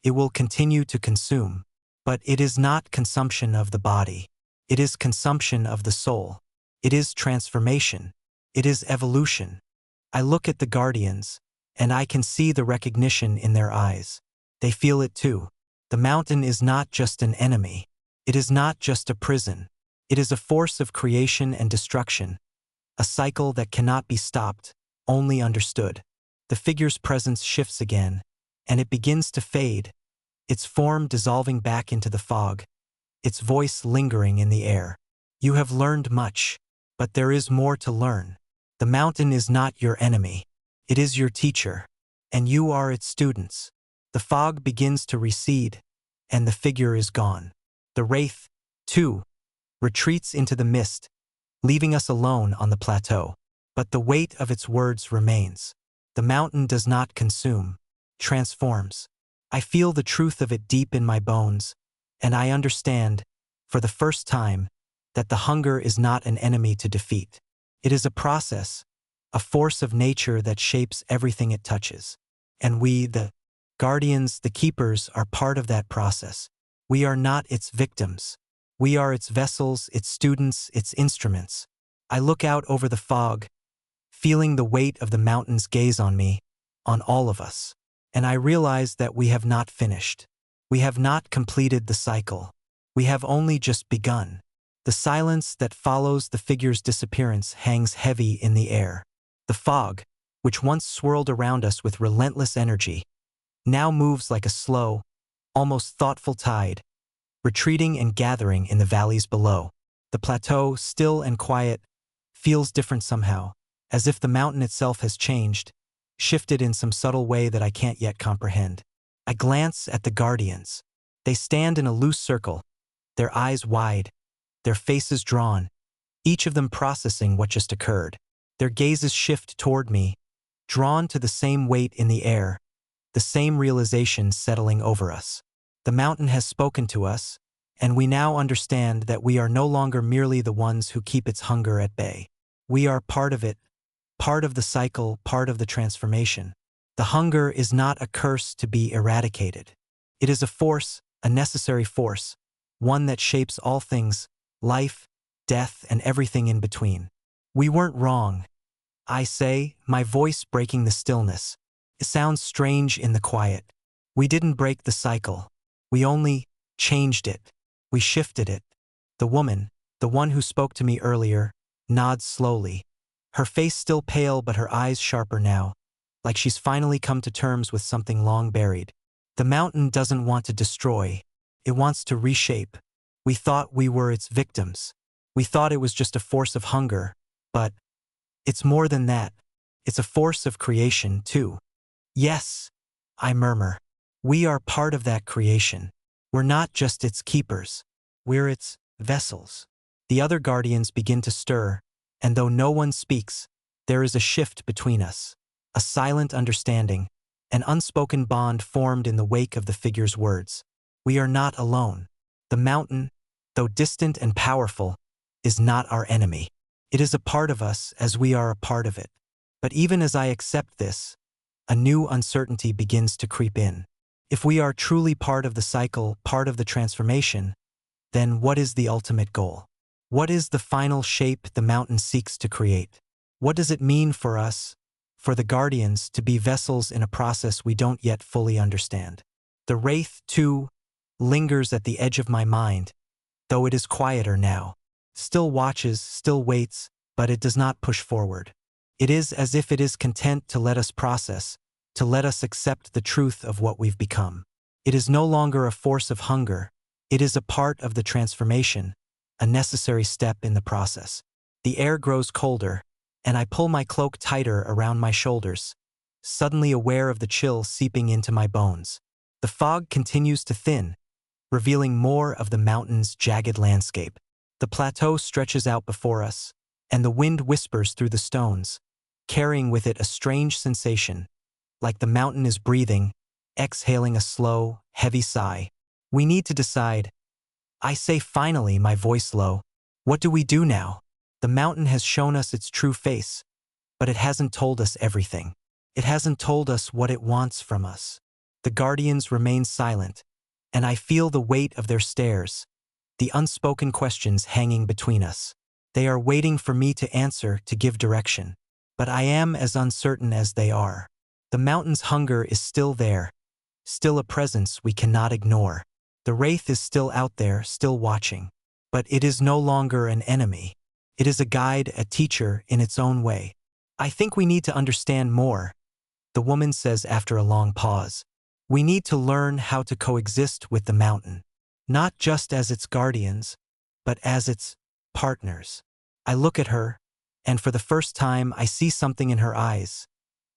It will continue to consume. But it is not consumption of the body. It is consumption of the soul. It is transformation. It is evolution. I look at the guardians, and I can see the recognition in their eyes. They feel it too. The mountain is not just an enemy. It is not just a prison. It is a force of creation and destruction, a cycle that cannot be stopped, only understood. The figure's presence shifts again, and it begins to fade, its form dissolving back into the fog, its voice lingering in the air. You have learned much, but there is more to learn. The mountain is not your enemy. It is your teacher, and you are its students. The fog begins to recede, and the figure is gone. The wraith, too, retreats into the mist, leaving us alone on the plateau. But the weight of its words remains. The mountain does not consume, transforms. I feel the truth of it deep in my bones, and I understand, for the first time, that the hunger is not an enemy to defeat. It is a process, a force of nature that shapes everything it touches. And we, the guardians, the keepers, are part of that process. We are not its victims. We are its vessels, its students, its instruments. I look out over the fog, feeling the weight of the mountain's gaze on me, on all of us. And I realize that we have not finished. We have not completed the cycle. We have only just begun. The silence that follows the figure's disappearance hangs heavy in the air. The fog, which once swirled around us with relentless energy, now moves like a slow, almost thoughtful tide, retreating and gathering in the valleys below. The plateau, still and quiet, feels different somehow, as if the mountain itself has changed, shifted in some subtle way that I can't yet comprehend. I glance at the guardians. They stand in a loose circle, their eyes wide, their faces drawn, each of them processing what just occurred. Their gazes shift toward me, drawn to the same weight in the air, the same realization settling over us. The mountain has spoken to us, and we now understand that we are no longer merely the ones who keep its hunger at bay. We are part of it, part of the cycle, part of the transformation. The hunger is not a curse to be eradicated. It is a force, a necessary force, one that shapes all things, life, death, and everything in between. We weren't wrong, I say, my voice breaking the stillness. It sounds strange in the quiet. We didn't break the cycle. We only changed it. We shifted it. The woman, the one who spoke to me earlier, nods slowly. Her face still pale but her eyes sharper now, like she's finally come to terms with something long buried. The mountain doesn't want to destroy. It wants to reshape. We thought we were its victims. We thought it was just a force of hunger, but it's more than that. It's a force of creation, too. Yes, I murmur. We are part of that creation. We're not just its keepers. We're its vessels. The other guardians begin to stir, and though no one speaks, there is a shift between us. A silent understanding, an unspoken bond formed in the wake of the figure's words. We are not alone. The mountain, though distant and powerful, is not our enemy. It is a part of us as we are a part of it. But even as I accept this, a new uncertainty begins to creep in. If we are truly part of the cycle, part of the transformation, then what is the ultimate goal? What is the final shape the mountain seeks to create? What does it mean for us, for the guardians, to be vessels in a process we don't yet fully understand? The wraith, too, lingers at the edge of my mind, though it is quieter now. Still watches, still waits, but it does not push forward. It is as if it is content to let us process, to let us accept the truth of what we've become. It is no longer a force of hunger. It is a part of the transformation, a necessary step in the process. The air grows colder, and I pull my cloak tighter around my shoulders, suddenly aware of the chill seeping into my bones. The fog continues to thin, revealing more of the mountain's jagged landscape. The plateau stretches out before us, and the wind whispers through the stones, carrying with it a strange sensation, like the mountain is breathing, exhaling a slow, heavy sigh. We need to decide. I say finally, my voice low. What do we do now? The mountain has shown us its true face, but it hasn't told us everything. It hasn't told us what it wants from us. The guardians remain silent, and I feel the weight of their stares, the unspoken questions hanging between us. They are waiting for me to answer, to give direction. But I am as uncertain as they are. The mountain's hunger is still there, still a presence we cannot ignore. The wraith is still out there, still watching. But it is no longer an enemy. It is a guide, a teacher in its own way. I think we need to understand more, the woman says after a long pause. We need to learn how to coexist with the mountain. Not just as its guardians, but as its partners. I look at her, and for the first time I see something in her eyes,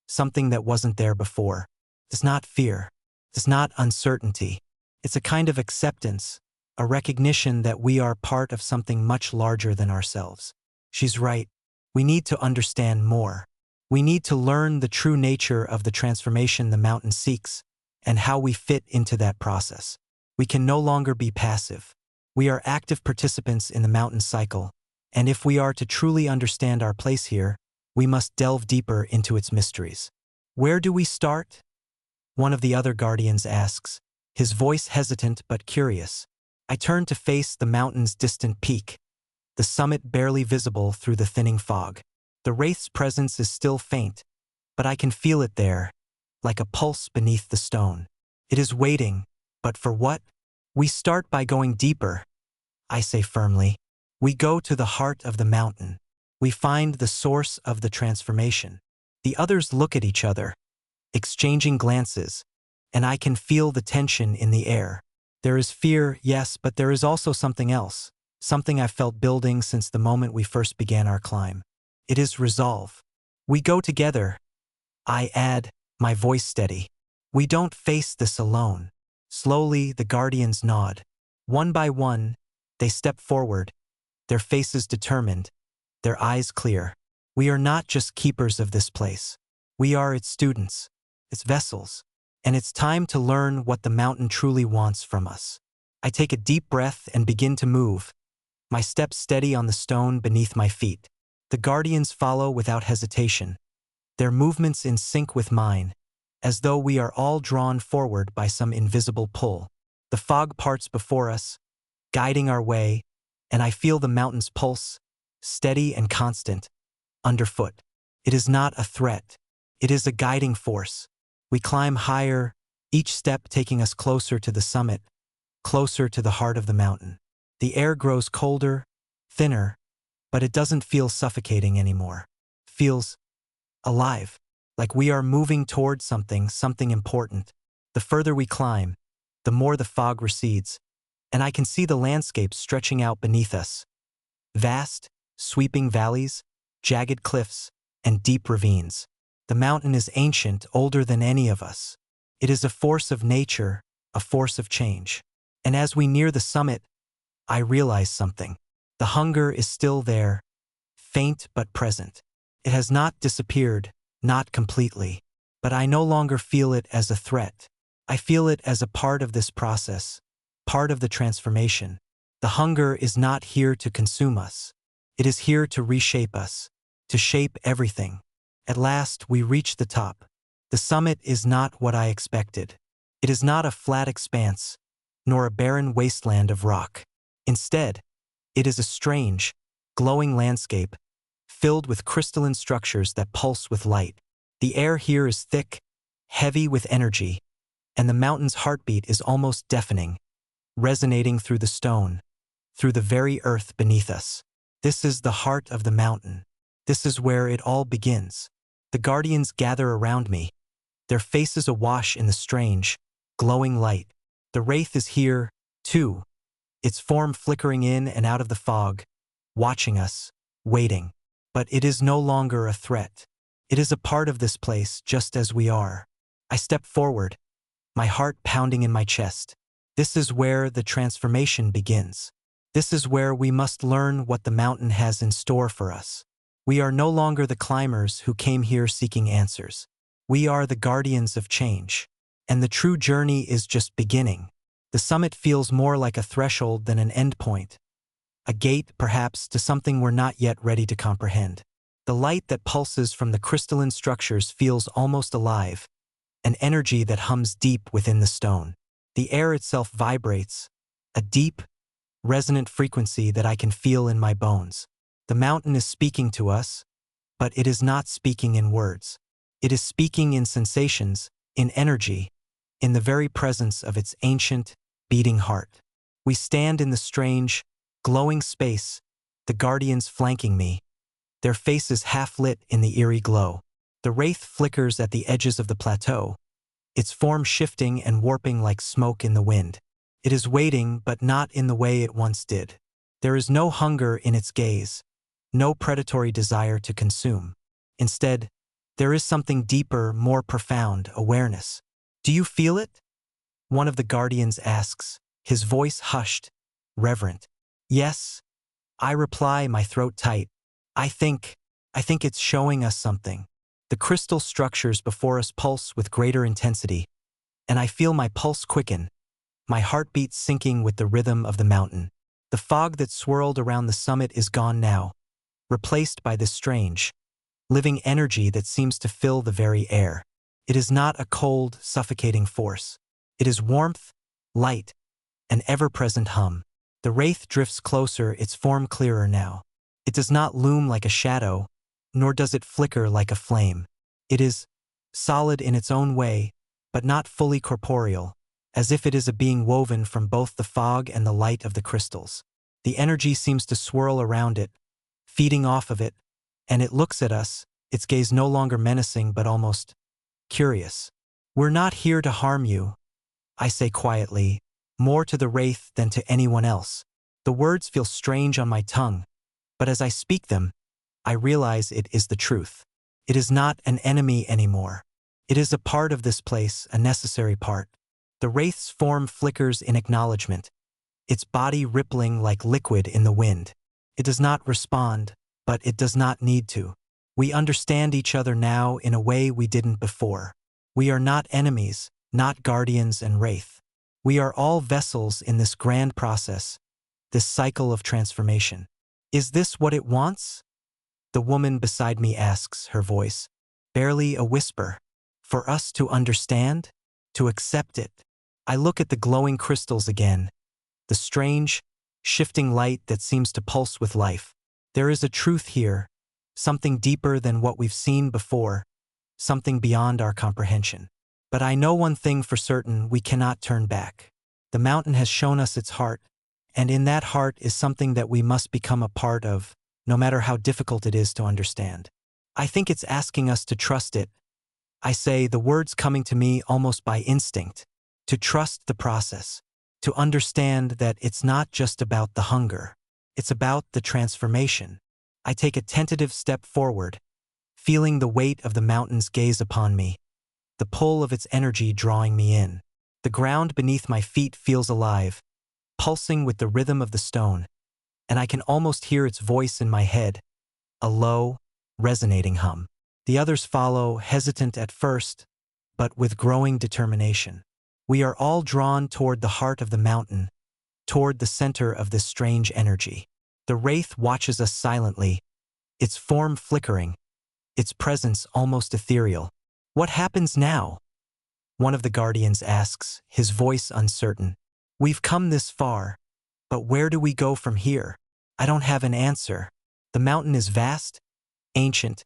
something that wasn't there before. It's not fear. It's not uncertainty. It's a kind of acceptance, a recognition that we are part of something much larger than ourselves. She's right. We need to understand more. We need to learn the true nature of the transformation the mountain seeks, and how we fit into that process. We can no longer be passive. We are active participants in the mountain cycle, and if we are to truly understand our place here, we must delve deeper into its mysteries. Where do we start? One of the other guardians asks, his voice hesitant but curious. I turn to face the mountain's distant peak, the summit barely visible through the thinning fog. The wraith's presence is still faint, but I can feel it there, like a pulse beneath the stone. It is waiting, but for what? We start by going deeper, I say firmly. We go to the heart of the mountain. We find the source of the transformation. The others look at each other, exchanging glances, and I can feel the tension in the air. There is fear, yes, but there is also something else, something I've felt building since the moment we first began our climb. It is resolve. We go together, I add, my voice steady. We don't face this alone. Slowly, the guardians nod. One by one, they step forward, their faces determined, their eyes clear. We are not just keepers of this place. We are its students, its vessels, and it's time to learn what the mountain truly wants from us. I take a deep breath and begin to move, my steps steady on the stone beneath my feet. The guardians follow without hesitation, their movements in sync with mine, as though we are all drawn forward by some invisible pull. The fog parts before us, guiding our way, and I feel the mountain's pulse, steady and constant, underfoot. It is not a threat. It is a guiding force. We climb higher, each step taking us closer to the summit, closer to the heart of the mountain. The air grows colder, thinner, but it doesn't feel suffocating anymore. It feels alive, like we are moving toward something important. The further we climb, the more the fog recedes, and I can see the landscape stretching out beneath us. Vast, sweeping valleys, jagged cliffs, and deep ravines. The mountain is ancient, older than any of us. It is a force of nature, a force of change. And as we near the summit, I realize something. The hunger is still there, faint but present. It has not disappeared, not completely. But I no longer feel it as a threat. I feel it as a part of this process, part of the transformation. The hunger is not here to consume us. It is here to reshape us, to shape everything. At last, we reach the top. The summit is not what I expected. It is not a flat expanse, nor a barren wasteland of rock. Instead, it is a strange, glowing landscape, filled with crystalline structures that pulse with light. The air here is thick, heavy with energy, and the mountain's heartbeat is almost deafening, resonating through the stone, through the very earth beneath us. This is the heart of the mountain. This is where it all begins. The guardians gather around me, their faces awash in the strange, glowing light. The wraith is here, too, its form flickering in and out of the fog, watching us, waiting. But it is no longer a threat. It is a part of this place just as we are. I step forward, my heart pounding in my chest. This is where the transformation begins. This is where we must learn what the mountain has in store for us. We are no longer the climbers who came here seeking answers. We are the guardians of change. And the true journey is just beginning. The summit feels more like a threshold than an endpoint. A gate, perhaps, to something we're not yet ready to comprehend. The light that pulses from the crystalline structures feels almost alive, an energy that hums deep within the stone. The air itself vibrates, a deep, resonant frequency that I can feel in my bones. The mountain is speaking to us, but it is not speaking in words. It is speaking in sensations, in energy, in the very presence of its ancient, beating heart. We stand in the strange, glowing space, the guardians flanking me, their faces half-lit in the eerie glow. The wraith flickers at the edges of the plateau, its form shifting and warping like smoke in the wind. It is waiting, but not in the way it once did. There is no hunger in its gaze, no predatory desire to consume. Instead, there is something deeper, more profound, awareness. Do you feel it? One of the guardians asks, his voice hushed, reverent. Yes, I reply, my throat tight. I think it's showing us something. The crystal structures before us pulse with greater intensity, and I feel my pulse quicken, my heartbeat syncing with the rhythm of the mountain. The fog that swirled around the summit is gone now, replaced by this strange, living energy that seems to fill the very air. It is not a cold, suffocating force. It is warmth, light, an ever-present hum. The wraith drifts closer, its form clearer now. It does not loom like a shadow, nor does it flicker like a flame. It is solid in its own way, but not fully corporeal, as if it is a being woven from both the fog and the light of the crystals. The energy seems to swirl around it, feeding off of it, and it looks at us, its gaze no longer menacing but almost curious. We're not here to harm you, I say quietly, more to the wraith than to anyone else. The words feel strange on my tongue, but as I speak them, I realize it is the truth. It is not an enemy anymore. It is a part of this place, a necessary part. The wraith's form flickers in acknowledgement, its body rippling like liquid in the wind. It does not respond, but it does not need to. We understand each other now in a way we didn't before. We are not enemies, not guardians and wraith. We are all vessels in this grand process, this cycle of transformation. Is this what it wants? The woman beside me asks, her voice barely a whisper. For us to understand? To accept it? I look at the glowing crystals again, the strange, shifting light that seems to pulse with life. There is a truth here, something deeper than what we've seen before, something beyond our comprehension. But I know one thing for certain: we cannot turn back. The mountain has shown us its heart, and in that heart is something that we must become a part of, no matter how difficult it is to understand. I think it's asking us to trust it. I say, the words coming to me almost by instinct, to trust the process, to understand that it's not just about the hunger, it's about the transformation. I take a tentative step forward, feeling the weight of the mountain's gaze upon me, the pull of its energy drawing me in. The ground beneath my feet feels alive, pulsing with the rhythm of the stone, and I can almost hear its voice in my head, a low, resonating hum. The others follow, hesitant at first, but with growing determination. We are all drawn toward the heart of the mountain, toward the center of this strange energy. The wraith watches us silently, its form flickering, its presence almost ethereal. What happens now? One of the guardians asks, his voice uncertain. We've come this far, but where do we go from here? I don't have an answer. The mountain is vast, ancient,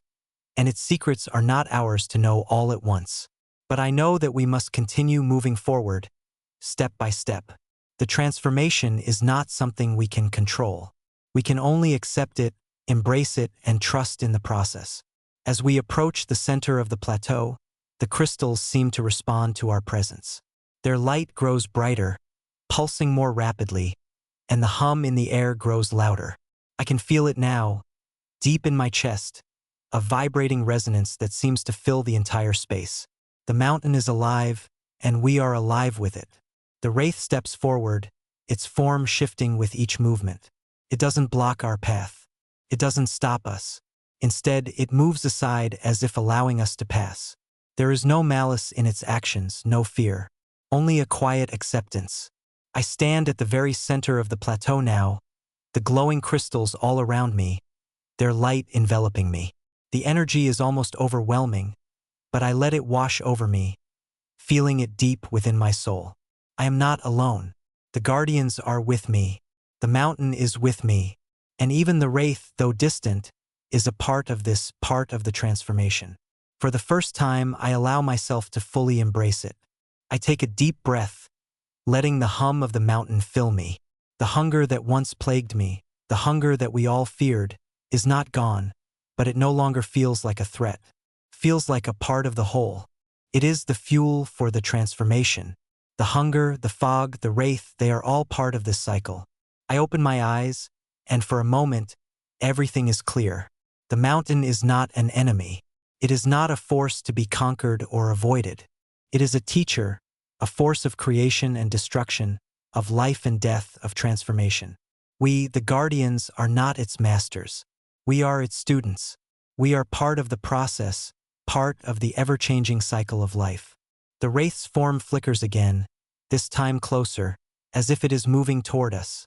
and its secrets are not ours to know all at once. But I know that we must continue moving forward, step by step. The transformation is not something we can control. We can only accept it, embrace it, and trust in the process. As we approach the center of the plateau, the crystals seem to respond to our presence. Their light grows brighter, pulsing more rapidly, and the hum in the air grows louder. I can feel it now, deep in my chest, a vibrating resonance that seems to fill the entire space. The mountain is alive, and we are alive with it. The wraith steps forward, its form shifting with each movement. It doesn't block our path. It doesn't stop us. Instead, it moves aside as if allowing us to pass. There is no malice in its actions, no fear, only a quiet acceptance. I stand at the very center of the plateau now, the glowing crystals all around me, their light enveloping me. The energy is almost overwhelming, but I let it wash over me, feeling it deep within my soul. I am not alone. The guardians are with me. The mountain is with me. And even the wraith, though distant, is a part of the transformation. For the first time, I allow myself to fully embrace it. I take a deep breath, letting the hum of the mountain fill me. The hunger that once plagued me, the hunger that we all feared, is not gone, but it no longer feels like a threat. Feels like a part of the whole. It is the fuel for the transformation. The hunger, the fog, the wraith, they are all part of this cycle. I open my eyes, and for a moment, everything is clear. The mountain is not an enemy. It is not a force to be conquered or avoided. It is a teacher, a force of creation and destruction, of life and death, of transformation. We, the guardians, are not its masters. We are its students. We are part of the process, part of the ever-changing cycle of life. The wraith's form flickers again, this time closer, as if it is moving toward us.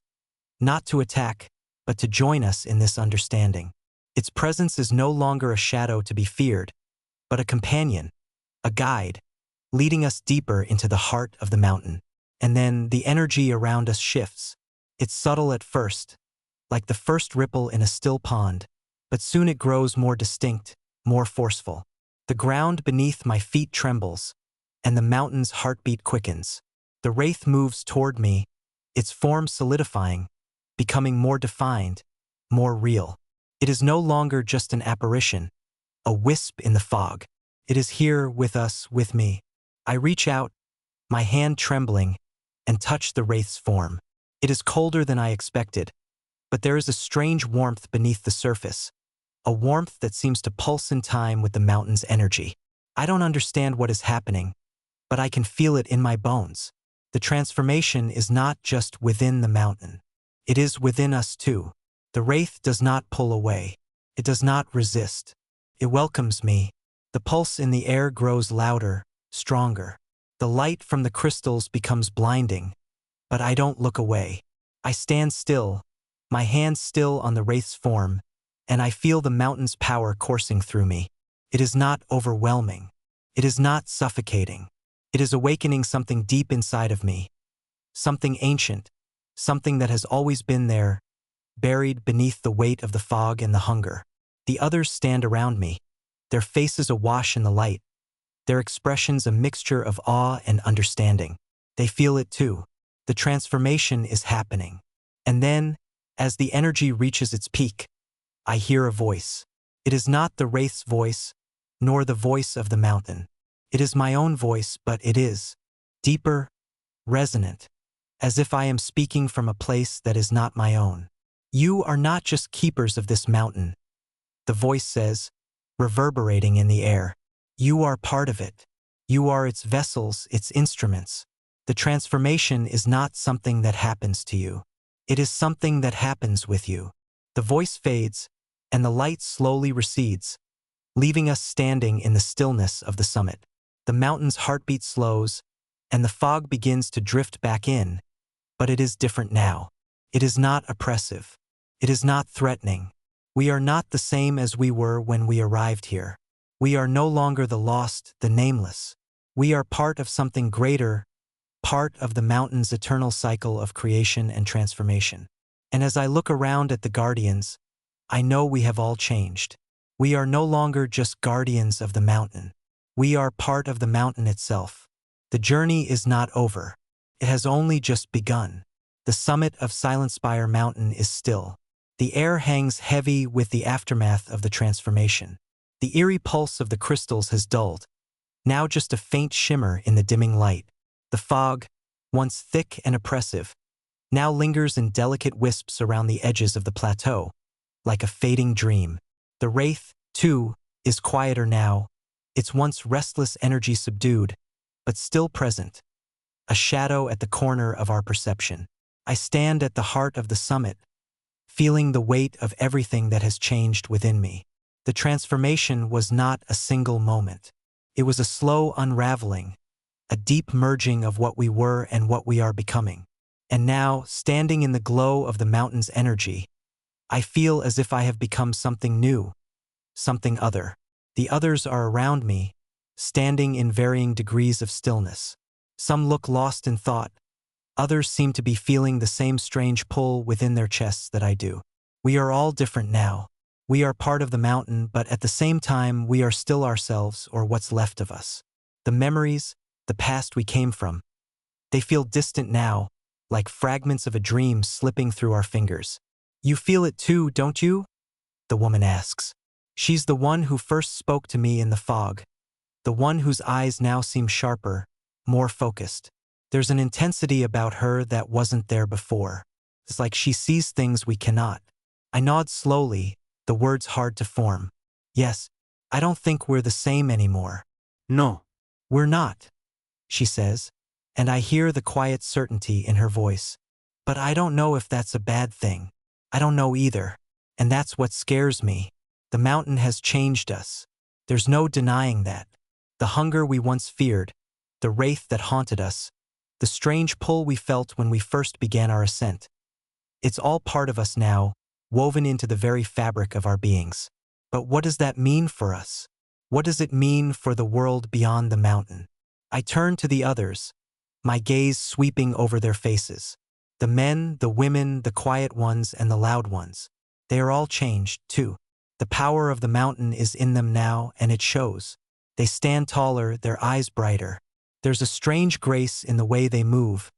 Not to attack, but to join us in this understanding. Its presence is no longer a shadow to be feared, but a companion, a guide, leading us deeper into the heart of the mountain. And then the energy around us shifts. It's subtle at first, like the first ripple in a still pond, but soon it grows more distinct, more forceful. The ground beneath my feet trembles, and the mountain's heartbeat quickens. The wraith moves toward me, its form solidifying, becoming more defined, more real. It is no longer just an apparition, a wisp in the fog. It is here with us, with me. I reach out, my hand trembling, and touch the wraith's form. It is colder than I expected, but there is a strange warmth beneath the surface, a warmth that seems to pulse in time with the mountain's energy. I don't understand what is happening, but I can feel it in my bones. The transformation is not just within the mountain. It is within us too. The wraith does not pull away. It does not resist. It welcomes me. The pulse in the air grows louder, stronger. The light from the crystals becomes blinding, but I don't look away. I stand still, my hands still on the wraith's form, and I feel the mountain's power coursing through me. It is not overwhelming. It is not suffocating. It is awakening something deep inside of me, something ancient, something that has always been there, buried beneath the weight of the fog and the hunger. The others stand around me, their faces awash in the light, their expressions a mixture of awe and understanding. They feel it too. The transformation is happening. And then, as the energy reaches its peak, I hear a voice. It is not the wraith's voice, nor the voice of the mountain. It is my own voice, but it is deeper, resonant, as if I am speaking from a place that is not my own. You are not just keepers of this mountain, the voice says, reverberating in the air. You are part of it. You are its vessels, its instruments. The transformation is not something that happens to you. It is something that happens with you. The voice fades, and the light slowly recedes, leaving us standing in the stillness of the summit. The mountain's heartbeat slows, and the fog begins to drift back in, but it is different now. It is not oppressive. It is not threatening. We are not the same as we were when we arrived here. We are no longer the lost, the nameless. We are part of something greater, part of the mountain's eternal cycle of creation and transformation. And as I look around at the guardians, I know we have all changed. We are no longer just guardians of the mountain. We are part of the mountain itself. The journey is not over. It has only just begun. The summit of Silentspire Mountain is still. The air hangs heavy with the aftermath of the transformation. The eerie pulse of the crystals has dulled, now just a faint shimmer in the dimming light. The fog, once thick and oppressive, now lingers in delicate wisps around the edges of the plateau, like a fading dream. The wraith, too, is quieter now, its once restless energy subdued, but still present, a shadow at the corner of our perception. I stand at the heart of the summit, feeling the weight of everything that has changed within me. The transformation was not a single moment. It was a slow unraveling, a deep merging of what we were and what we are becoming. And now, standing in the glow of the mountain's energy, I feel as if I have become something new, something other. The others are around me, standing in varying degrees of stillness. Some look lost in thought. Others seem to be feeling the same strange pull within their chests that I do. We are all different now. We are part of the mountain, but at the same time, we are still ourselves, or what's left of us. The memories, the past we came from, they feel distant now, like fragments of a dream slipping through our fingers. You feel it too, don't you? The woman asks. She's the one who first spoke to me in the fog, the one whose eyes now seem sharper, more focused. There's an intensity about her that wasn't there before. It's like she sees things we cannot. I nod slowly, the words hard to form. Yes, I don't think we're the same anymore. No. We're not, she says, and I hear the quiet certainty in her voice. But I don't know if that's a bad thing. I don't know either. And that's what scares me. The mountain has changed us. There's no denying that. The hunger we once feared, the wraith that haunted us, the strange pull we felt when we first began our ascent. It's all part of us now, woven into the very fabric of our beings. But what does that mean for us? What does it mean for the world beyond the mountain? I turn to the others, my gaze sweeping over their faces. The men, the women, the quiet ones, and the loud ones. They are all changed, too. The power of the mountain is in them now, and it shows. They stand taller, their eyes brighter. There's a strange grace in the way they move,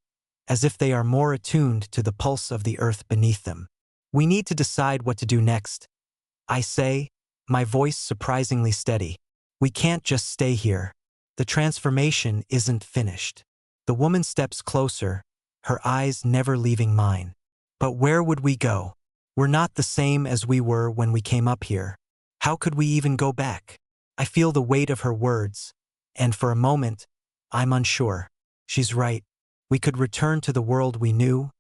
as if they are more attuned to the pulse of the earth beneath them. We need to decide what to do next. I say, my voice surprisingly steady. We can't just stay here. The transformation isn't finished. The woman steps closer, her eyes never leaving mine. But where would we go? We're not the same as we were when we came up here. How could we even go back? I feel the weight of her words, and for a moment, I'm unsure. She's right. We could return to the world we knew,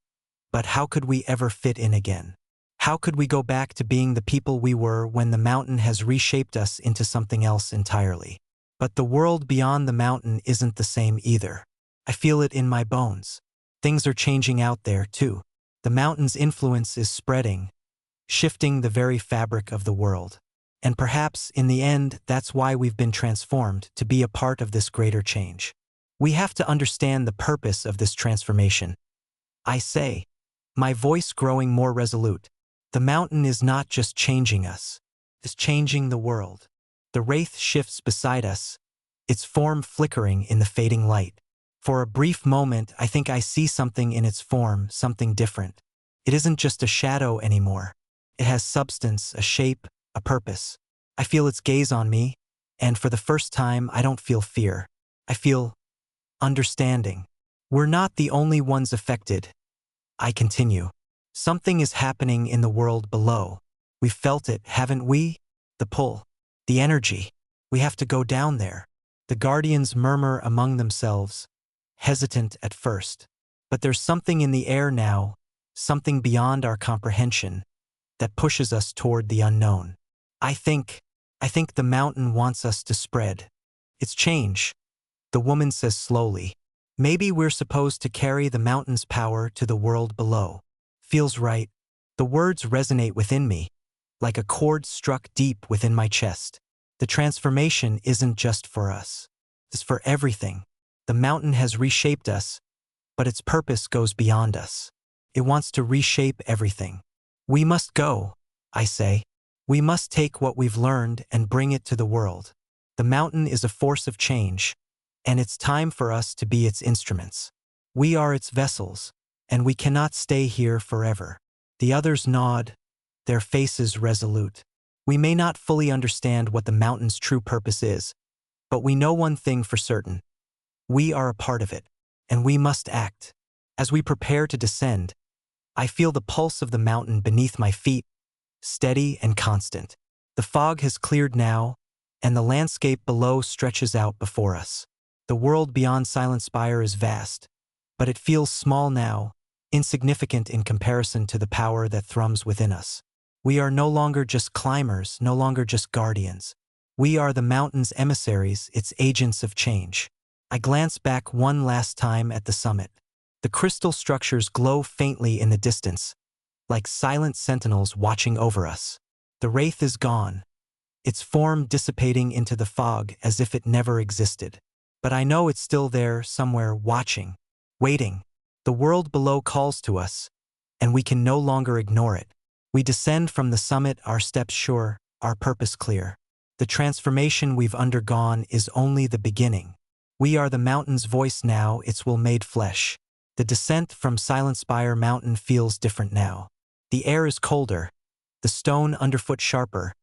but how could we ever fit in again? How could we go back to being the people we were when the mountain has reshaped us into something else entirely? But the world beyond the mountain isn't the same either. I feel it in my bones. Things are changing out there, too. The mountain's influence is spreading, shifting the very fabric of the world. And perhaps, in the end, that's why we've been transformed, to be a part of this greater change. We have to understand the purpose of this transformation. I say, my voice growing more resolute. The mountain is not just changing us, it's changing the world. The wraith shifts beside us, its form flickering in the fading light. For a brief moment, I think I see something in its form, something different. It isn't just a shadow anymore. It has substance, a shape, a purpose. I feel its gaze on me, and for the first time, I don't feel fear. I feel understanding. We're not the only ones affected. I continue. Something is happening in the world below. We've felt it, haven't we? The pull. The energy. We have to go down there. The guardians murmur among themselves, hesitant at first. But there's something in the air now, something beyond our comprehension, that pushes us toward the unknown. I think the mountain wants us to spread. It's change. The woman says slowly. Maybe we're supposed to carry the mountain's power to the world below. Feels right. The words resonate within me, like a chord struck deep within my chest. The transformation isn't just for us. It's for everything. The mountain has reshaped us, but its purpose goes beyond us. It wants to reshape everything. We must go, I say. We must take what we've learned and bring it to the world. The mountain is a force of change, and it's time for us to be its instruments. We are its vessels, and we cannot stay here forever. The others nod, their faces resolute. We may not fully understand what the mountain's true purpose is, but we know one thing for certain. We are a part of it, and we must act. As we prepare to descend, I feel the pulse of the mountain beneath my feet, steady and constant. The fog has cleared now, and the landscape below stretches out before us. The world beyond Silentspire is vast, but it feels small now, insignificant in comparison to the power that thrums within us. We are no longer just climbers, no longer just guardians. We are the mountain's emissaries, its agents of change. I glance back one last time at the summit. The crystal structures glow faintly in the distance, like silent sentinels watching over us. The wraith is gone, its form dissipating into the fog as if it never existed. But I know it's still there, somewhere, watching, waiting. The world below calls to us, and we can no longer ignore it. We descend from the summit, our steps sure, our purpose clear. The transformation we've undergone is only the beginning. We are the mountain's voice now, its will made flesh. The descent from Silentspire Mountain feels different now. The air is colder, the stone underfoot sharper,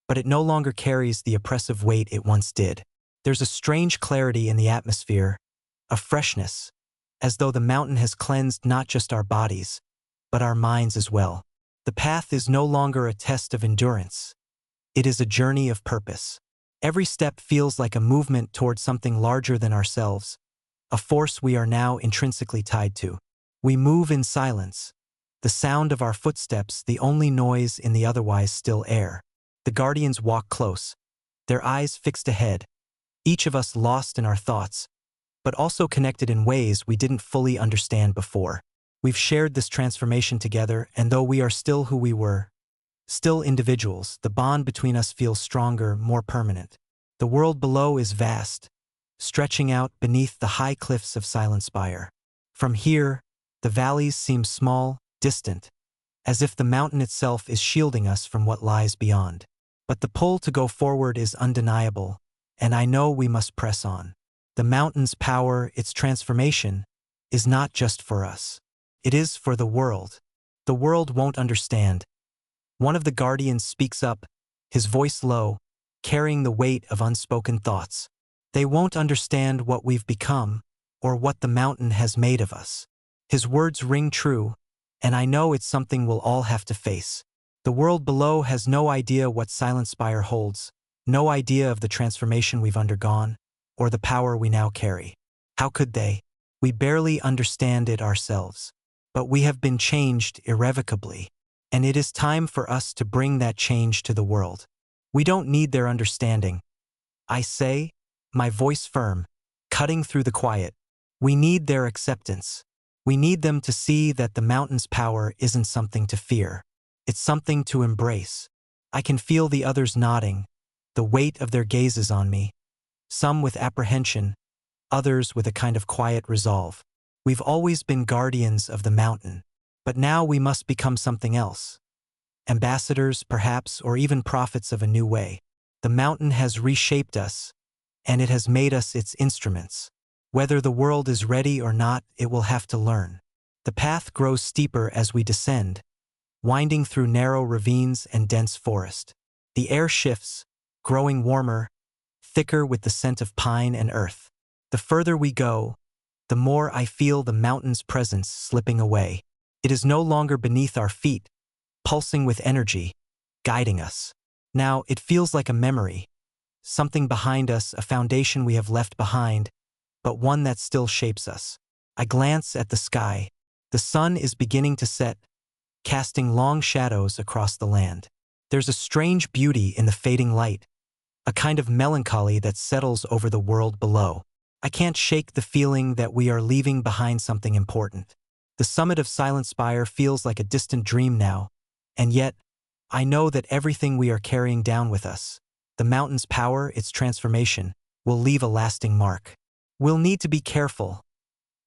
but it no longer carries the oppressive weight it once did. There's a strange clarity in the atmosphere, a freshness, as though the mountain has cleansed not just our bodies, but our minds as well. The path is no longer a test of endurance. It is a journey of purpose. Every step feels like a movement toward something larger than ourselves, a force we are now intrinsically tied to. We move in silence, the sound of our footsteps the only noise in the otherwise still air. The guardians walk close, their eyes fixed ahead, each of us lost in our thoughts, but also connected in ways we didn't fully understand before. We've shared this transformation together, and though we are still who we were, still individuals, the bond between us feels stronger, more permanent. The world below is vast, stretching out beneath the high cliffs of Silentspire. From here, the valleys seem small, distant, as if the mountain itself is shielding us from what lies beyond. But the pull to go forward is undeniable, and I know we must press on. The mountain's power, its transformation, is not just for us. It is for the world. The world won't understand. One of the guardians speaks up, his voice low, carrying the weight of unspoken thoughts. They won't understand what we've become, or what the mountain has made of us. His words ring true, and I know it's something we'll all have to face. The world below has no idea what Silentspire holds, no idea of the transformation we've undergone, or the power we now carry. How could they? We barely understand it ourselves. But we have been changed irrevocably, and it is time for us to bring that change to the world. We don't need their understanding. I say, my voice firm, cutting through the quiet. We need their acceptance. We need them to see that the mountain's power isn't something to fear. It's something to embrace. I can feel the others nodding, the weight of their gazes on me. Some with apprehension, others with a kind of quiet resolve. We've always been guardians of the mountain, but now we must become something else. Ambassadors, perhaps, or even prophets of a new way. The mountain has reshaped us, and it has made us its instruments. Whether the world is ready or not, it will have to learn. The path grows steeper as we descend, winding through narrow ravines and dense forest. The air shifts, growing warmer, thicker with the scent of pine and earth. The further we go, the more I feel the mountain's presence slipping away. It is no longer beneath our feet, pulsing with energy, guiding us. Now it feels like a memory, something behind us, a foundation we have left behind, but one that still shapes us. I glance at the sky. The sun is beginning to set, casting long shadows across the land. There's a strange beauty in the fading light, a kind of melancholy that settles over the world below. I can't shake the feeling that we are leaving behind something important. The summit of Silentspire feels like a distant dream now, and yet, I know that everything we are carrying down with us, the mountain's power, its transformation, will leave a lasting mark. We'll need to be careful.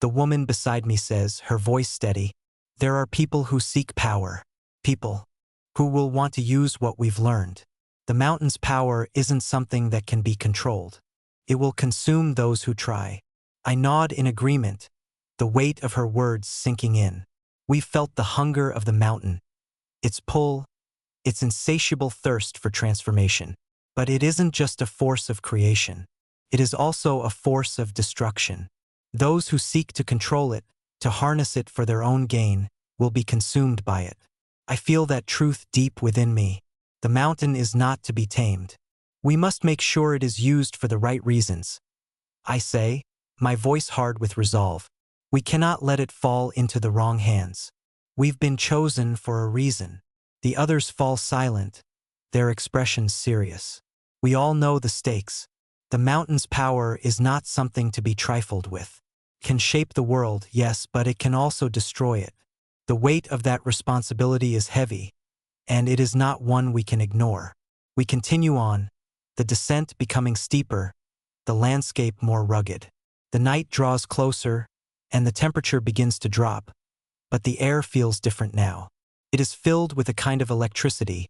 The woman beside me says, her voice steady. There are people who seek power, people who will want to use what we've learned. The mountain's power isn't something that can be controlled. It will consume those who try. I nod in agreement, the weight of her words sinking in. We felt the hunger of the mountain, its pull, its insatiable thirst for transformation. But it isn't just a force of creation. It is also a force of destruction. Those who seek to control it, to harness it for their own gain, will be consumed by it. I feel that truth deep within me. The mountain is not to be tamed. We must make sure it is used for the right reasons. I say, my voice hard with resolve. We cannot let it fall into the wrong hands. We've been chosen for a reason. The others fall silent, their expressions serious. We all know the stakes. The mountain's power is not something to be trifled with. It can shape the world, yes, but it can also destroy it. The weight of that responsibility is heavy, and it is not one we can ignore. We continue on, the descent becoming steeper, the landscape more rugged. The night draws closer, and the temperature begins to drop, but the air feels different now. It is filled with a kind of electricity,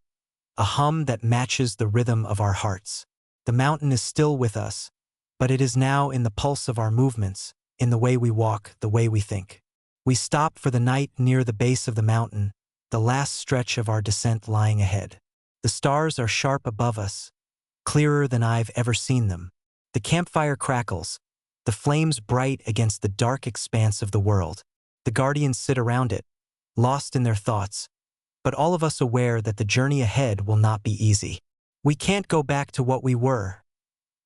a hum that matches the rhythm of our hearts. The mountain is still with us, but it is now in the pulse of our movements, in the way we walk, the way we think. We stop for the night near the base of the mountain, the last stretch of our descent lying ahead. The stars are sharp above us, clearer than I've ever seen them. The campfire crackles, the flames bright against the dark expanse of the world. The guardians sit around it, lost in their thoughts, but all of us aware that the journey ahead will not be easy. We can't go back to what we were,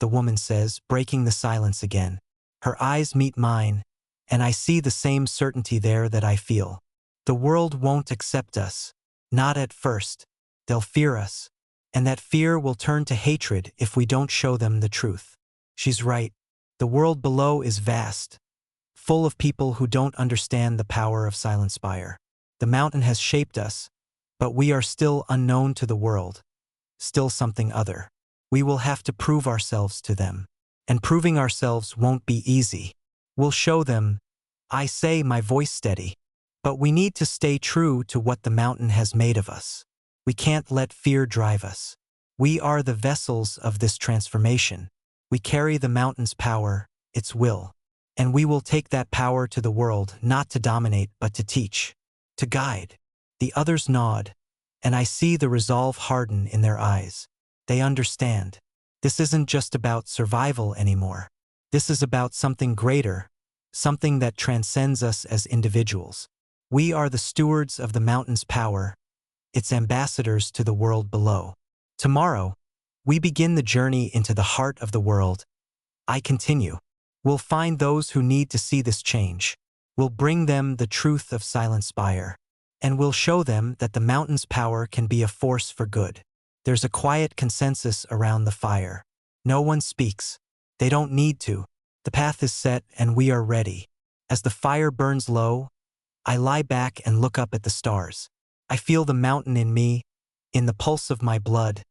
the woman says, breaking the silence again. Her eyes meet mine, and I see the same certainty there that I feel. The world won't accept us, not at first. They'll fear us, and that fear will turn to hatred if we don't show them the truth. She's right. The world below is vast, full of people who don't understand the power of Silentspire. The mountain has shaped us, but we are still unknown to the world, still something other. We will have to prove ourselves to them, and proving ourselves won't be easy. We'll show them, I say, my voice steady, but we need to stay true to what the mountain has made of us. We can't let fear drive us. We are the vessels of this transformation. We carry the mountain's power, its will, and we will take that power to the world, not to dominate but to teach, to guide. The others nod, and I see the resolve harden in their eyes. They understand. This isn't just about survival anymore. This is about something greater, something that transcends us as individuals. We are the stewards of the mountain's power, its ambassadors to the world below. Tomorrow, we begin the journey into the heart of the world. I continue. We'll find those who need to see this change. We'll bring them the truth of Silentspire, and we'll show them that the mountain's power can be a force for good. There's a quiet consensus around the fire. No one speaks, They don't need to. The path is set and we are ready. As the fire burns low, I lie back and look up at the stars. I feel the mountain in me, in the pulse of my blood,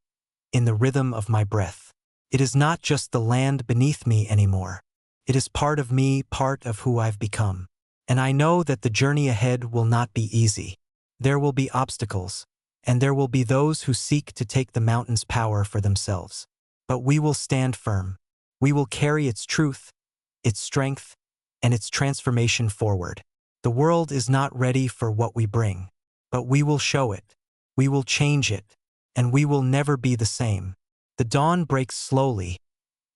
in the rhythm of my breath. It is not just the land beneath me anymore. It is part of me, part of who I've become. And I know that the journey ahead will not be easy. There will be obstacles, and there will be those who seek to take the mountain's power for themselves. But we will stand firm. We will carry its truth, its strength, and its transformation forward. The world is not ready for what we bring, but we will show it. We will change it, and we will never be the same. The dawn breaks slowly,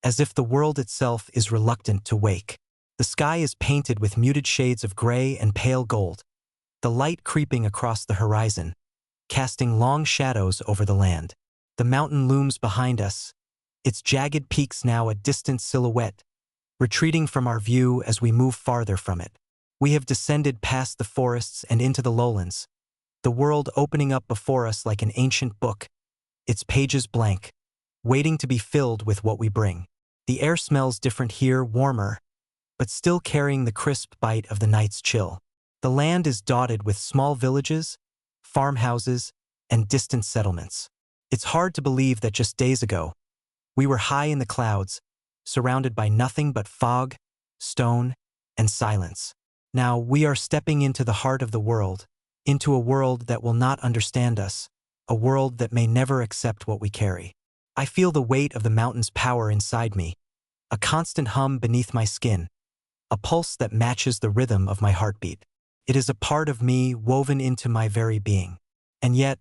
as if the world itself is reluctant to wake. The sky is painted with muted shades of gray and pale gold, the light creeping across the horizon, casting long shadows over the land. The mountain looms behind us, its jagged peaks now a distant silhouette, retreating from our view as we move farther from it. We have descended past the forests and into the lowlands, the world opening up before us like an ancient book, its pages blank, waiting to be filled with what we bring. The air smells different here, warmer, but still carrying the crisp bite of the night's chill. The land is dotted with small villages, farmhouses, and distant settlements. It's hard to believe that just days ago, we were high in the clouds, surrounded by nothing but fog, stone, and silence. Now we are stepping into the heart of the world, into a world that will not understand us, a world that may never accept what we carry. I feel the weight of the mountain's power inside me, a constant hum beneath my skin, a pulse that matches the rhythm of my heartbeat. It is a part of me woven into my very being. And yet,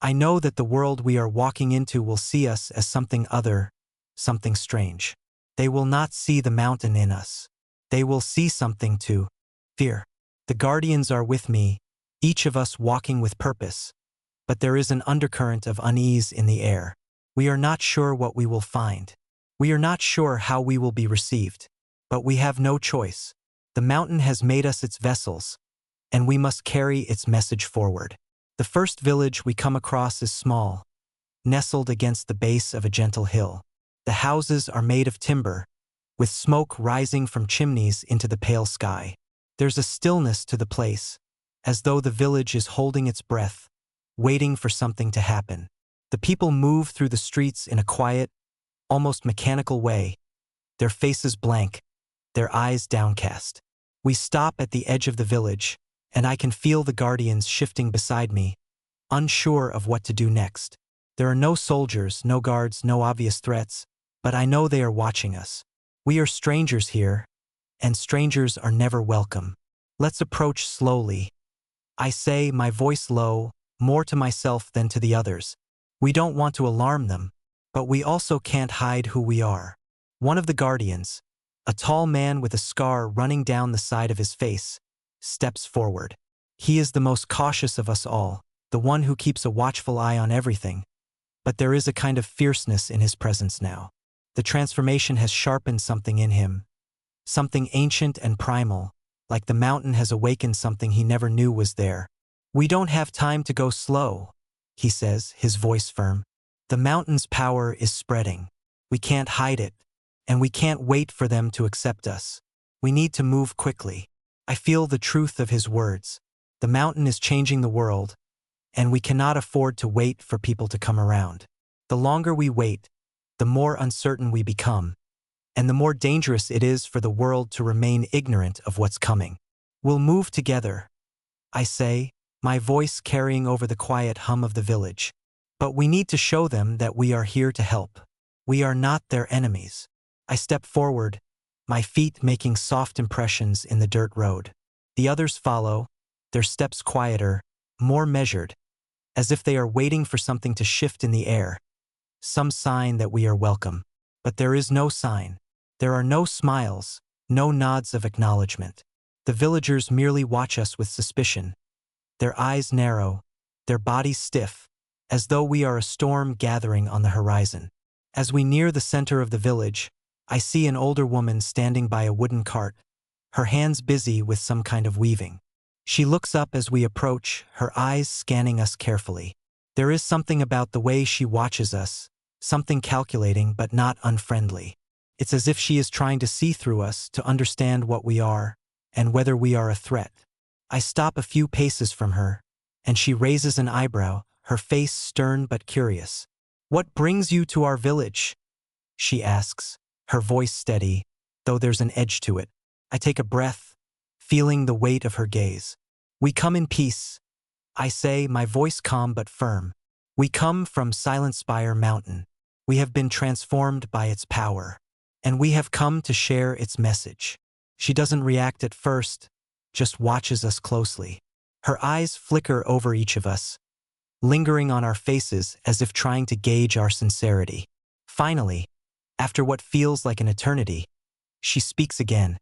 I know that the world we are walking into will see us as something other, something strange. They will not see the mountain in us. They will see something to fear. The guardians are with me, each of us walking with purpose, but there is an undercurrent of unease in the air. We are not sure what we will find. We are not sure how we will be received, but we have no choice. The mountain has made us its vessels, and we must carry its message forward. The first village we come across is small, nestled against the base of a gentle hill. The houses are made of timber, with smoke rising from chimneys into the pale sky. There's a stillness to the place, as though the village is holding its breath, waiting for something to happen. The people move through the streets in a quiet, almost mechanical way, their faces blank, their eyes downcast. We stop at the edge of the village, and I can feel the guardians shifting beside me, unsure of what to do next. There are no soldiers, no guards, no obvious threats, but I know they are watching us. We are strangers here, and strangers are never welcome. Let's approach slowly. I say, my voice low, more to myself than to the others. We don't want to alarm them, but we also can't hide who we are. One of the guardians, a tall man with a scar running down the side of his face, steps forward. He is the most cautious of us all, the one who keeps a watchful eye on everything, but there is a kind of fierceness in his presence now. The transformation has sharpened something in him, something ancient and primal, like the mountain has awakened something he never knew was there. We don't have time to go slow, he says, his voice firm. The mountain's power is spreading. We can't hide it, and we can't wait for them to accept us. We need to move quickly. I feel the truth of his words. The mountain is changing the world, and we cannot afford to wait for people to come around. The longer we wait, the more uncertain we become, and the more dangerous it is for the world to remain ignorant of what's coming. We'll move together, I say, my voice carrying over the quiet hum of the village. But we need to show them that we are here to help. We are not their enemies. I step forward, my feet making soft impressions in the dirt road. The others follow, their steps quieter, more measured, as if they are waiting for something to shift in the air, some sign that we are welcome. But there is no sign. There are no smiles, no nods of acknowledgement. The villagers merely watch us with suspicion, their eyes narrow, their bodies stiff, as though we are a storm gathering on the horizon. As we near the center of the village, I see an older woman standing by a wooden cart, her hands busy with some kind of weaving. She looks up as we approach, her eyes scanning us carefully. There is something about the way she watches us, something calculating but not unfriendly. It's as if she is trying to see through us to understand what we are and whether we are a threat. I stop a few paces from her, and she raises an eyebrow, her face stern but curious. "What brings you to our village?" she asks, her voice steady, though there's an edge to it. I take a breath, feeling the weight of her gaze. "We come in peace," I say, my voice calm but firm. "We come from Silentspire Mountain. We have been transformed by its power, and we have come to share its message." She doesn't react at first, just watches us closely. Her eyes flicker over each of us, lingering on our faces as if trying to gauge our sincerity. Finally, after what feels like an eternity, she speaks again,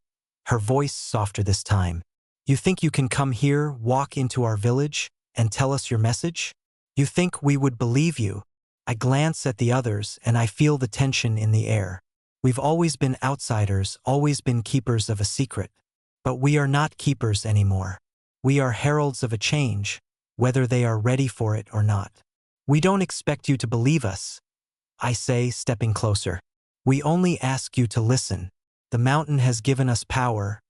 her voice softer this time. "You think you can come here, walk into our village, and tell us your message? You think we would believe you?" I glance at the others and I feel the tension in the air. We've always been outsiders, always been keepers of a secret. But we are not keepers anymore. We are heralds of a change, whether they are ready for it or not. "We don't expect you to believe us," I say, stepping closer. "We only ask you to listen. The mountain has given us power,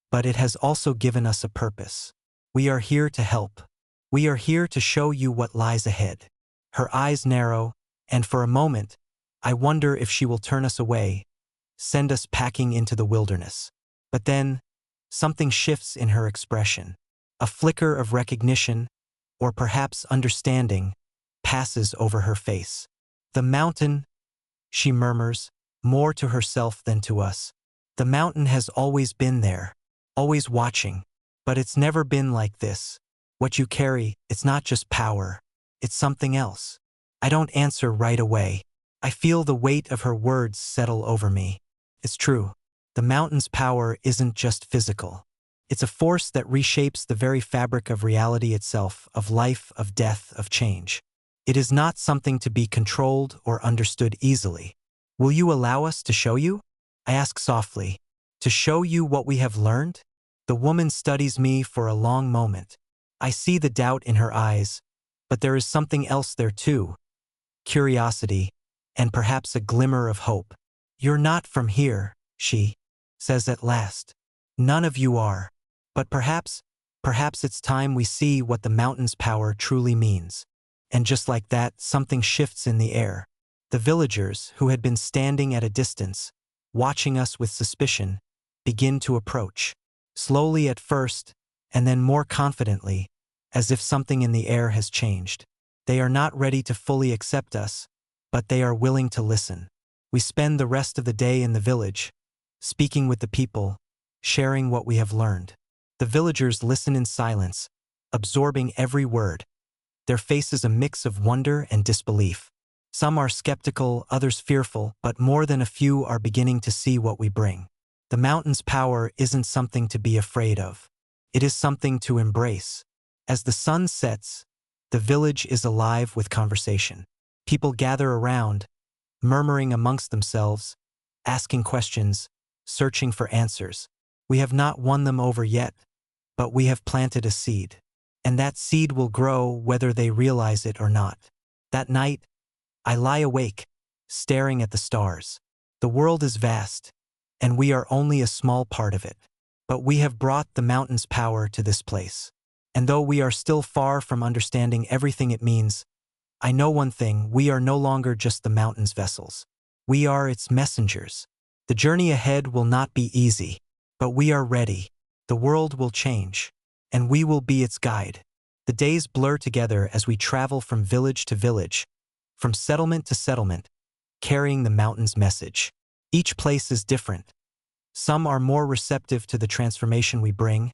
but it has also given us a purpose. We are here to help. We are here to show you what lies ahead." Her eyes narrow, and for a moment, I wonder if she will turn us away, send us packing into the wilderness. But then, something shifts in her expression. A flicker of recognition, or perhaps understanding, passes over her face. "The mountain," she murmurs, more to herself than to us. "The mountain has always been there, always watching, but it's never been like this. What you carry, it's not just power, it's something else." I don't answer right away. I feel the weight of her words settle over me. It's true. The mountain's power isn't just physical. It's a force that reshapes the very fabric of reality itself, of life, of death, of change. It is not something to be controlled or understood easily. "Will you allow us to show you?" I ask softly. "To show you what we have learned?" The woman studies me for a long moment. I see the doubt in her eyes, but there is something else there too. Curiosity, and perhaps a glimmer of hope. "You're not from here," she says at last. "None of you are. But perhaps it's time we see what the mountain's power truly means." And just like that, something shifts in the air. The villagers, who had been standing at a distance, watching us with suspicion, begin to approach. Slowly at first, and then more confidently, as if something in the air has changed. They are not ready to fully accept us, but they are willing to listen. We spend the rest of the day in the village, speaking with the people, sharing what we have learned. The villagers listen in silence, absorbing every word, their faces a mix of wonder and disbelief. Some are skeptical, others fearful, but more than a few are beginning to see what we bring. The mountain's power isn't something to be afraid of. It is something to embrace. As the sun sets, the village is alive with conversation. People gather around, murmuring amongst themselves, asking questions, searching for answers. We have not won them over yet, but we have planted a seed. And that seed will grow whether they realize it or not. That night, I lie awake, staring at the stars. The world is vast, and we are only a small part of it. But we have brought the mountain's power to this place. And though we are still far from understanding everything it means, I know one thing: we are no longer just the mountain's vessels. We are its messengers. The journey ahead will not be easy, but we are ready. The world will change, and we will be its guide. The days blur together as we travel from village to village, from settlement to settlement, carrying the mountain's message. Each place is different. Some are more receptive to the transformation we bring,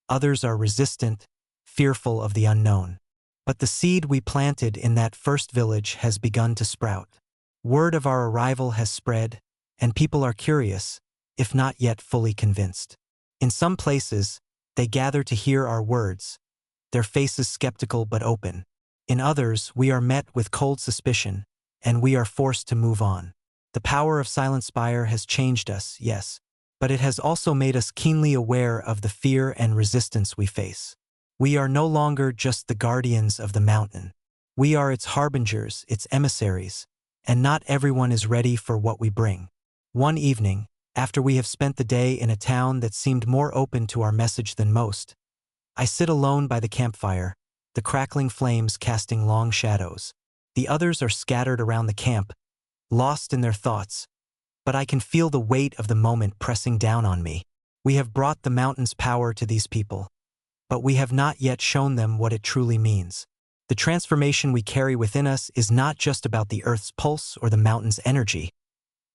others are resistant, fearful of the unknown. But the seed we planted in that first village has begun to sprout. Word of our arrival has spread, and people are curious, if not yet fully convinced. In some places, they gather to hear our words, their faces skeptical but open. In others, we are met with cold suspicion, and we are forced to move on. The power of Silentspire has changed us, yes, but it has also made us keenly aware of the fear and resistance we face. We are no longer just the guardians of the mountain. We are its harbingers, its emissaries, and not everyone is ready for what we bring. One evening, after we have spent the day in a town that seemed more open to our message than most, I sit alone by the campfire, the crackling flames casting long shadows. The others are scattered around the camp, lost in their thoughts, but I can feel the weight of the moment pressing down on me. We have brought the mountain's power to these people, but we have not yet shown them what it truly means. The transformation we carry within us is not just about the earth's pulse or the mountain's energy.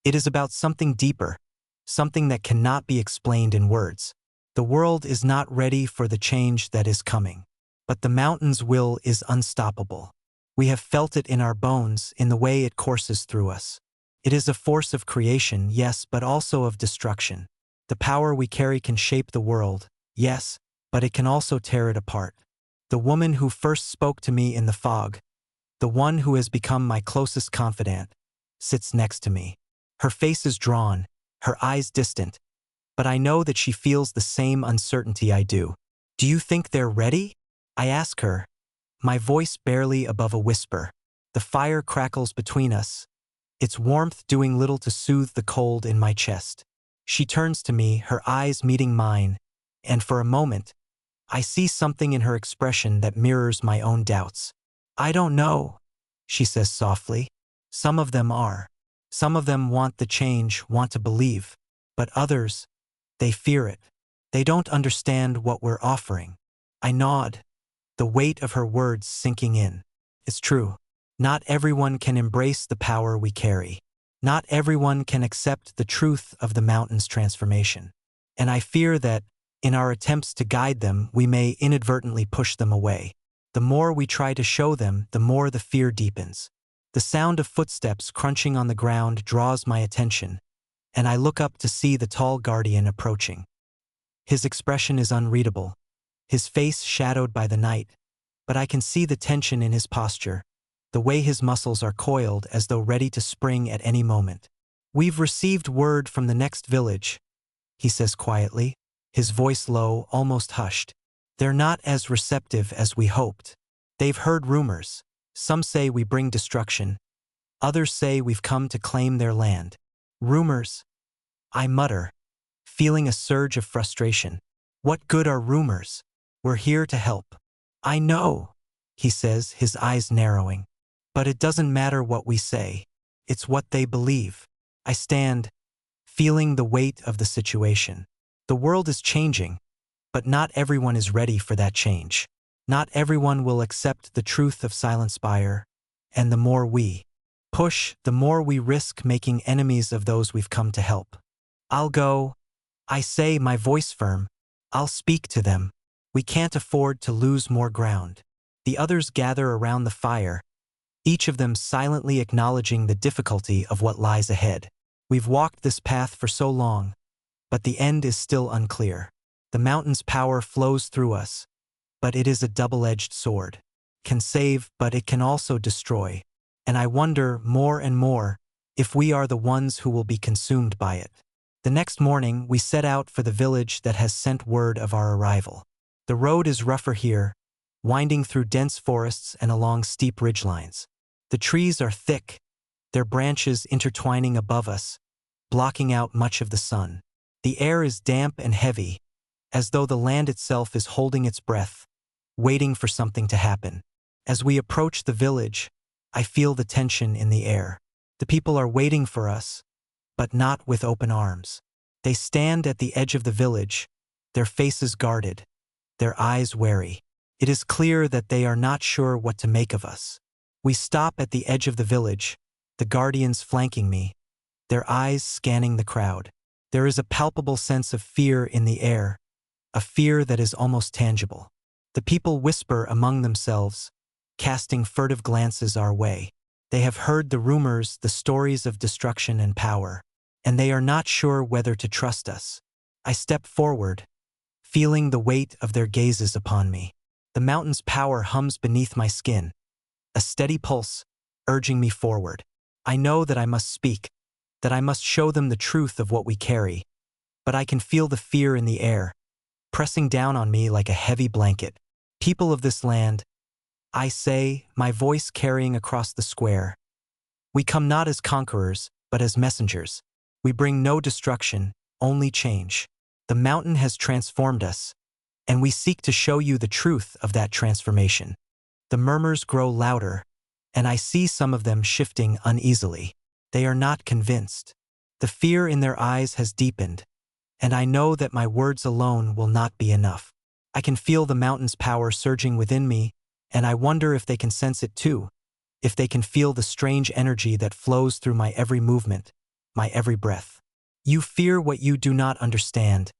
It is about something deeper, something that cannot be explained in words. The world is not ready for the change that is coming, but the mountain's will is unstoppable. We have felt it in our bones, in the way it courses through us. It is a force of creation, yes, but also of destruction. The power we carry can shape the world, yes, but it can also tear it apart. The woman who first spoke to me in the fog, the one who has become my closest confidant, sits next to me. Her face is drawn, her eyes distant, but I know that she feels the same uncertainty I do. Do you think they're ready? I ask her, my voice barely above a whisper. The fire crackles between us, its warmth doing little to soothe the cold in my chest. She turns to me, her eyes meeting mine, and for a moment, I see something in her expression that mirrors my own doubts. I don't know, she says softly. Some of them are. Some of them want the change, want to believe, but others, they fear it. They don't understand what we're offering. I nod, the weight of her words sinking in. It's true. Not everyone can embrace the power we carry. Not everyone can accept the truth of the mountain's transformation. And I fear that, in our attempts to guide them, we may inadvertently push them away. The more we try to show them, the more the fear deepens. The sound of footsteps crunching on the ground draws my attention, and I look up to see the tall guardian approaching. His expression is unreadable, his face shadowed by the night, but I can see the tension in his posture, the way his muscles are coiled as though ready to spring at any moment. We've received word from the next village, he says quietly, his voice low, almost hushed. They're not as receptive as we hoped. They've heard rumors. Some say we bring destruction. Others say we've come to claim their land. Rumors, I mutter, feeling a surge of frustration. What good are rumors? We're here to help. I know, he says, his eyes narrowing. But it doesn't matter what we say. It's what they believe. I stand, feeling the weight of the situation. The world is changing, but not everyone is ready for that change. Not everyone will accept the truth of Silentspire, and the more we push, the more we risk making enemies of those we've come to help. I'll go, I say, my voice firm. I'll speak to them. We can't afford to lose more ground. The others gather around the fire, each of them silently acknowledging the difficulty of what lies ahead. We've walked this path for so long, but the end is still unclear. The mountain's power flows through us, but it is a double-edged sword. It can save, but it can also destroy. And I wonder more and more if we are the ones who will be consumed by it. The next morning, we set out for the village that has sent word of our arrival. The road is rougher here, winding through dense forests and along steep ridgelines. The trees are thick, their branches intertwining above us, blocking out much of the sun. The air is damp and heavy, as though the land itself is holding its breath, waiting for something to happen. As we approach the village, I feel the tension in the air. The people are waiting for us, but not with open arms. They stand at the edge of the village, their faces guarded, their eyes wary. It is clear that they are not sure what to make of us. We stop at the edge of the village, the guardians flanking me, their eyes scanning the crowd. There is a palpable sense of fear in the air, a fear that is almost tangible. The people whisper among themselves, casting furtive glances our way. They have heard the rumors, the stories of destruction and power, and they are not sure whether to trust us. I step forward, feeling the weight of their gazes upon me. The mountain's power hums beneath my skin, a steady pulse, urging me forward. I know that I must speak, that I must show them the truth of what we carry, but I can feel the fear in the air, pressing down on me like a heavy blanket. People of this land, I say, my voice carrying across the square. We come not as conquerors, but as messengers. We bring no destruction, only change. The mountain has transformed us, and we seek to show you the truth of that transformation. The murmurs grow louder, and I see some of them shifting uneasily. They are not convinced. The fear in their eyes has deepened, and I know that my words alone will not be enough. I can feel the mountain's power surging within me, and I wonder if they can sense it too, if they can feel the strange energy that flows through my every movement, my every breath. You fear what you do not understand.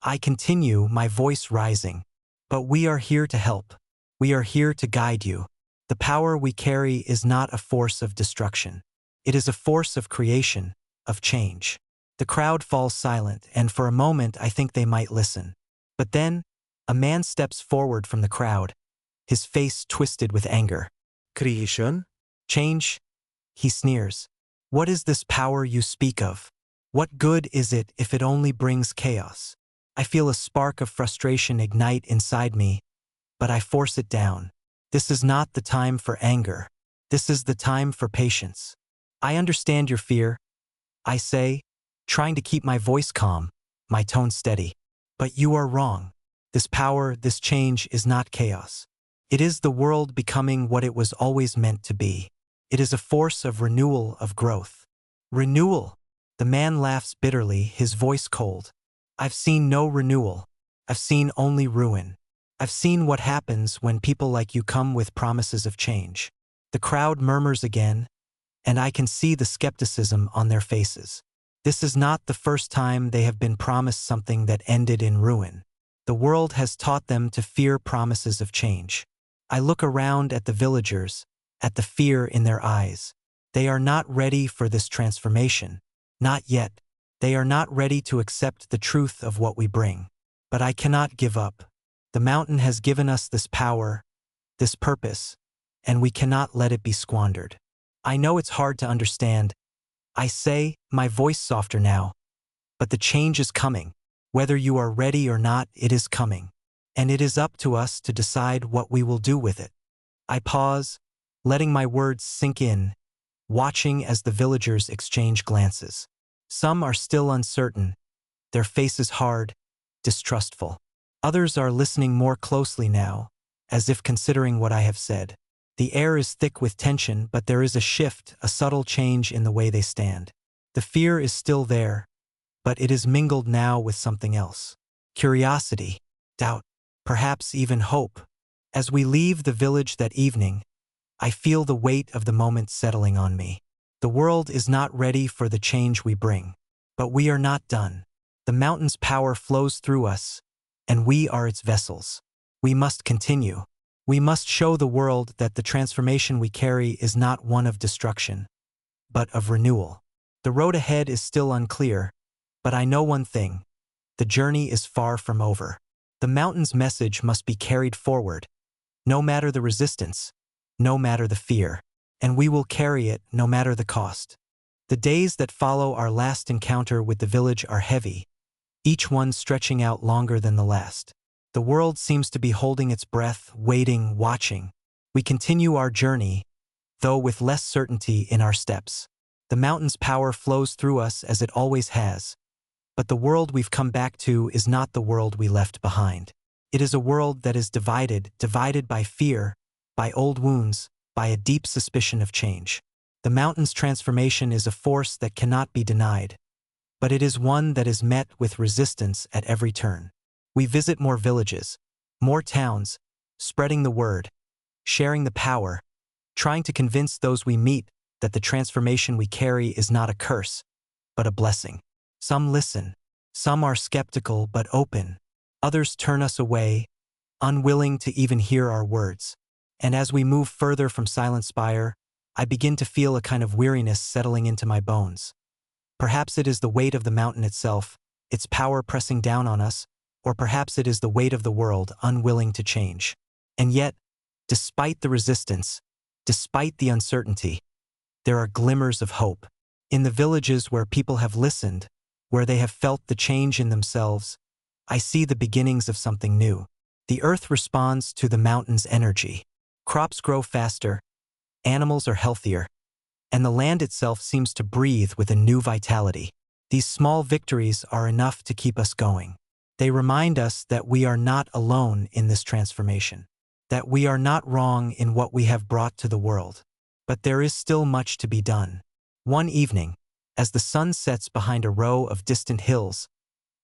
I continue, my voice rising. But we are here to help. We are here to guide you. The power we carry is not a force of destruction. It is a force of creation, of change. The crowd falls silent, and for a moment I think they might listen. But then, a man steps forward from the crowd, his face twisted with anger. Creation? Change? He sneers. What is this power you speak of? What good is it if it only brings chaos? I feel a spark of frustration ignite inside me, but I force it down. This is not the time for anger. This is the time for patience. I understand your fear, I say, trying to keep my voice calm, my tone steady. But you are wrong. This power, this change is not chaos. It is the world becoming what it was always meant to be. It is a force of renewal, of growth. Renewal! The man laughs bitterly, his voice cold. I've seen no renewal. I've seen only ruin. I've seen what happens when people like you come with promises of change. The crowd murmurs again, and I can see the skepticism on their faces. This is not the first time they have been promised something that ended in ruin. The world has taught them to fear promises of change. I look around at the villagers, at the fear in their eyes. They are not ready for this transformation. Not yet. They are not ready to accept the truth of what we bring. But I cannot give up. The mountain has given us this power, this purpose, and we cannot let it be squandered. I know it's hard to understand. I say, my voice softer now. But the change is coming. Whether you are ready or not, it is coming. And it is up to us to decide what we will do with it. I pause, letting my words sink in, watching as the villagers exchange glances. Some are still uncertain, their faces hard, distrustful. Others are listening more closely now, as if considering what I have said. The air is thick with tension, but there is a shift, a subtle change in the way they stand. The fear is still there, but it is mingled now with something else. Curiosity, doubt, perhaps even hope. As we leave the village that evening, I feel the weight of the moment settling on me. The world is not ready for the change we bring, but we are not done. The mountain's power flows through us, and we are its vessels. We must continue. We must show the world that the transformation we carry is not one of destruction, but of renewal. The road ahead is still unclear, but I know one thing. The journey is far from over. The mountain's message must be carried forward, no matter the resistance, no matter the fear. And we will carry it no matter the cost. The days that follow our last encounter with the village are heavy, each one stretching out longer than the last. The world seems to be holding its breath, waiting, watching. We continue our journey, though with less certainty in our steps. The mountain's power flows through us as it always has. But the world we've come back to is not the world we left behind. It is a world that is divided by fear, by old wounds, by a deep suspicion of change. The mountain's transformation is a force that cannot be denied, but it is one that is met with resistance at every turn. We visit more villages, more towns, spreading the word, sharing the power, trying to convince those we meet that the transformation we carry is not a curse, but a blessing. Some listen, some are skeptical but open, others turn us away, unwilling to even hear our words. And as we move further from Silentspire, I begin to feel a kind of weariness settling into my bones. Perhaps it is the weight of the mountain itself, its power pressing down on us, or perhaps it is the weight of the world unwilling to change. And yet, despite the resistance, despite the uncertainty, there are glimmers of hope. In the villages where people have listened, where they have felt the change in themselves, I see the beginnings of something new. The earth responds to the mountain's energy. Crops grow faster, animals are healthier, and the land itself seems to breathe with a new vitality. These small victories are enough to keep us going. They remind us that we are not alone in this transformation, that we are not wrong in what we have brought to the world. But there is still much to be done. One evening, as the sun sets behind a row of distant hills,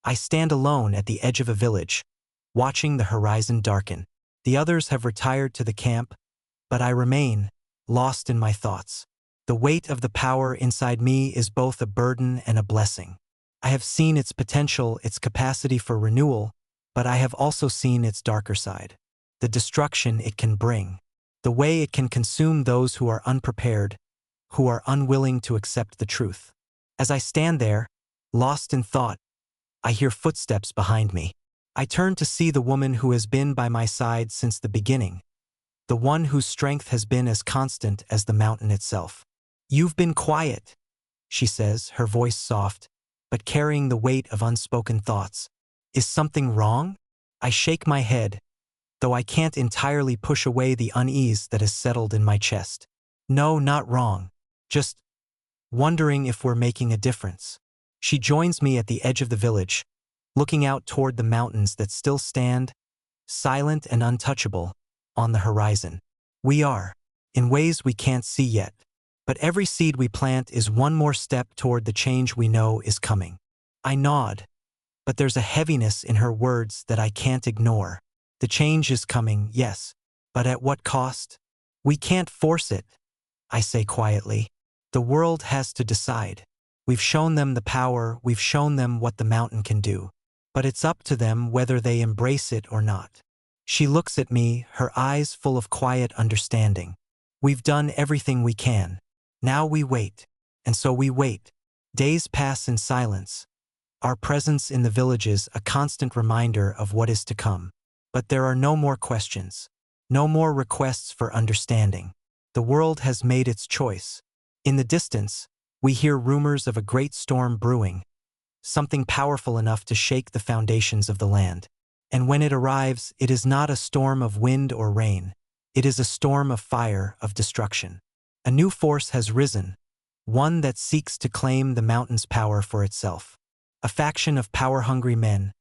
I stand alone at the edge of a village, watching the horizon darken. The others have retired to the camp, but I remain, lost in my thoughts. The weight of the power inside me is both a burden and a blessing. I have seen its potential, its capacity for renewal, but I have also seen its darker side. The destruction it can bring. The way it can consume those who are unprepared, who are unwilling to accept the truth. As I stand there, lost in thought, I hear footsteps behind me. I turn to see the woman who has been by my side since the beginning, the one whose strength has been as constant as the mountain itself. "You've been quiet," she says, her voice soft, but carrying the weight of unspoken thoughts. "Is something wrong?" I shake my head, though I can't entirely push away the unease that has settled in my chest. "No, not wrong. Just wondering if we're making a difference." She joins me at the edge of the village, looking out toward the mountains that still stand, silent and untouchable, on the horizon. "We are, in ways we can't see yet. But every seed we plant is one more step toward the change we know is coming." I nod, but there's a heaviness in her words that I can't ignore. The change is coming, yes, but at what cost? "We can't force it," I say quietly. "The world has to decide. We've shown them the power, we've shown them what the mountain can do. But it's up to them whether they embrace it or not." She looks at me, her eyes full of quiet understanding. "We've done everything we can. Now we wait." And so we wait. Days pass in silence, our presence in the villages a constant reminder of what is to come. But there are no more questions, no more requests for understanding. The world has made its choice. In the distance, we hear rumors of a great storm brewing, something powerful enough to shake the foundations of the land. And when it arrives, it is not a storm of wind or rain. It is a storm of fire, of destruction. A new force has risen, one that seeks to claim the mountain's power for itself. A faction of power-hungry men,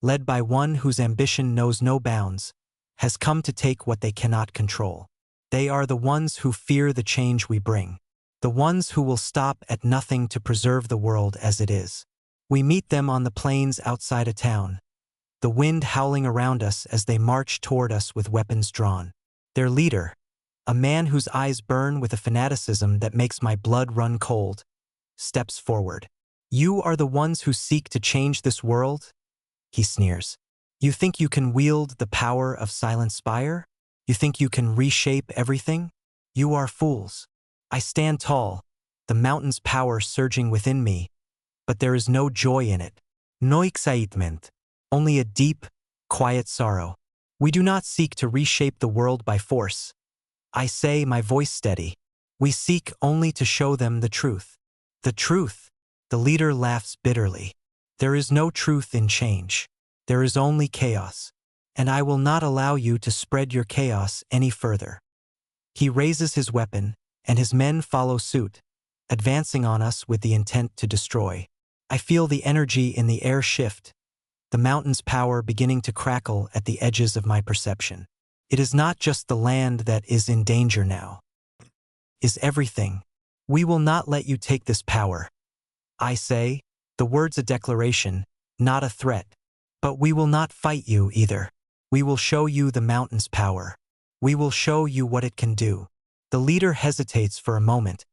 led by one whose ambition knows no bounds, has come to take what they cannot control. They are the ones who fear the change we bring, the ones who will stop at nothing to preserve the world as it is. We meet them on the plains outside a town, the wind howling around us as they march toward us with weapons drawn. Their leader, a man whose eyes burn with a fanaticism that makes my blood run cold, steps forward. "You are the ones who seek to change this world?" he sneers. "You think you can wield the power of Silentspire? You think you can reshape everything? You are fools." I stand tall, the mountain's power surging within me, but there is no joy in it. No excitement, only a deep, quiet sorrow. "We do not seek to reshape the world by force," I say, my voice steady. "We seek only to show them the truth." "The truth?" The leader laughs bitterly. "There is no truth in change. There is only chaos. And I will not allow you to spread your chaos any further." He raises his weapon, and his men follow suit, advancing on us with the intent to destroy. I feel the energy in the air shift, the mountain's power beginning to crackle at the edges of my perception. It is not just the land that is in danger now. Is everything. "We will not let you take this power," I say, the words a declaration, not a threat. "But we will not fight you either. We will show you the mountain's power. We will show you what it can do." The leader hesitates for a moment,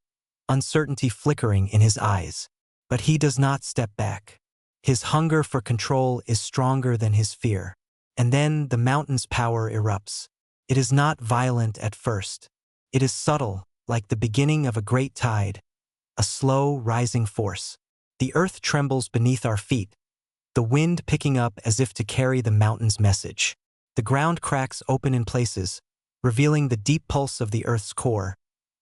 uncertainty flickering in his eyes. But he does not step back. His hunger for control is stronger than his fear. And then the mountain's power erupts. It is not violent at first. It is subtle, like the beginning of a great tide, a slow, rising force. The earth trembles beneath our feet, the wind picking up as if to carry the mountain's message. The ground cracks open in places, revealing the deep pulse of the earth's core,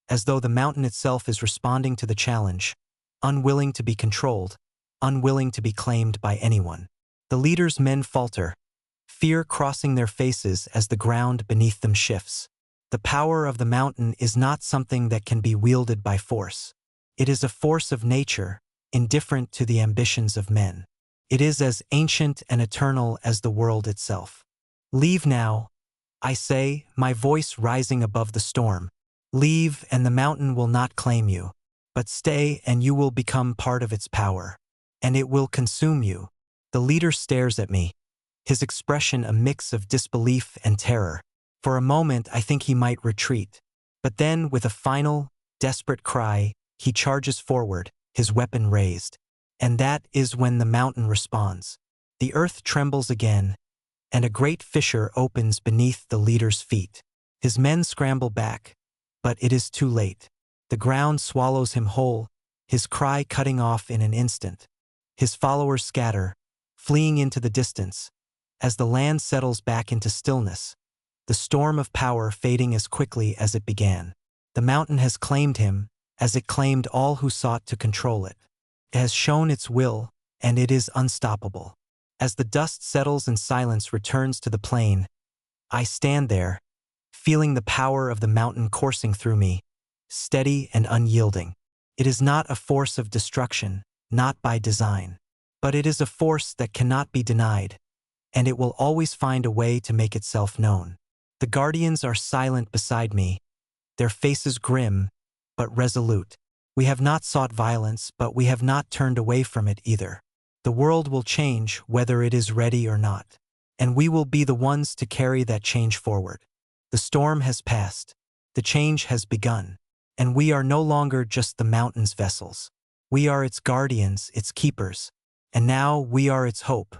as though the mountain itself is responding to the challenge, unwilling to be controlled, unwilling to be claimed by anyone. The leader's men falter, fear crossing their faces as the ground beneath them shifts. The power of the mountain is not something that can be wielded by force. It is a force of nature, indifferent to the ambitions of men. It is as ancient and eternal as the world itself. Leave now, I say, my voice rising above the storm. Leave, and the mountain will not claim you. But stay, and you will become part of its power. And it will consume you. The leader stares at me, his expression a mix of disbelief and terror. For a moment, I think he might retreat. But then, with a final, desperate cry, he charges forward, his weapon raised. And that is when the mountain responds. The earth trembles again, and a great fissure opens beneath the leader's feet. His men scramble back, but it is too late. The ground swallows him whole, his cry cutting off in an instant. His followers scatter, fleeing into the distance. As the land settles back into stillness, the storm of power fading as quickly as it began. The mountain has claimed him, as it claimed all who sought to control it. It has shown its will, and it is unstoppable. As the dust settles and silence returns to the plain, I stand there, feeling the power of the mountain coursing through me, steady and unyielding. It is not a force of destruction, not by design. But it is a force that cannot be denied, and it will always find a way to make itself known. The guardians are silent beside me, their faces grim, but resolute. We have not sought violence, but we have not turned away from it either. The world will change whether it is ready or not, and we will be the ones to carry that change forward. The storm has passed, the change has begun, and we are no longer just the mountain's vessels. We are its guardians, its keepers, and now we are its hope.